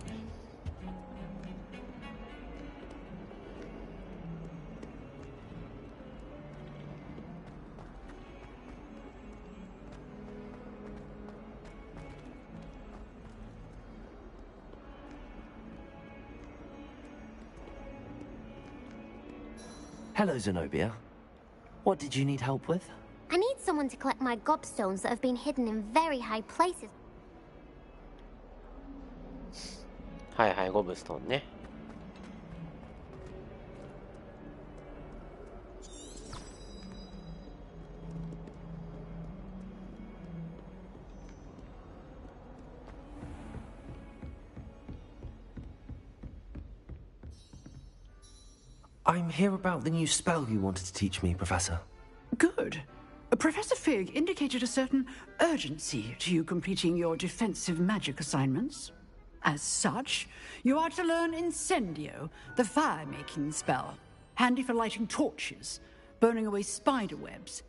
[SPEAKER 12] Hello, Zenobia. What did you need help with?
[SPEAKER 3] I need someone to collect my gobstones that have been hidden in very high places.
[SPEAKER 1] はいはい、ゴブストーンね。
[SPEAKER 12] I'm here about the new spell you wanted to teach me, Professor.
[SPEAKER 5] Good. Professor Fig indicated a certain urgency to you completing your defensive magic assignments. As such, you are to learn Incendio, the fire-making spell, handy for lighting torches, burning away spider webs,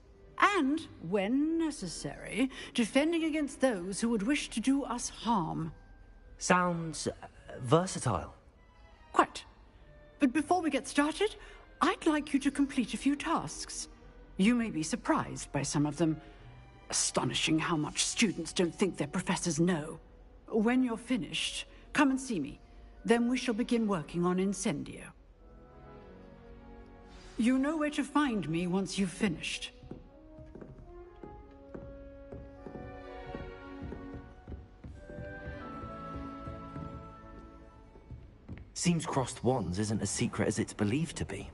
[SPEAKER 5] and, when necessary, defending against those who would wish to do us harm.
[SPEAKER 12] Sounds versatile.
[SPEAKER 5] Quite. But before we get started, I'd like you to complete a few tasks. You may be surprised by some of them. Astonishing how much students don't think their professors know. When you're finished, come and see me. Then we shall begin working on Incendio. You know where to find me once you've finished.
[SPEAKER 12] Seems crossed wands isn't as secret as it's believed to be.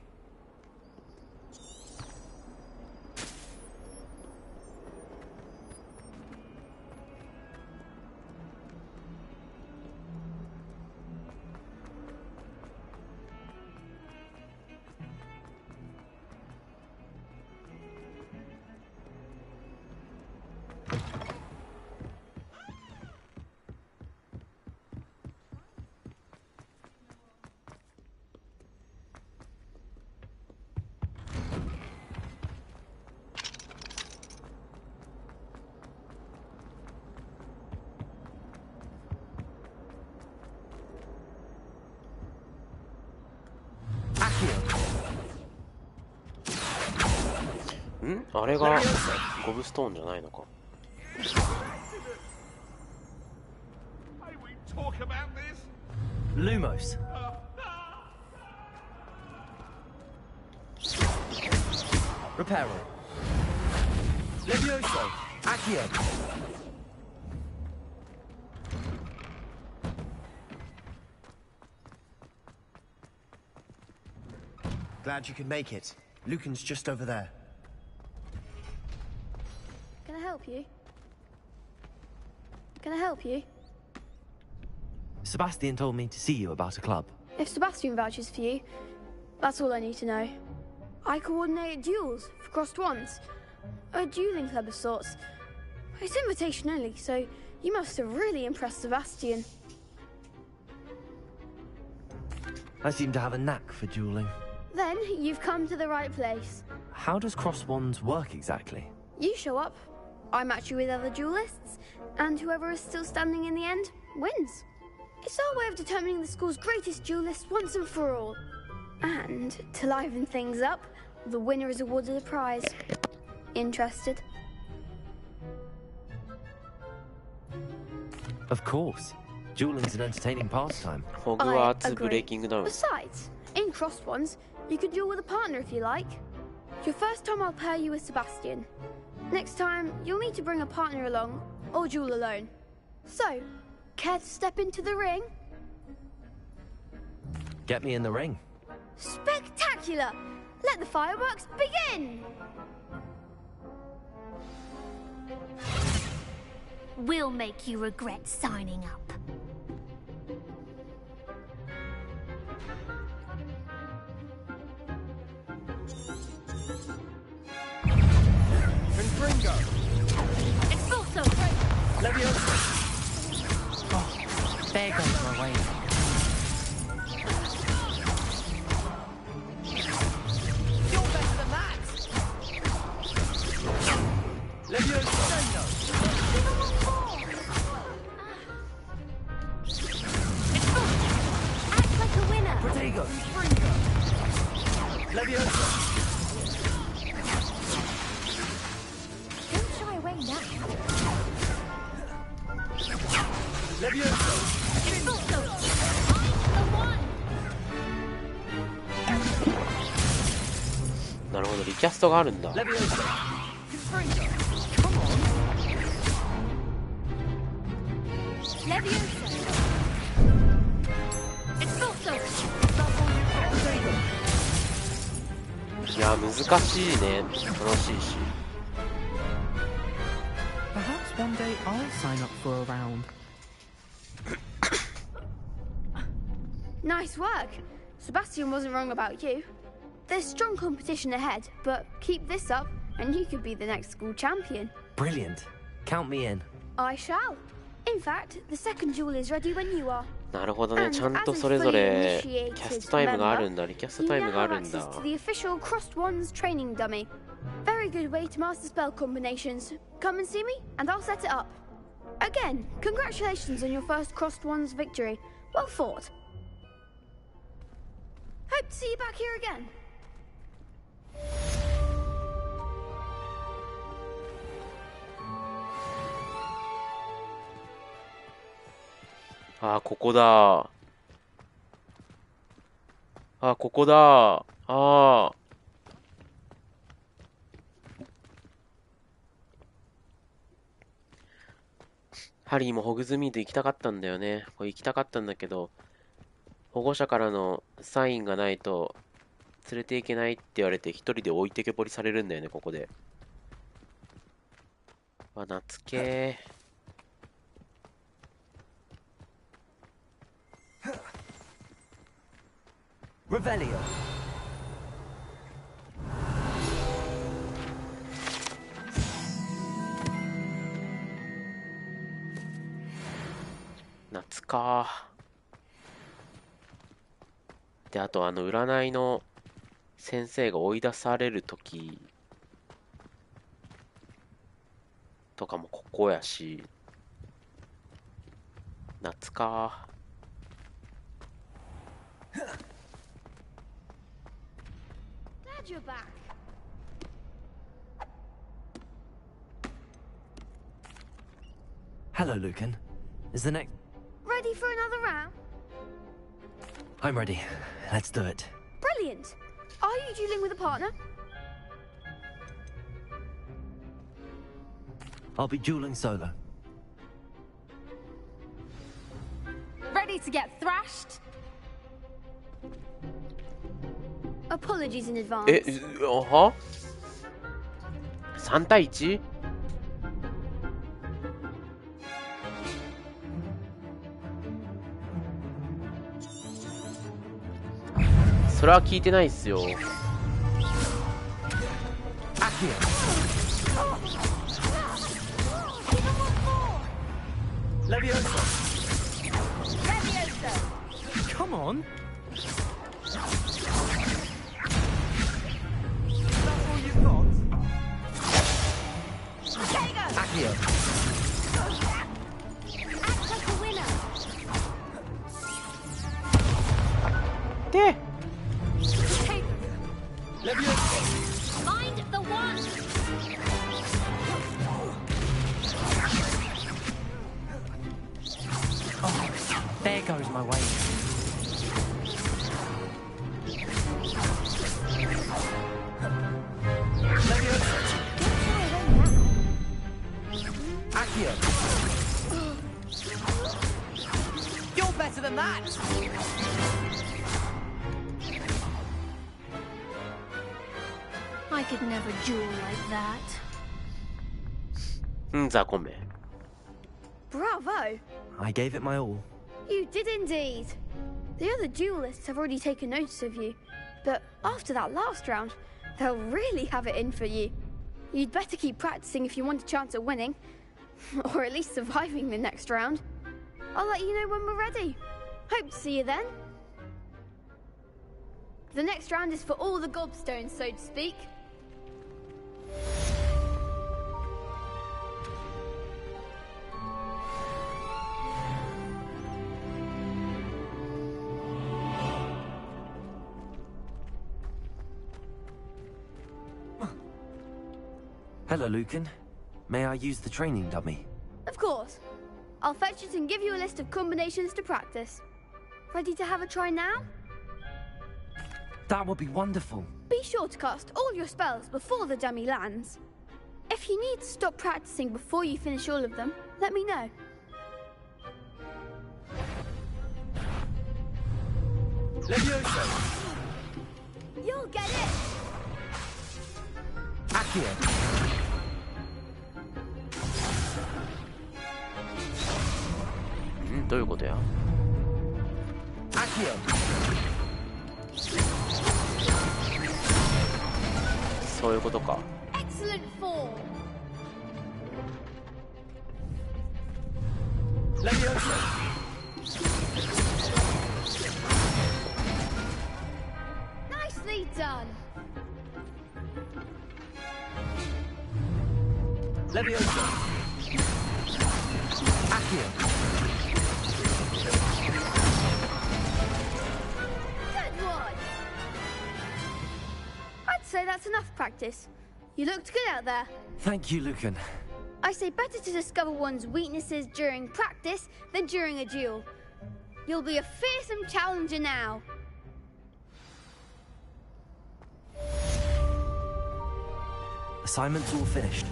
[SPEAKER 1] あれがゴブストーンじゃないのか。
[SPEAKER 12] Lumos. Reparo. Levioso. Accio.
[SPEAKER 10] Glad you could make it. Lucan's just over there.
[SPEAKER 4] Can I help you? Can I help you?
[SPEAKER 12] Sebastian told me to see you about a club.
[SPEAKER 4] If Sebastian vouches for you, that's all I need to know. I coordinate duels for crossed wands. A dueling club of sorts. It's invitation only, so you must have really impressed Sebastian.
[SPEAKER 12] I seem to have a knack for dueling.
[SPEAKER 4] Then you've come to the right place.
[SPEAKER 12] How does crossed wands work exactly?
[SPEAKER 4] You show up, I match you with other duelists, and whoever is still standing in the end wins. It's our way of determining the school's greatest duelist once and for all. And to liven things up, the winner is awarded a prize. Interested?
[SPEAKER 12] Of course. Dueling's an entertaining pastime.
[SPEAKER 1] Hogwarts breaking down.
[SPEAKER 4] Besides, in crossed ones, you could duel with a partner if you like. Your first time I'll pair you with Sebastian. Next time, you'll need to bring a partner along, or duel alone. So, care to step into the ring?
[SPEAKER 12] Get me in the ring.
[SPEAKER 4] Spectacular! Let the fireworks begin!
[SPEAKER 3] We'll make you regret signing up.
[SPEAKER 10] Confringo!
[SPEAKER 3] Expulso!
[SPEAKER 10] Leviosa!
[SPEAKER 13] Oh, there goes our way.
[SPEAKER 10] You're better than that! Leviosa!
[SPEAKER 3] Act like a winner!
[SPEAKER 10] Protego! Leviosa!
[SPEAKER 3] Don't shy away now.
[SPEAKER 10] Leviosa!
[SPEAKER 3] Expulso! I'm the one!
[SPEAKER 1] なるほど、リキャストがあるんだ。
[SPEAKER 10] Leviosa! Confringo!
[SPEAKER 3] Leviosa! Expulso!
[SPEAKER 1] いや、難しいね。楽しいし。
[SPEAKER 6] Perhaps one day I'll sign up for a round.
[SPEAKER 4] Nice work. Sebastian wasn't wrong about you. There's strong competition ahead, but keep this up and you could be the next school champion.
[SPEAKER 12] Brilliant. Count me in.
[SPEAKER 4] I shall. In fact, the second duel is ready when you are.
[SPEAKER 1] なるほどね。ちゃんとそれぞれキャストタイムがあるんだ。リキャストタイムがあるんだ。
[SPEAKER 4] You now have access to the official Crossed Wands training dummy. Very good way to master spell combinations. Come and see me, and I'll set it up. Again, congratulations on your first Crossed Wands victory. Well fought. Hope to see you back here again.
[SPEAKER 1] あ、ここだ。あ、ここだ。あ。ハリーもホグズミード行きたかったんだよね。これ行きたかったんだけど、保護者からのサインがないと連れて行けないって言われて一人で置いてけぼりされるんだよね、ここで。わ、懐けー。
[SPEAKER 21] Revelio.
[SPEAKER 1] 夏か。で、あと占いの先生が追い出されるときとかもここやし、夏か。
[SPEAKER 4] Glad you're back.
[SPEAKER 12] Hello, Lucan. Is the next...
[SPEAKER 4] Ready for another round?
[SPEAKER 12] I'm ready. Let's do it.
[SPEAKER 4] Brilliant. Are you dueling with a partner?
[SPEAKER 12] I'll be dueling solo.
[SPEAKER 17] Ready to get thrashed?
[SPEAKER 4] Apologies in advance.
[SPEAKER 1] は ?3 対 1？ それは聞いてないっすよ。
[SPEAKER 2] Come on.
[SPEAKER 3] Find the one.
[SPEAKER 13] Oh, there goes my way.
[SPEAKER 2] You're better than that.
[SPEAKER 3] I could never duel like that.
[SPEAKER 1] 雑魚め。
[SPEAKER 4] Bravo!
[SPEAKER 12] I gave it my all.
[SPEAKER 4] You did indeed. The other duelists have already taken notice of you, but after that last round, they'll really have it in for you. You'd better keep practicing if you want a chance at winning, or at least surviving the next round. I'll let you know when we're ready. Hope to see you then. The next round is for all the gobstones, so to speak.
[SPEAKER 12] Hello, Lucan. May I use the training dummy?
[SPEAKER 4] Of course. I'll fetch it and give you a list of combinations to practice. Ready to have a try now?
[SPEAKER 12] That would be wonderful.
[SPEAKER 4] Be sure to cast all your spells before the dummy lands. If you need to stop practicing before you finish all of them, let me know.
[SPEAKER 2] Levioso.
[SPEAKER 4] You'll get it!
[SPEAKER 2] Accio.
[SPEAKER 1] どういうことや？
[SPEAKER 2] Accio.
[SPEAKER 1] そういうことか。
[SPEAKER 4] Excellent fall. Nicely done.
[SPEAKER 2] Leviosa. Accio.
[SPEAKER 4] Good one. I'd say that's enough practice. You looked good out there.
[SPEAKER 12] Thank you, Lucan.
[SPEAKER 4] I say better to discover one's weaknesses during practice than during a duel. You'll be a fearsome challenger now.
[SPEAKER 12] Assignment's all finished.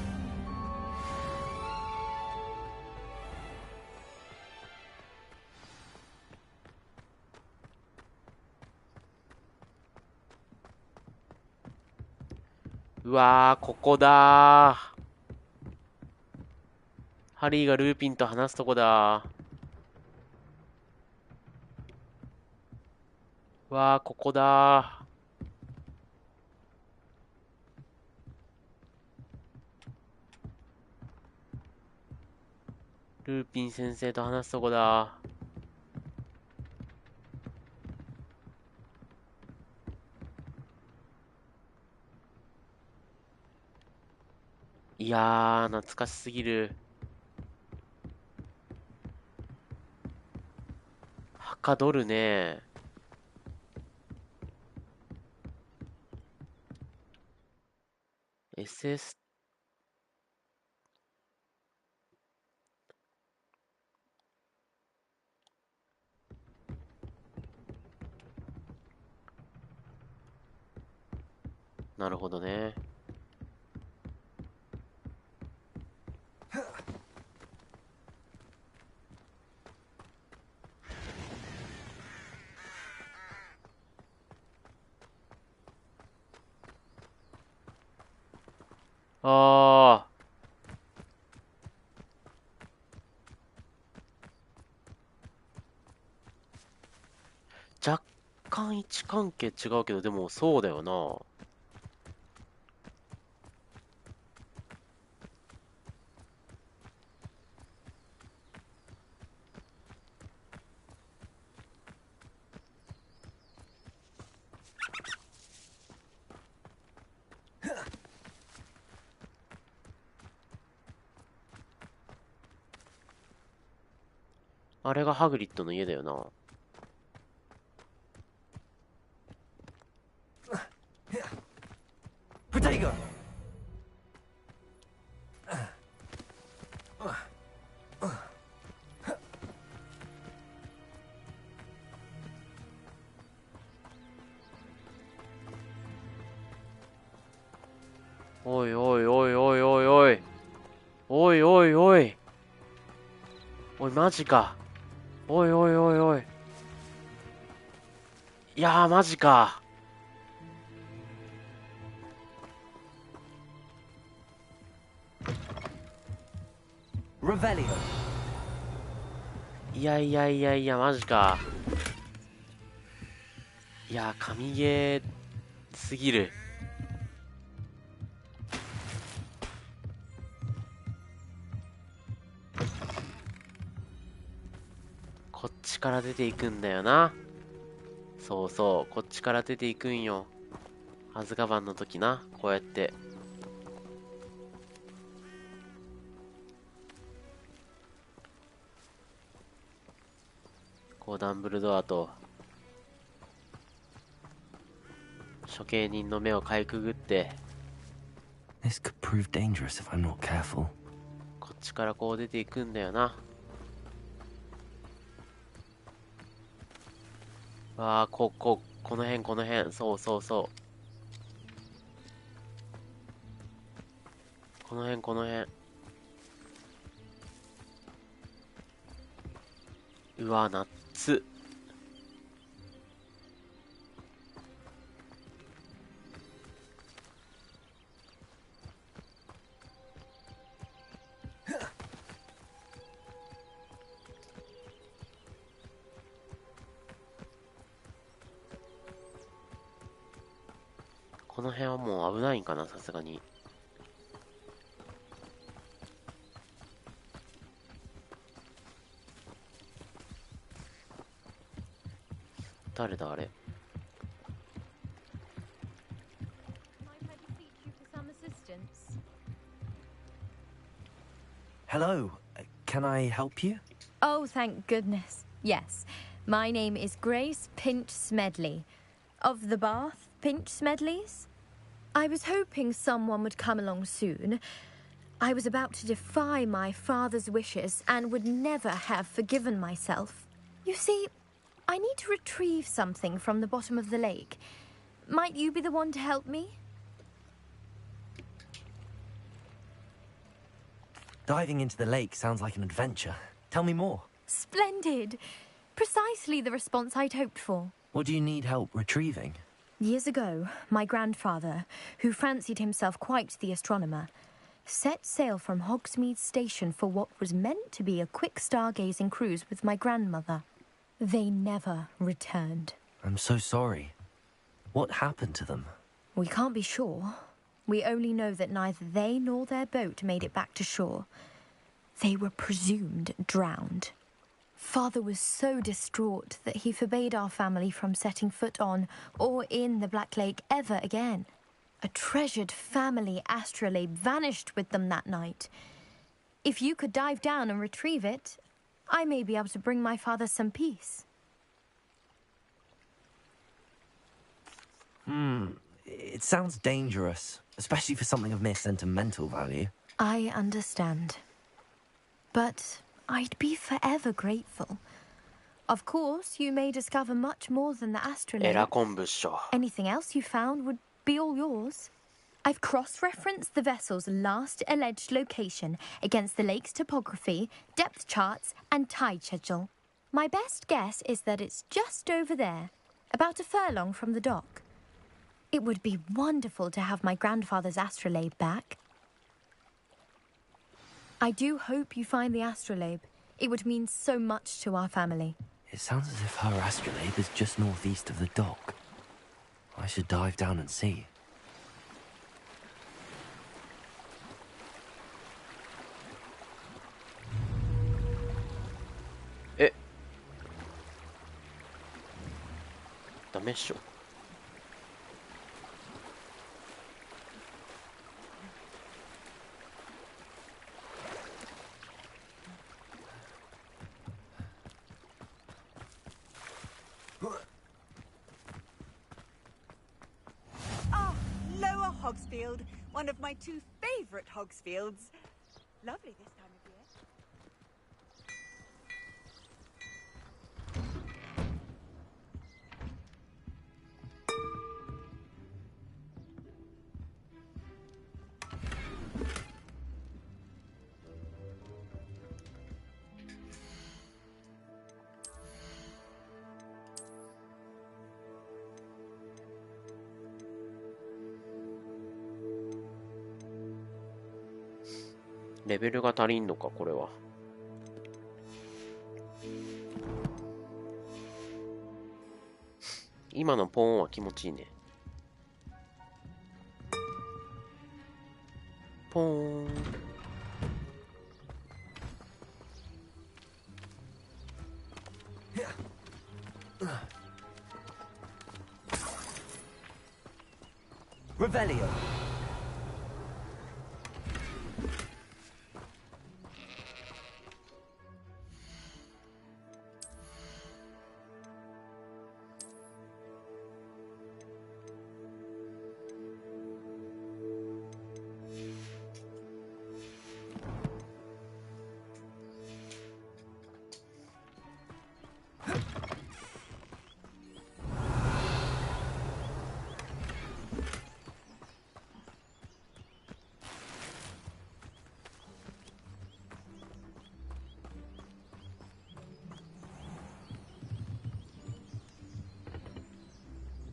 [SPEAKER 1] Wow, ここだー。ハリーがルーピンと話すとこだー。わあ、ここだー。ルーピン先生と話すとこだー。いやー、懐かしすぎる。はかどるね。SS。なるほどね。あー。若干位置関係違うけど、でもそうだよな。あれがハグリッドの家だよな。
[SPEAKER 21] Protego!
[SPEAKER 1] おいおいおいおいおいおい。おいおいおい。おい、マジか。おいおいおいおい。いやー、マジか。
[SPEAKER 21] Revelio.
[SPEAKER 1] いやいやいやいや、マジか。いやー、神ゲーすぎる。こっちから出ていくんだよな。そうそう、こっちから出ていくんよ。アズカバンの時な、こうやって。こうダンブルドアと処刑人の目をかいくぐって、
[SPEAKER 12] This could prove dangerous if I'm not careful.
[SPEAKER 1] こっちからこう出ていくんだよな。ああ、この辺、この辺。そうそうそう。この辺、この辺。うわ、夏。この辺はもう危ないんかな、さすがに。誰だあれ。
[SPEAKER 12] Hello, can I help you?
[SPEAKER 7] Oh, thank goodness. Yes. My name is Grace Pinch Smedley. Of the Bath Pinch Smedleys? I was hoping someone would come along soon. I was about to defy my father's wishes and would never have forgiven myself. You see, I need to retrieve something from the bottom of the lake. Might you be the one to help me?
[SPEAKER 12] Diving into the lake sounds like an adventure. Tell me more.
[SPEAKER 7] Splendid. Precisely the response I'd hoped for.
[SPEAKER 12] What do you need help retrieving?
[SPEAKER 7] Years ago, my grandfather, who fancied himself quite the astronomer, set sail from Hogsmeade Station for what was meant to be a quick stargazing cruise with my grandmother. They never returned.
[SPEAKER 12] I'm so sorry. What happened to them?
[SPEAKER 7] We can't be sure. We only know that neither they nor their boat made it back to shore. They were presumed drowned. Father was so distraught that he forbade our family from setting foot on or in the Black Lake ever again. A treasured family astrolabe vanished with them that night. If you could dive down and retrieve it, I may be able to bring my father some peace.
[SPEAKER 12] It sounds dangerous, especially for something of mere sentimental value.
[SPEAKER 7] I understand. But I'd be forever grateful. Of course, you may discover much more than the astrolabe. Anything else you found would be all yours. I've cross-referenced the vessel's last alleged location against the lake's topography, depth charts, and tide schedule. My best guess is that it's just over there, about a furlong from the dock. It would be wonderful to have my grandfather's astrolabe back. I do hope you find the astrolabe. It would mean so much to our family.
[SPEAKER 12] It sounds as if her astrolabe is just northeast of the dock. I should dive down and see.
[SPEAKER 22] Ah, Lower Hogsfield, one of my two favourite Hogsfields. Lovely this time of year.
[SPEAKER 1] レベルが足りんのか、これは。今のポーンは気持ちいいね。ポーン。
[SPEAKER 12] Revelio.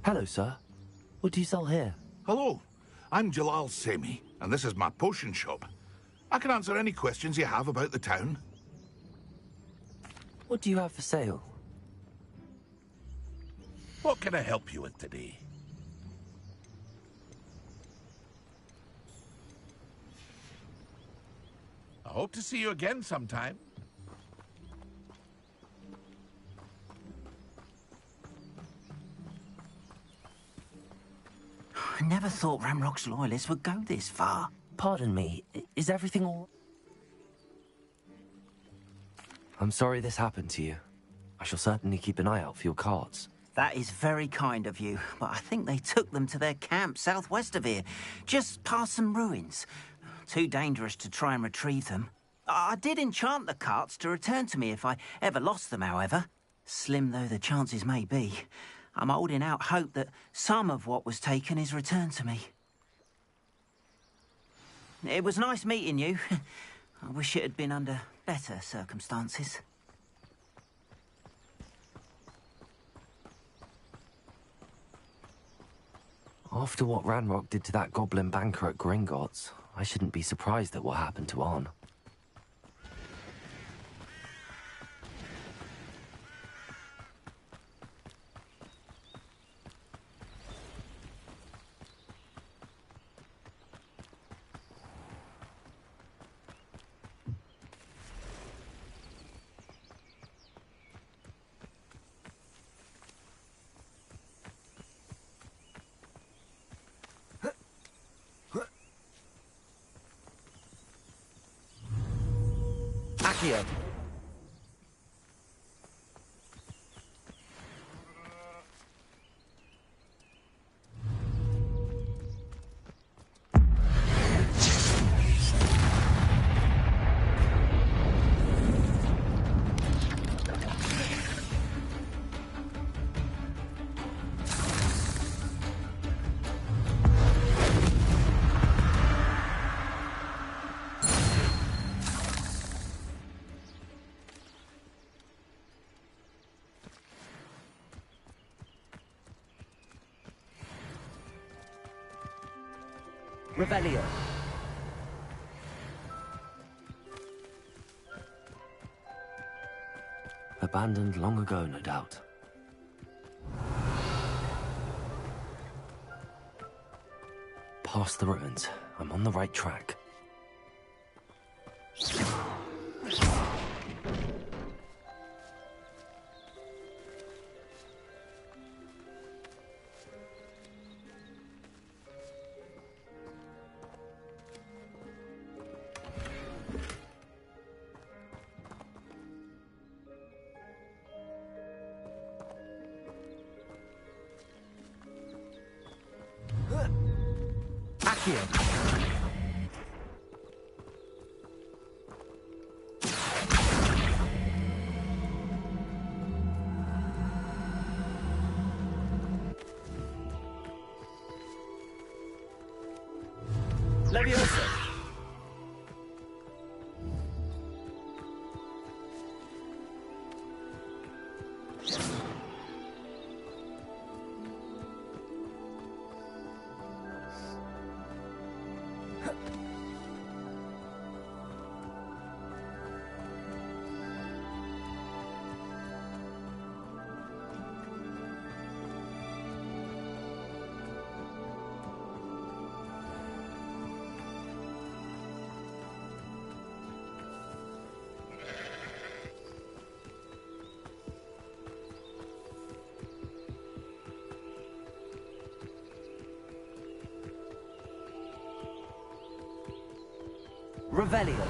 [SPEAKER 12] Hello, sir. What do you sell here?
[SPEAKER 18] Hello, I'm Jalal Semi, and this is my potion shop. I can answer any questions you have about the town.
[SPEAKER 12] What do you have for sale?
[SPEAKER 18] What can I help you with today? I hope to see you again sometime.
[SPEAKER 21] I never thought Ramrock's loyalists would go this far.
[SPEAKER 12] Pardon me, is everything all... I'm sorry this happened to you. I shall certainly keep an eye out for your carts.
[SPEAKER 21] That is very kind of you, but I think they took them to their camp southwest of here, just past some ruins. Too dangerous to try and retrieve them. I did enchant the carts to return to me if I ever lost them, however. Slim though the chances may be, I'm holding out hope that some of what was taken is returned to me. It was nice meeting you. I wish it had been under better circumstances.
[SPEAKER 12] After what Ranrock did to that goblin banker at Gringotts, I shouldn't be surprised at what happened to Arn.
[SPEAKER 21] Accio. Revelio.
[SPEAKER 12] Abandoned long ago, no doubt. Past the ruins. I'm on the right track.
[SPEAKER 21] Leviosa. Revelio.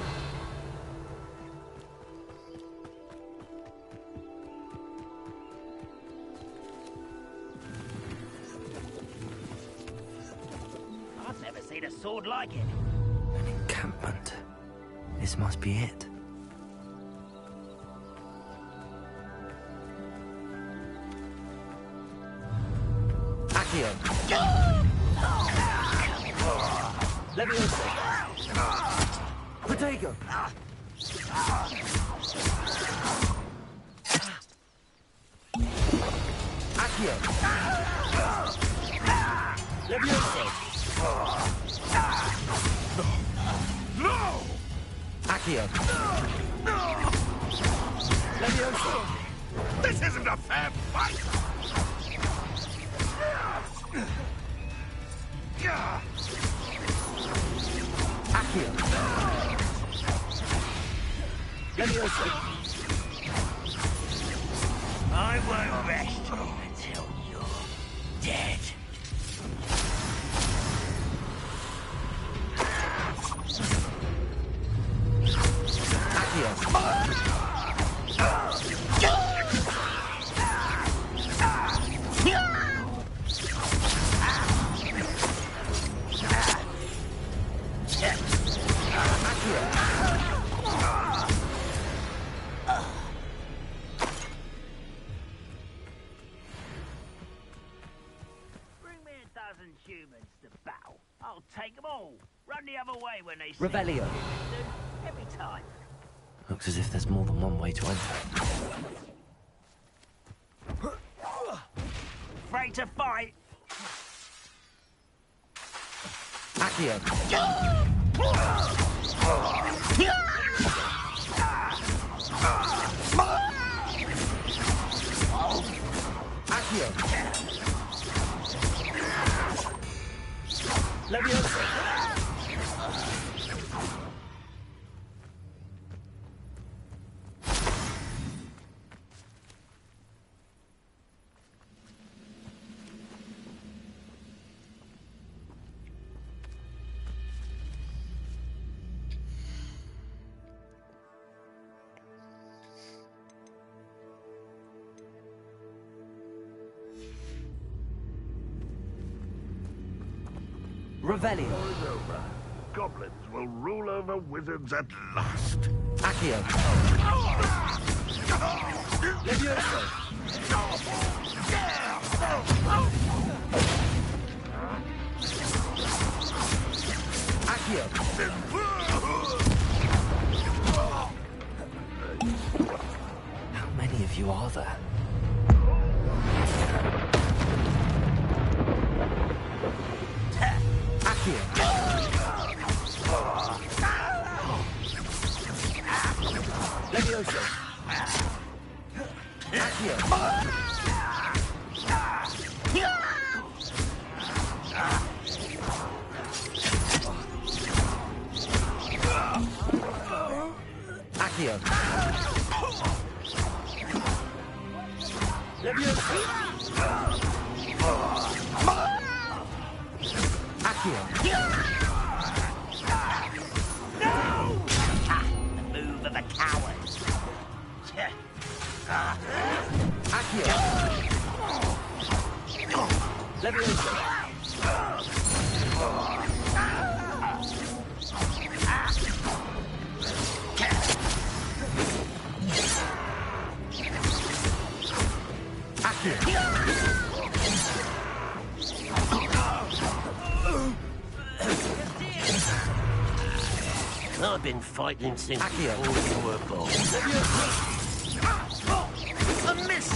[SPEAKER 21] I've never seen a sword like it.
[SPEAKER 12] An encampment. This must be it.
[SPEAKER 21] Accio. Leviosa. Protego. Accio. Leviosa.
[SPEAKER 18] No!
[SPEAKER 21] Accio. Leviosa.
[SPEAKER 18] This isn't a fair fight!
[SPEAKER 21] Accio. Leviosa.
[SPEAKER 16] I won't rest until you're dead.
[SPEAKER 21] take them all. Run the other way when they see
[SPEAKER 12] Revelio.
[SPEAKER 21] you. Every time.
[SPEAKER 12] Looks as if there's more than one way to enter.
[SPEAKER 21] Afraid to fight?
[SPEAKER 12] Accio. Accio. Leviosa. Revelio.
[SPEAKER 18] War's over. Goblins will rule over wizards at last.
[SPEAKER 12] Accio. Leviosa. Accio. How many of you are there? Accio. Leviosa. Accio. Accio. Leviosa. Accio.
[SPEAKER 21] No! The move of a coward.
[SPEAKER 12] Accio. Leviosa.
[SPEAKER 11] I've been fighting since before you were born. A miss!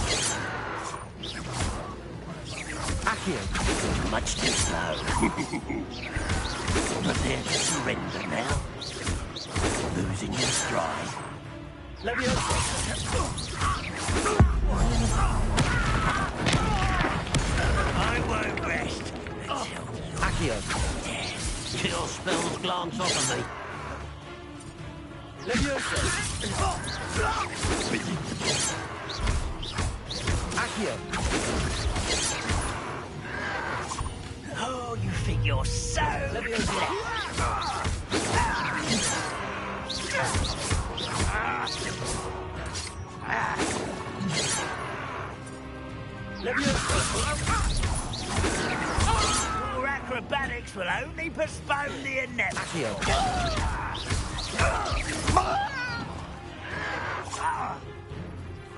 [SPEAKER 12] Accio.
[SPEAKER 11] Much too slow. Prepare to surrender now. Losing your stride.
[SPEAKER 12] Leviosa.
[SPEAKER 11] I won't rest until
[SPEAKER 12] Accio.
[SPEAKER 11] your spells glance off of me.
[SPEAKER 12] Leviosa. Accio.
[SPEAKER 21] Oh, you think you're so
[SPEAKER 12] Leviosa. Leviosa.
[SPEAKER 21] Your acrobatics will only postpone the inevitable.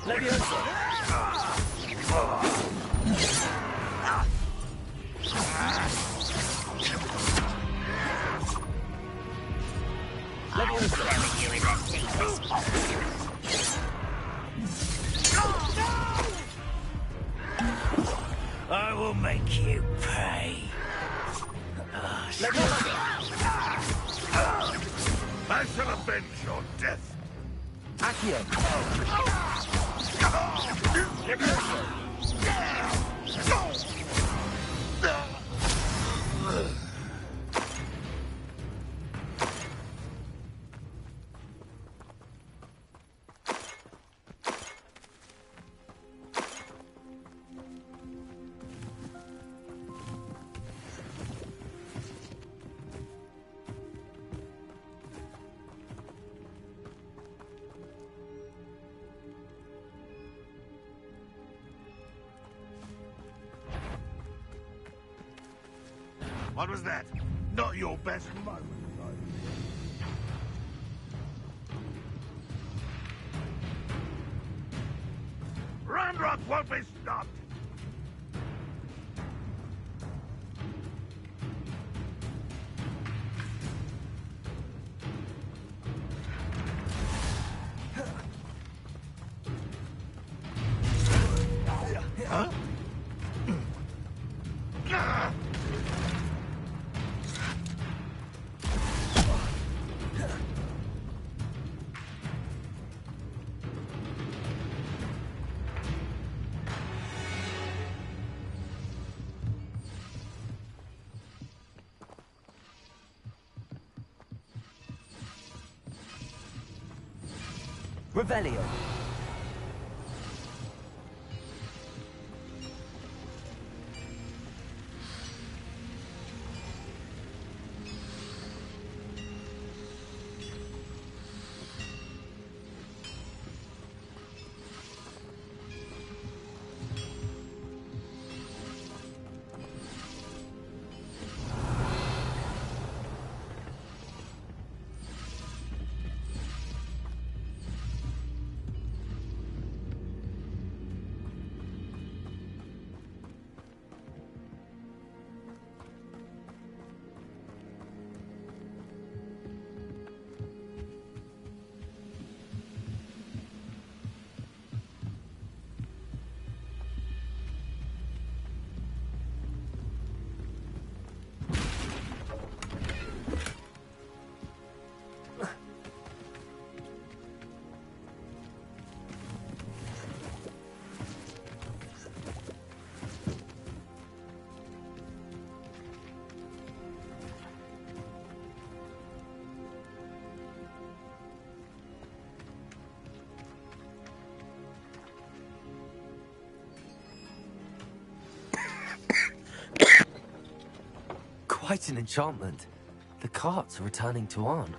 [SPEAKER 12] Leviosa. Leviosa.
[SPEAKER 21] You in the deepest I will make you pay.
[SPEAKER 12] Leviosa.
[SPEAKER 18] I shall avenge your death.
[SPEAKER 12] Accio.
[SPEAKER 18] What was that? Not your best moment, though. Ranrock won't be stopped!
[SPEAKER 2] Revelio.
[SPEAKER 12] Quite an enchantment. The carts are returning to Arn.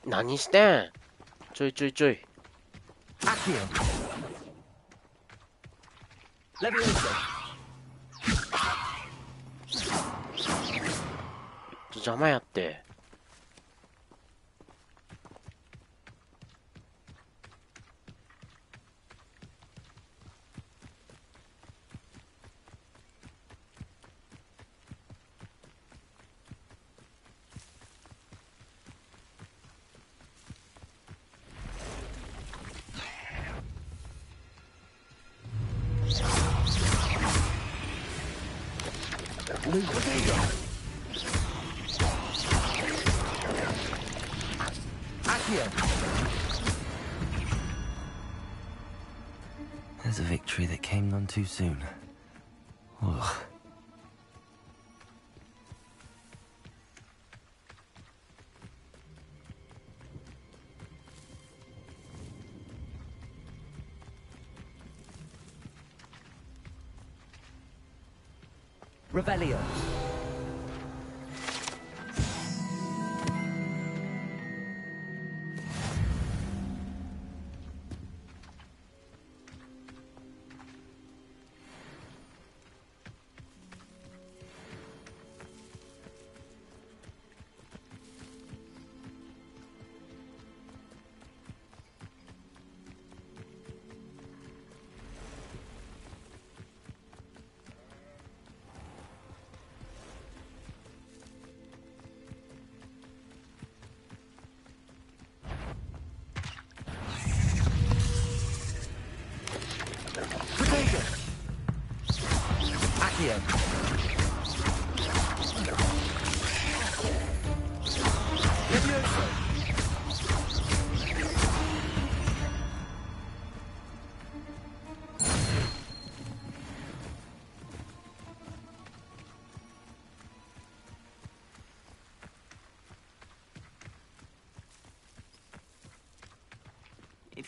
[SPEAKER 1] 何してん？ちょいちょいちょい。邪魔やって。
[SPEAKER 12] There's a victory that came none too soon. Ugh.
[SPEAKER 2] Revelio.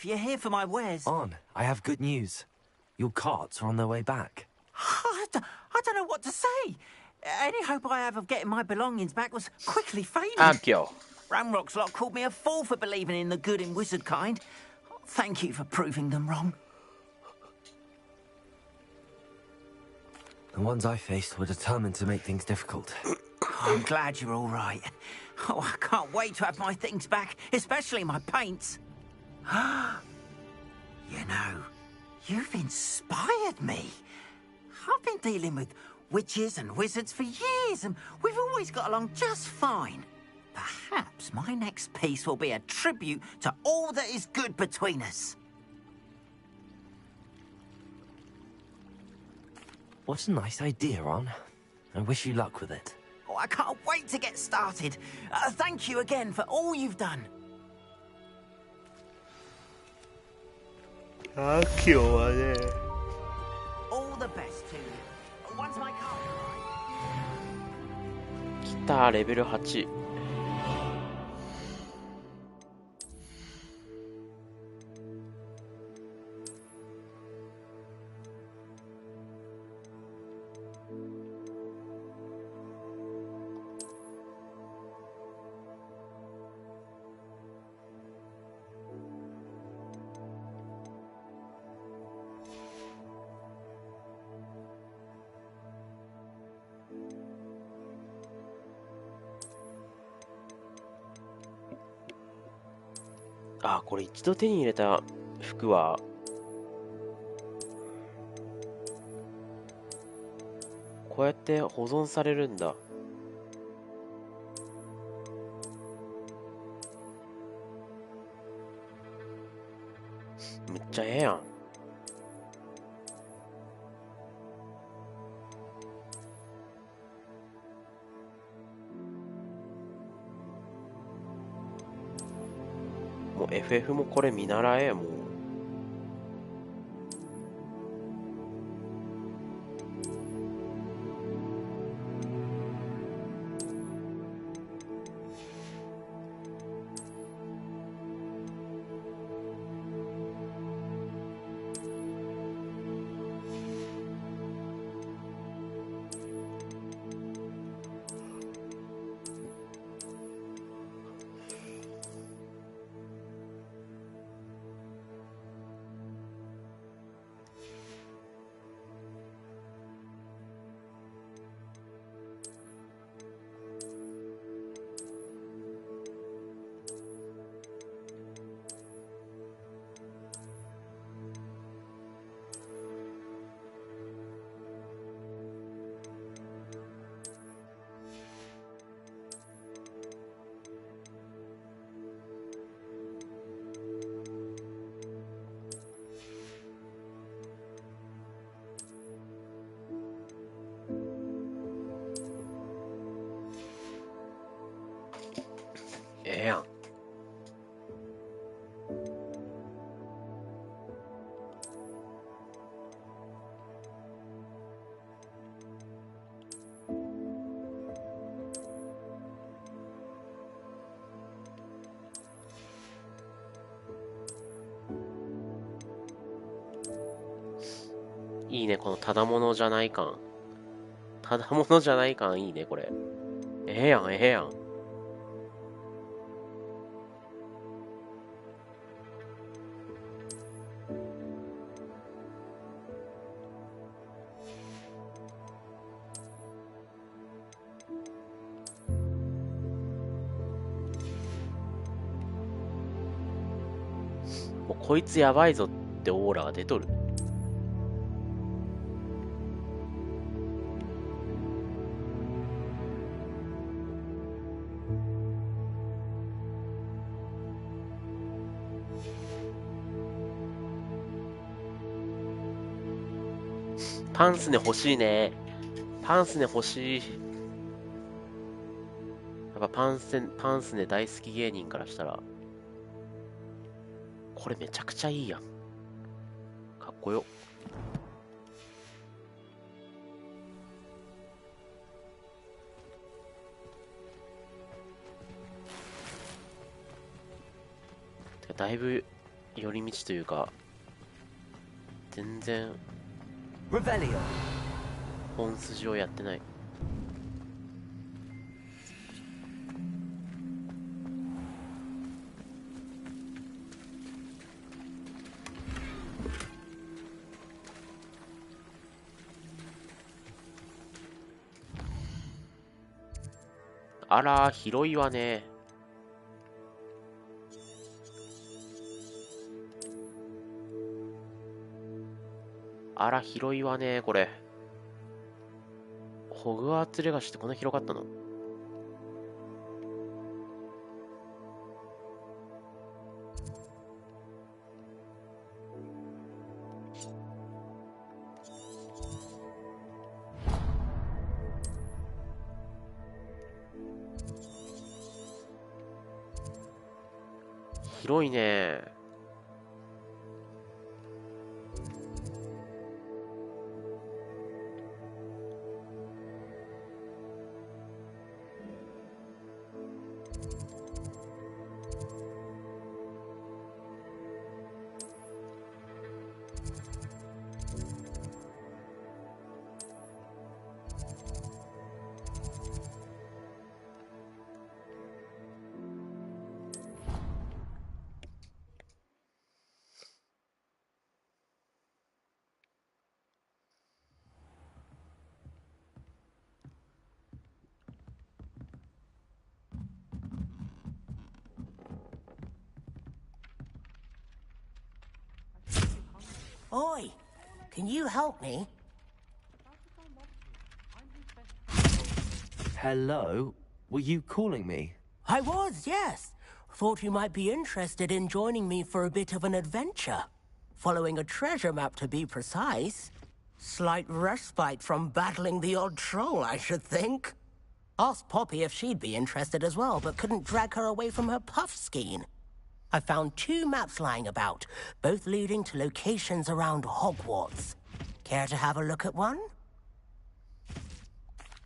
[SPEAKER 21] if you're here for my wares.
[SPEAKER 12] On, I have good news. Your carts are on their way back.
[SPEAKER 21] I don't know what to say. Any hope I have of getting my belongings back was quickly fading.
[SPEAKER 1] Akio.
[SPEAKER 21] Ramrock's lot called me a fool for believing in the good and wizard kind. Thank you for proving them wrong.
[SPEAKER 12] The ones I faced were determined to make things difficult.
[SPEAKER 21] I'm glad you're all right. Oh, I can't wait to have my things back, especially my paints. You know, you've inspired me. I've been dealing with witches and wizards for years, and we've always got along just fine. Perhaps my next piece will be a tribute to all that is good between us.
[SPEAKER 12] What a nice idea, Ron. I wish you luck with it.
[SPEAKER 21] Oh, I can't wait to get started. Thank you again for all you've done.
[SPEAKER 1] Akio はね。
[SPEAKER 21] All the best to you. Once my car arrives.
[SPEAKER 1] 来た、レベル8。あ、これ一度手に入れた服はこうやって保存されるんだ。むっちゃええやん。もう FF もこれ見習え、もう。ええやん。いいね、このただものじゃない感。ただものじゃない感いいね、これ。ええやん、ええやん。もうこいつやばいぞってオーラが出とる。パンスネ欲しいね。パンスネ欲しい。やっぱパンスネ大好き芸人からしたらこれめちゃくちゃいいやん。かっこよ。だいぶ寄り道というか、全然本筋をやってない。あら、広いわね。あら、広いわね、これ。ホグワーツレガシーってこんな広かったの？広いね。
[SPEAKER 9] Oi, can you help me?
[SPEAKER 12] Hello? Were you calling me?
[SPEAKER 9] I was, yes. Thought you might be interested in joining me for a bit of an adventure. Following a treasure map, to be precise. Slight respite from battling the odd troll, I should think. Asked Poppy if she'd be interested as well, but couldn't drag her away from her puff skein. I found 2 maps lying about, both leading to locations around Hogwarts. Care to have a look at one?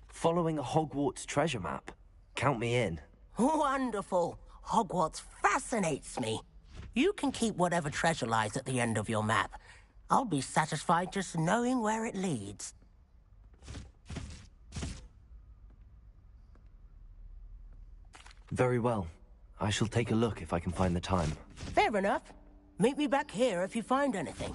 [SPEAKER 12] Following a Hogwarts treasure map? Count me in.
[SPEAKER 9] Wonderful. Hogwarts fascinates me. You can keep whatever treasure lies at the end of your map. I'll be satisfied just knowing where it leads.
[SPEAKER 12] Very well. I shall take a look if I can find the time.
[SPEAKER 9] Fair enough. Meet me back here if you find anything.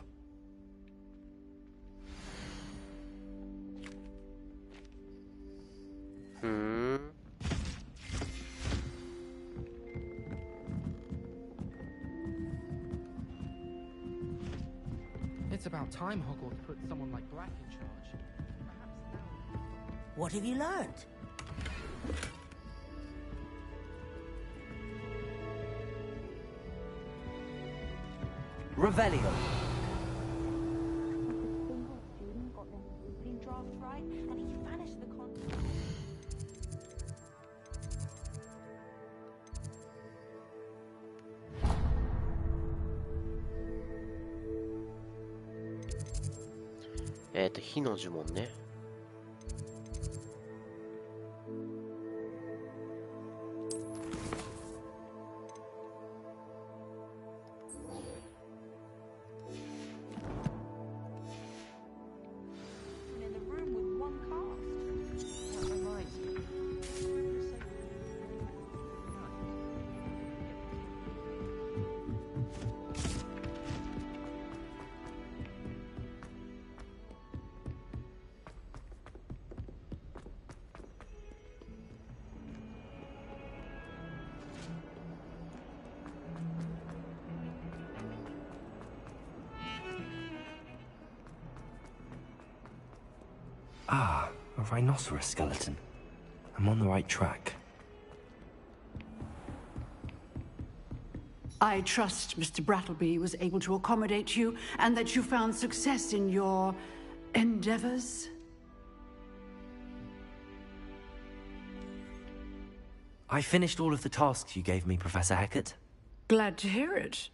[SPEAKER 6] It's about time Hogwarts put someone like Black in charge. Perhaps now...
[SPEAKER 9] What have you learned?
[SPEAKER 21] Revelio.
[SPEAKER 17] Draft right, and he vanished the content.
[SPEAKER 1] 「火の呪文」ね。
[SPEAKER 12] Ah, a rhinoceros skeleton. I'm on the right track.
[SPEAKER 5] I trust Mr. Brattleby was able to accommodate you and that you found success in your endeavors.
[SPEAKER 12] I finished all of the tasks you gave me, Professor Hecat.
[SPEAKER 5] Glad to hear it.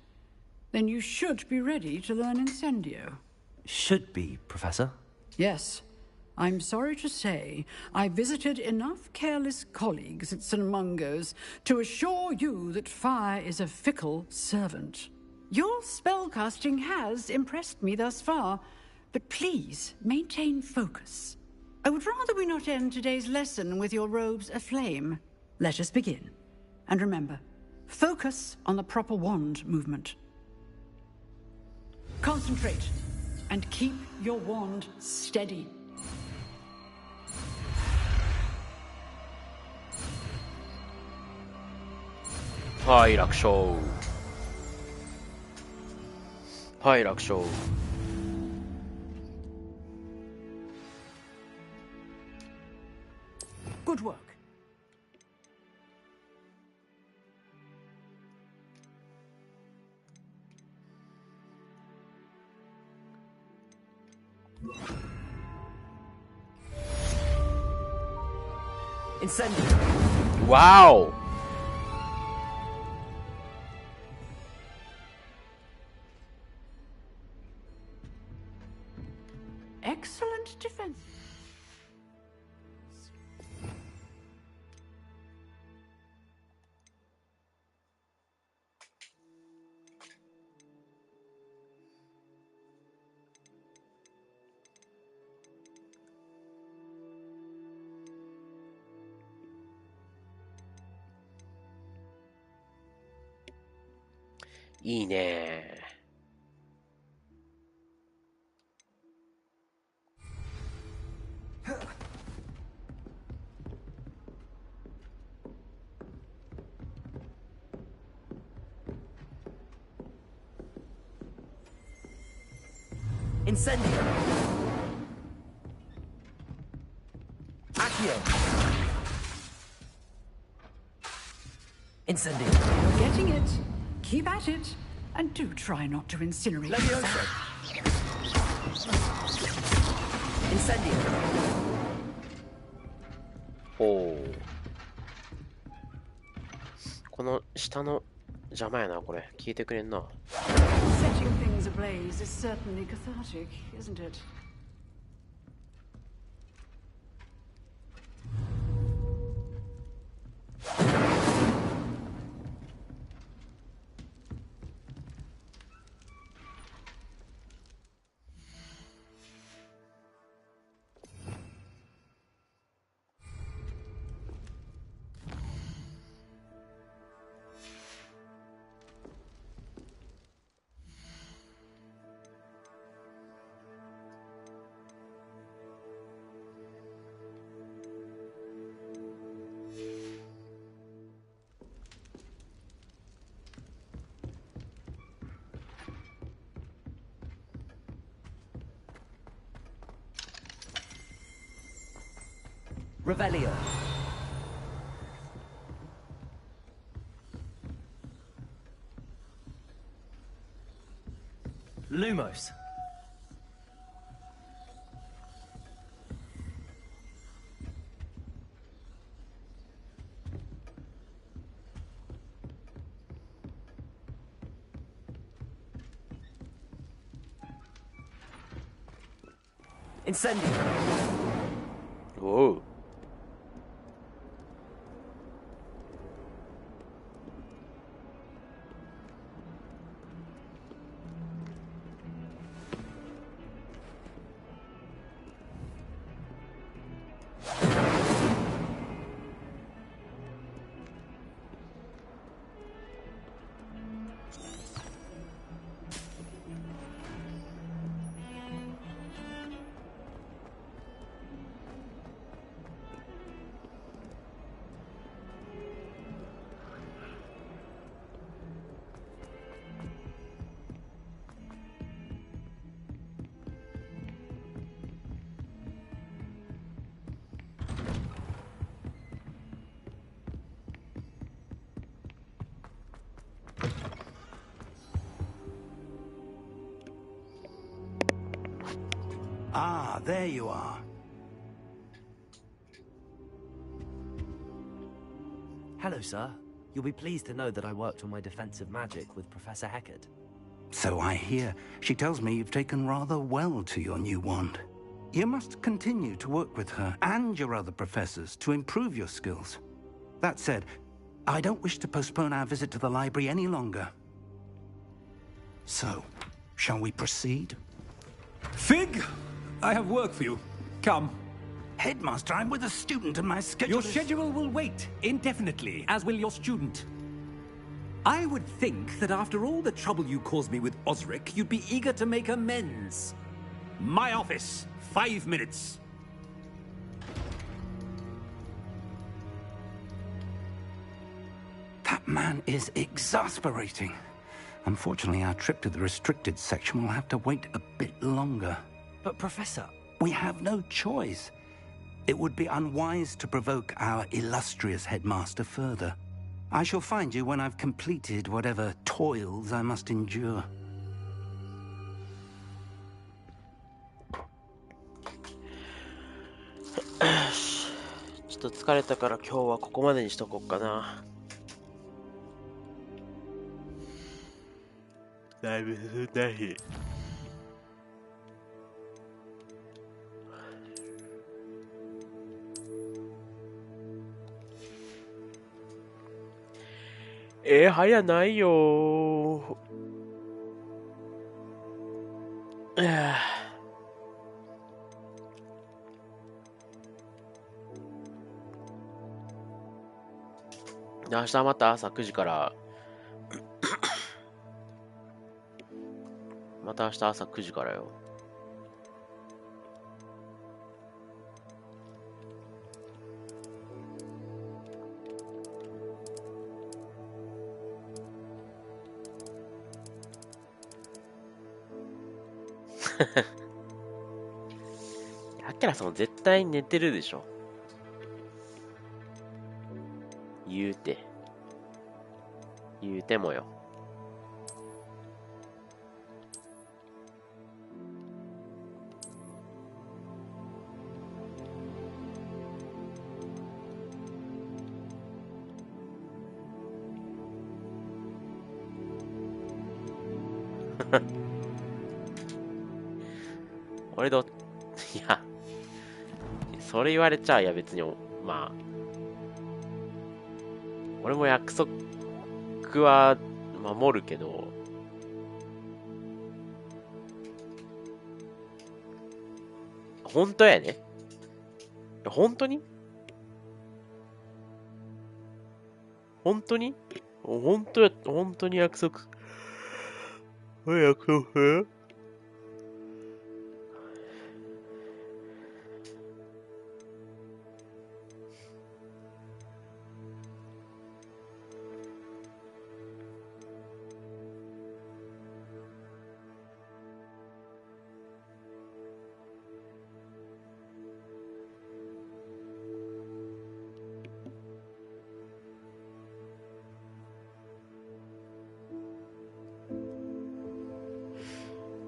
[SPEAKER 5] Then you should be ready to learn Incendio.
[SPEAKER 12] Should be, Professor?
[SPEAKER 5] Yes. I'm sorry to say, I visited enough careless colleagues at St. Mungo's to assure you that fire is a fickle servant. Your spellcasting has impressed me thus far, but please maintain focus. I would rather we not end today's lesson with your robes aflame. Let us begin. And remember, focus on the proper wand movement. Concentrate, and keep your wand steady.
[SPEAKER 1] Hi, 楽勝。はい、楽勝。
[SPEAKER 9] Good work.
[SPEAKER 2] Incendio.
[SPEAKER 1] Wow.
[SPEAKER 5] Excellent defense.
[SPEAKER 1] いいね。
[SPEAKER 2] Incendio. Accio. Incendio.
[SPEAKER 5] You're getting it. Keep at it. And do try not to incinerate
[SPEAKER 2] Levioso. Incendio.
[SPEAKER 1] ほう。この下の邪魔やな、これ。消えてくれんな。
[SPEAKER 5] Setting things ablaze is certainly cathartic, isn't it?
[SPEAKER 2] Revelio. Lumos. Incendio.
[SPEAKER 1] Whoa.
[SPEAKER 8] Ah, there you are.
[SPEAKER 2] Hello, sir. You'll be pleased to know that I worked on my defensive magic with Professor Heckard.
[SPEAKER 8] So I hear. She tells me you've taken rather well to your new wand. You must continue to work with her and your other professors to improve your skills. That said, I don't wish to postpone our visit to the library any longer. So, shall we proceed?
[SPEAKER 16] Fig, I have work for you. Come.
[SPEAKER 8] Headmaster, I'm with a student and my schedule
[SPEAKER 16] Your schedule will wait indefinitely, as will your student. I would think that after all the trouble you caused me with Osric, you'd be eager to make amends. My office, 5 minutes.
[SPEAKER 8] That man is exasperating. Unfortunately, our trip to the restricted section will have to wait a bit longer.
[SPEAKER 12] But, Professor...
[SPEAKER 8] We have no choice. It would be unwise to provoke our illustrious headmaster further. I shall find you when I've completed whatever toils I must endure.
[SPEAKER 1] ちょっと疲れたから今日はここまでにしとこうかな。だいぶ進んだし。早ないよー。明日また朝9時からまた明日朝9時からよ。アキラさんも絶対寝てるでしょ。言うてもよ。俺いや、それ言われちゃ、いや別に、まあ、俺も約束は守るけど、本当やね。本当に本当に本当に約束。約束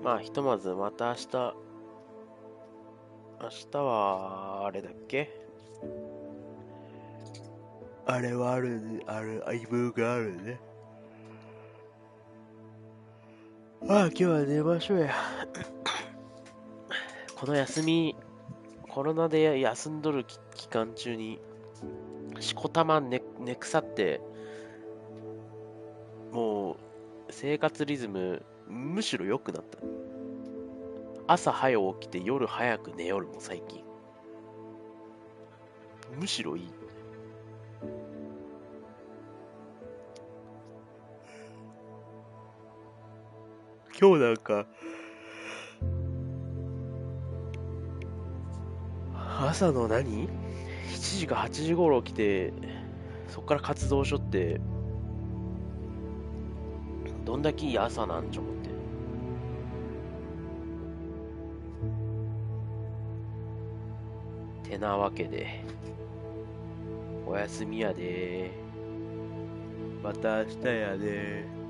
[SPEAKER 1] まあ、ひとまずまた明日は、あれだっけあれは相棒があるね。今日は寝ましょうや。この休み、コロナで休んどる期間中に、しこたま寝腐って、もう、生活リズム、むしろ良くなった。朝早起きて夜早く寝よるもん最近。むしろいい。今日なんか朝の7時か8時頃起きて、そっから活動しょって、どんだけいい朝なんちょ思って。てなわけで、おやすみやで。また明日やで。